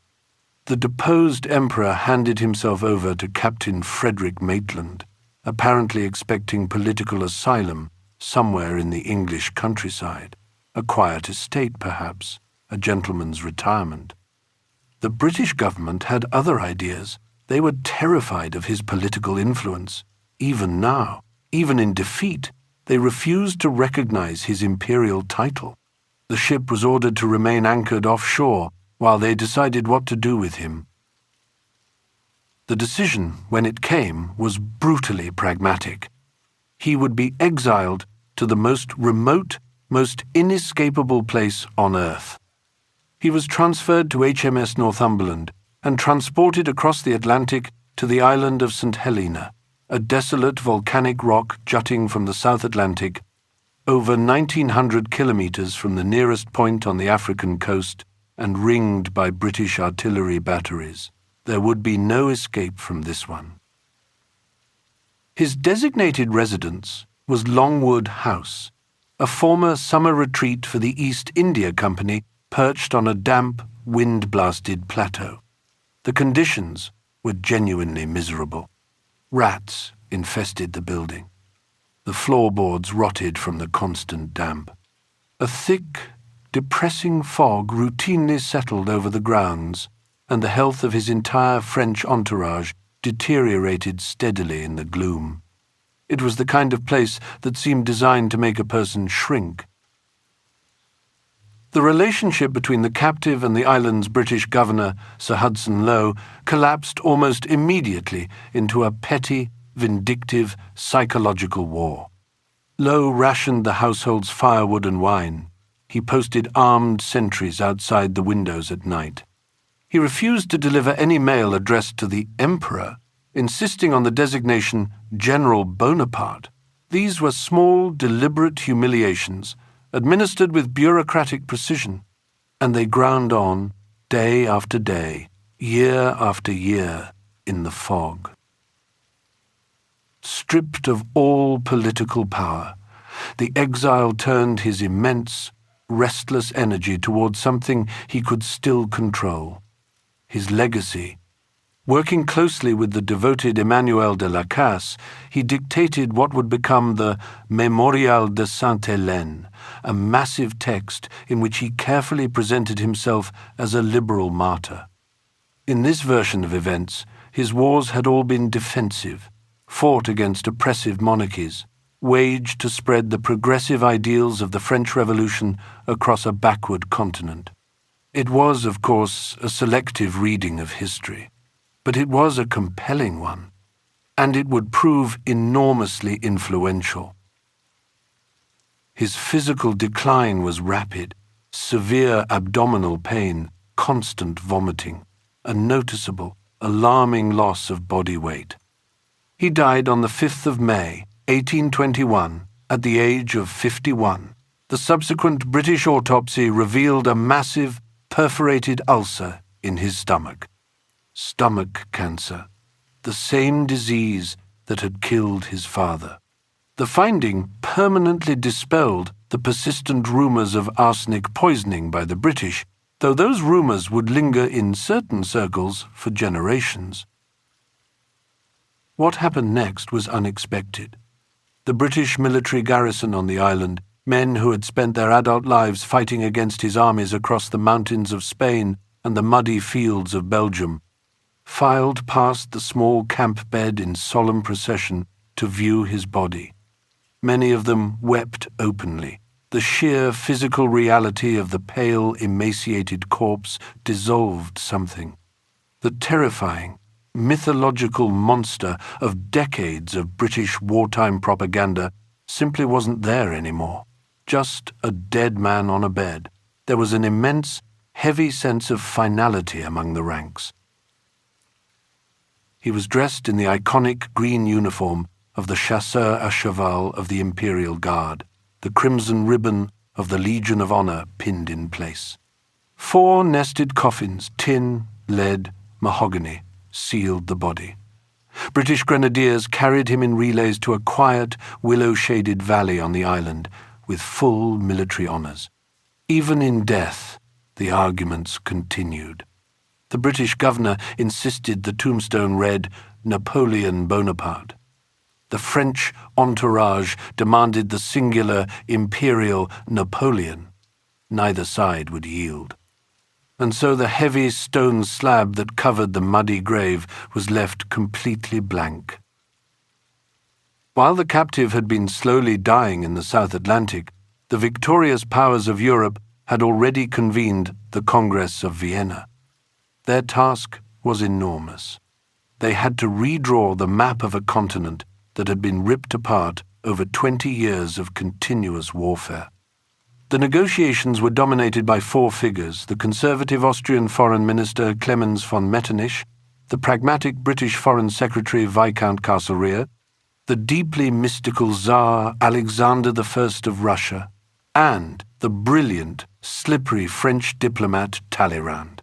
The deposed emperor handed himself over to Captain Frederick Maitland, apparently expecting political asylum somewhere in the English countryside, a quiet estate perhaps, a gentleman's retirement. The British government had other ideas. They were terrified of his political influence. Even now, even in defeat, they refused to recognize his imperial title. The ship was ordered to remain anchored offshore while they decided what to do with him. The decision, when it came, was brutally pragmatic. He would be exiled to the most remote, most inescapable place on earth. He was transferred to HMS Northumberland and transported across the Atlantic to the island of St. Helena, a desolate volcanic rock jutting from the South Atlantic, over 1,900 kilometers from the nearest point on the African coast and ringed by British artillery batteries. There would be no escape from this one. His designated residence was Longwood House, a former summer retreat for the East India Company perched on a damp, wind-blasted plateau. The conditions were genuinely miserable. Rats infested the building. The floorboards rotted from the constant damp. A thick, depressing fog routinely settled over the grounds, and the health of his entire French entourage deteriorated steadily in the gloom. It was the kind of place that seemed designed to make a person shrink. The relationship between the captive and the island's British governor, Sir Hudson Lowe, collapsed almost immediately into a petty, vindictive, psychological war. Lowe rationed the household's firewood and wine. He posted armed sentries outside the windows at night. He refused to deliver any mail addressed to the Emperor, insisting on the designation General Bonaparte. These were small, deliberate humiliations, administered with bureaucratic precision, and they ground on, day after day, year after year, in the fog. Stripped of all political power, the exile turned his immense, restless energy toward something he could still control: his legacy. Working closely with the devoted Emmanuel de Lacasse, he dictated what would become the Mémorial de Sainte-Hélène, a massive text in which he carefully presented himself as a liberal martyr. In this version of events, his wars had all been defensive, fought against oppressive monarchies, waged to spread the progressive ideals of the French Revolution across a backward continent. It was, of course, a selective reading of history, but it was a compelling one, and it would prove enormously influential. His physical decline was rapid: severe abdominal pain, constant vomiting, a noticeable, alarming loss of body weight. He died on the 5th of May, 1821, at the age of 51. The subsequent British autopsy revealed a massive, perforated ulcer in his stomach. Stomach cancer, the same disease that had killed his father. The finding permanently dispelled the persistent rumors of arsenic poisoning by the British, though those rumors would linger in certain circles for generations. What happened next was unexpected. The British military garrison on the island, men who had spent their adult lives fighting against his armies across the mountains of Spain and the muddy fields of Belgium, filed past the small camp bed in solemn procession to view his body. Many of them wept openly. The sheer physical reality of the pale, emaciated corpse dissolved something. The terrifying, mythological monster of decades of British wartime propaganda simply wasn't there anymore. Just a dead man on a bed. There was an immense, heavy sense of finality among the ranks. He was dressed in the iconic green uniform of the chasseur à cheval of the Imperial Guard, the crimson ribbon of the Legion of Honor pinned in place. 4 nested coffins, tin, lead, mahogany, sealed the body. British grenadiers carried him in relays to a quiet, willow-shaded valley on the island, with full military honors. Even in death, the arguments continued. The British governor insisted the tombstone read, Napoleon Bonaparte. The French entourage demanded the singular Imperial Napoleon. Neither side would yield. And so the heavy stone slab that covered the muddy grave was left completely blank. While the captive had been slowly dying in the South Atlantic, the victorious powers of Europe had already convened the Congress of Vienna. Their task was enormous. They had to redraw the map of a continent that had been ripped apart over 20 years of continuous warfare. The negotiations were dominated by 4 figures: the conservative Austrian Foreign Minister Clemens von Metternich, the pragmatic British Foreign Secretary Viscount Castlereagh, the deeply mystical Tsar Alexander I of Russia, and the brilliant, slippery French diplomat Talleyrand.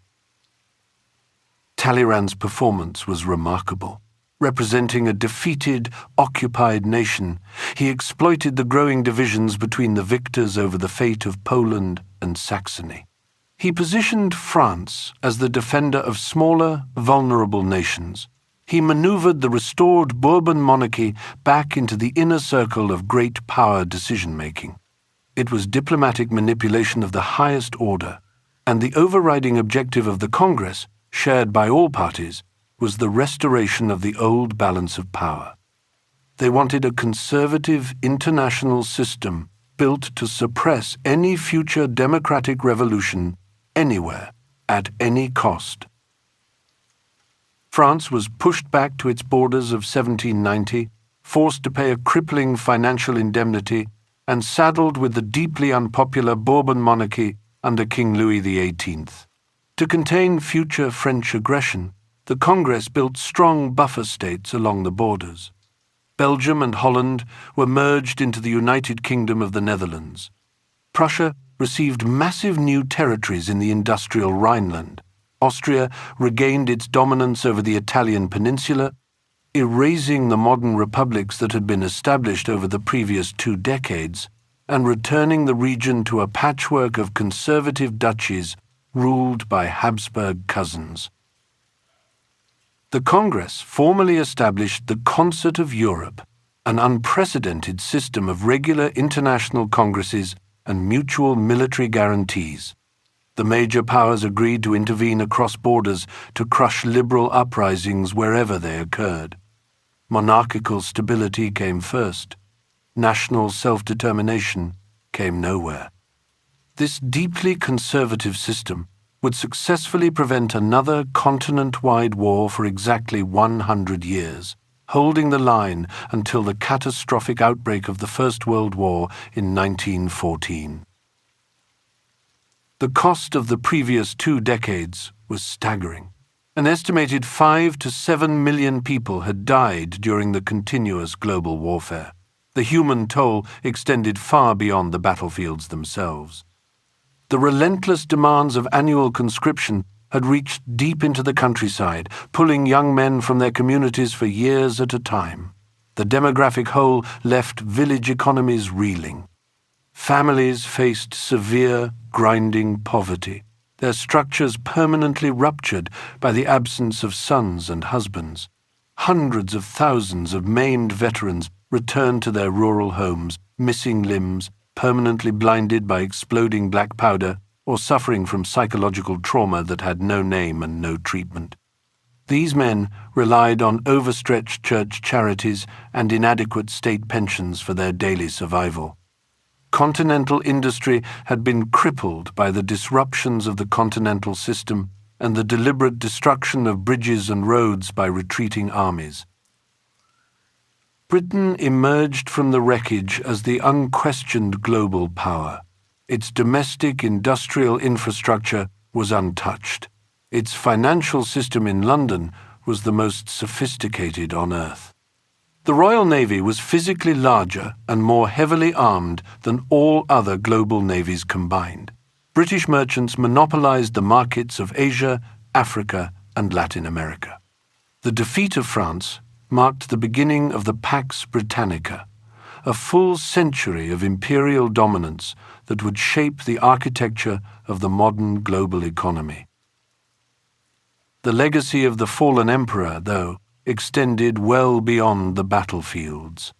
Talleyrand's performance was remarkable. Representing a defeated, occupied nation, he exploited the growing divisions between the victors over the fate of Poland and Saxony. He positioned France as the defender of smaller, vulnerable nations. He maneuvered the restored Bourbon monarchy back into the inner circle of great power decision-making. It was diplomatic manipulation of the highest order, and the overriding objective of the Congress, shared by all parties, was the restoration of the old balance of power. They wanted a conservative international system built to suppress any future democratic revolution anywhere, at any cost. France was pushed back to its borders of 1790, forced to pay a crippling financial indemnity, and saddled with the deeply unpopular Bourbon monarchy under King Louis XVIII. To contain future French aggression, the Congress built strong buffer states along the borders. Belgium and Holland were merged into the United Kingdom of the Netherlands. Prussia received massive new territories in the industrial Rhineland. Austria regained its dominance over the Italian peninsula, erasing the modern republics that had been established over the previous 2 decades, and returning the region to a patchwork of conservative duchies ruled by Habsburg cousins. The Congress formally established the Concert of Europe, an unprecedented system of regular international congresses and mutual military guarantees. The major powers agreed to intervene across borders to crush liberal uprisings wherever they occurred. Monarchical stability came first. National self-determination came nowhere. This deeply conservative system would successfully prevent another continent-wide war for exactly 100 years, holding the line until the catastrophic outbreak of the First World War in 1914. The cost of the previous 2 decades was staggering. An estimated 5 to 7 million people had died during the continuous global warfare. The human toll extended far beyond the battlefields themselves. The relentless demands of annual conscription had reached deep into the countryside, pulling young men from their communities for years at a time. The demographic hole left village economies reeling. Families faced severe, grinding poverty, their structures permanently ruptured by the absence of sons and husbands. Hundreds of thousands of maimed veterans returned to their rural homes, missing limbs, permanently blinded by exploding black powder, or suffering from psychological trauma that had no name and no treatment. These men relied on overstretched church charities and inadequate state pensions for their daily survival. Continental industry had been crippled by the disruptions of the continental system and the deliberate destruction of bridges and roads by retreating armies. Britain emerged from the wreckage as the unquestioned global power. Its domestic industrial infrastructure was untouched. Its financial system in London was the most sophisticated on earth. The Royal Navy was physically larger and more heavily armed than all other global navies combined. British merchants monopolized the markets of Asia, Africa, and Latin America. The defeat of France marked the beginning of the Pax Britannica, a full century of imperial dominance that would shape the architecture of the modern global economy. The legacy of the fallen emperor, though, extended well beyond the battlefields.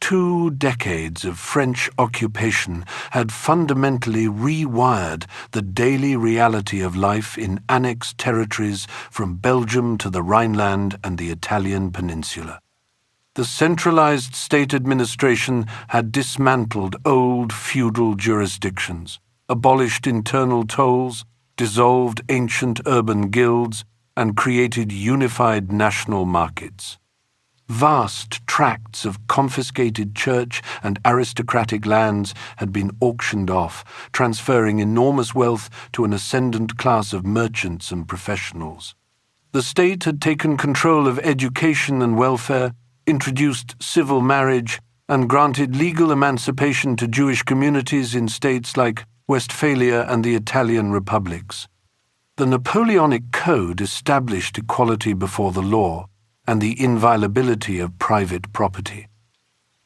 2 decades of French occupation had fundamentally rewired the daily reality of life in annexed territories from Belgium to the Rhineland and the Italian peninsula. The centralized state administration had dismantled old feudal jurisdictions, abolished internal tolls, dissolved ancient urban guilds, and created unified national markets. Vast tracts of confiscated church and aristocratic lands had been auctioned off, transferring enormous wealth to an ascendant class of merchants and professionals. The state had taken control of education and welfare, introduced civil marriage, and granted legal emancipation to Jewish communities in states like Westphalia and the Italian republics. The Napoleonic Code established equality before the law and the inviolability of private property.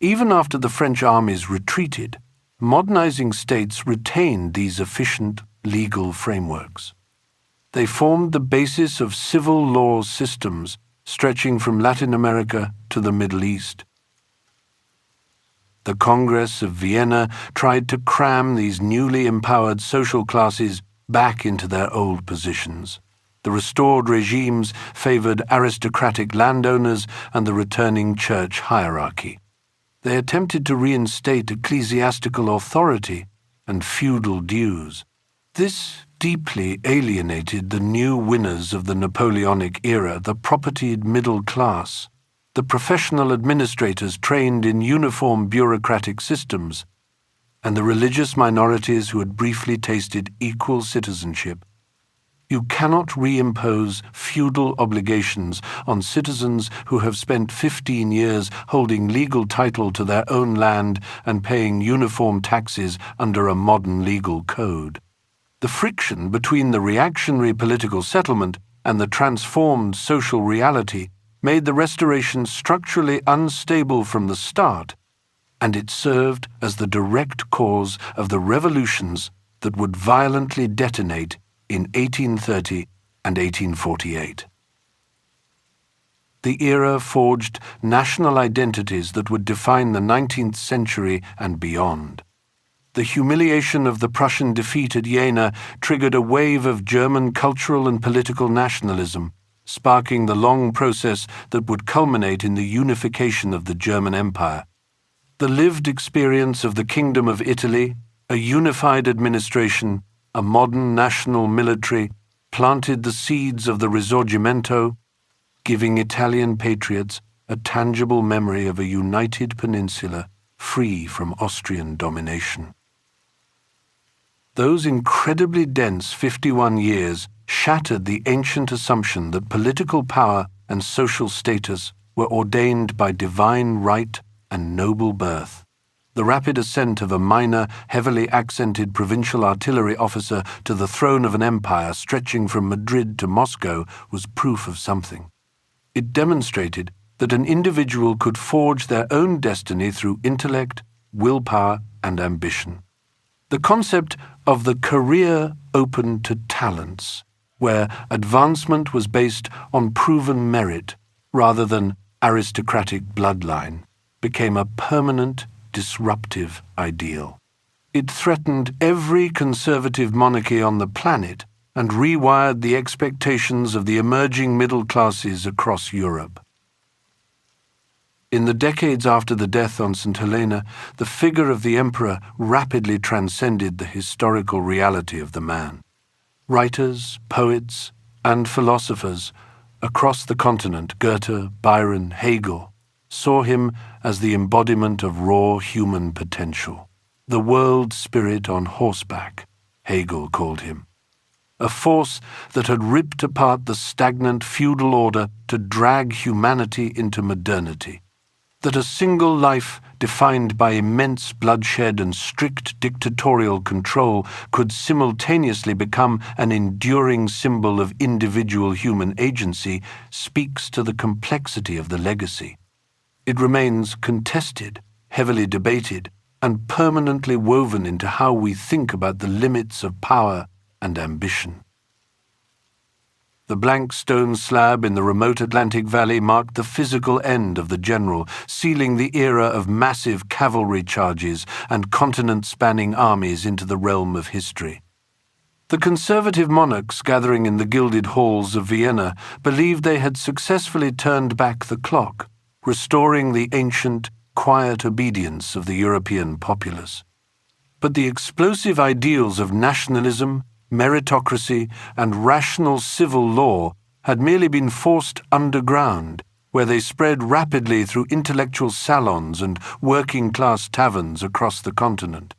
Even after the French armies retreated, modernizing states retained these efficient legal frameworks. They formed the basis of civil law systems stretching from Latin America to the Middle East. The Congress of Vienna tried to cram these newly empowered social classes back into their old positions. The restored regimes favored aristocratic landowners and the returning church hierarchy. They attempted to reinstate ecclesiastical authority and feudal dues. This deeply alienated the new winners of the Napoleonic era, the propertied middle class, the professional administrators trained in uniform bureaucratic systems, and the religious minorities who had briefly tasted equal citizenship. You cannot reimpose feudal obligations on citizens who have spent 15 years holding legal title to their own land and paying uniform taxes under a modern legal code. The friction between the reactionary political settlement and the transformed social reality made the Restoration structurally unstable from the start, and it served as the direct cause of the revolutions that would violently detonate in 1830 and 1848. The era forged national identities that would define the 19th century and beyond. The humiliation of the Prussian defeat at Jena triggered a wave of German cultural and political nationalism, sparking the long process that would culminate in the unification of the German Empire. The lived experience of the Kingdom of Italy, a unified administration, a modern national military, planted the seeds of the Risorgimento, giving Italian patriots a tangible memory of a united peninsula free from Austrian domination. Those incredibly dense 51 years shattered the ancient assumption that political power and social status were ordained by divine right and noble birth. The rapid ascent of a minor, heavily accented provincial artillery officer to the throne of an empire stretching from Madrid to Moscow was proof of something. It demonstrated that an individual could forge their own destiny through intellect, willpower, and ambition. The concept of the career open to talents, where advancement was based on proven merit rather than aristocratic bloodline, became a permanent, disruptive ideal. It threatened every conservative monarchy on the planet and rewired the expectations of the emerging middle classes across Europe. In the decades after the death on St. Helena, the figure of the emperor rapidly transcended the historical reality of the man. Writers, poets, and philosophers across the continent, Goethe, Byron, Hegel, saw him as the embodiment of raw human potential. The world spirit on horseback, Hegel called him. A force that had ripped apart the stagnant feudal order to drag humanity into modernity. That a single life defined by immense bloodshed and strict dictatorial control could simultaneously become an enduring symbol of individual human agency speaks to the complexity of the legacy. It remains contested, heavily debated, and permanently woven into how we think about the limits of power and ambition. The blank stone slab in the remote Atlantic Valley marked the physical end of the general, sealing the era of massive cavalry charges and continent-spanning armies into the realm of history. The conservative monarchs gathering in the gilded halls of Vienna believed they had successfully turned back the clock, restoring the ancient, quiet obedience of the European populace. But the explosive ideals of nationalism, meritocracy, and rational civil law had merely been forced underground, where they spread rapidly through intellectual salons and working-class taverns across the continent.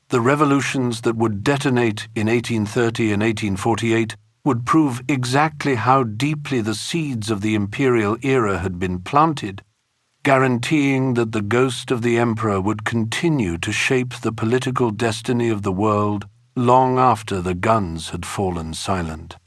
The revolutions that would detonate in 1830 and 1848 would prove exactly how deeply the seeds of the imperial era had been planted, guaranteeing that the ghost of the emperor would continue to shape the political destiny of the world long after the guns had fallen silent.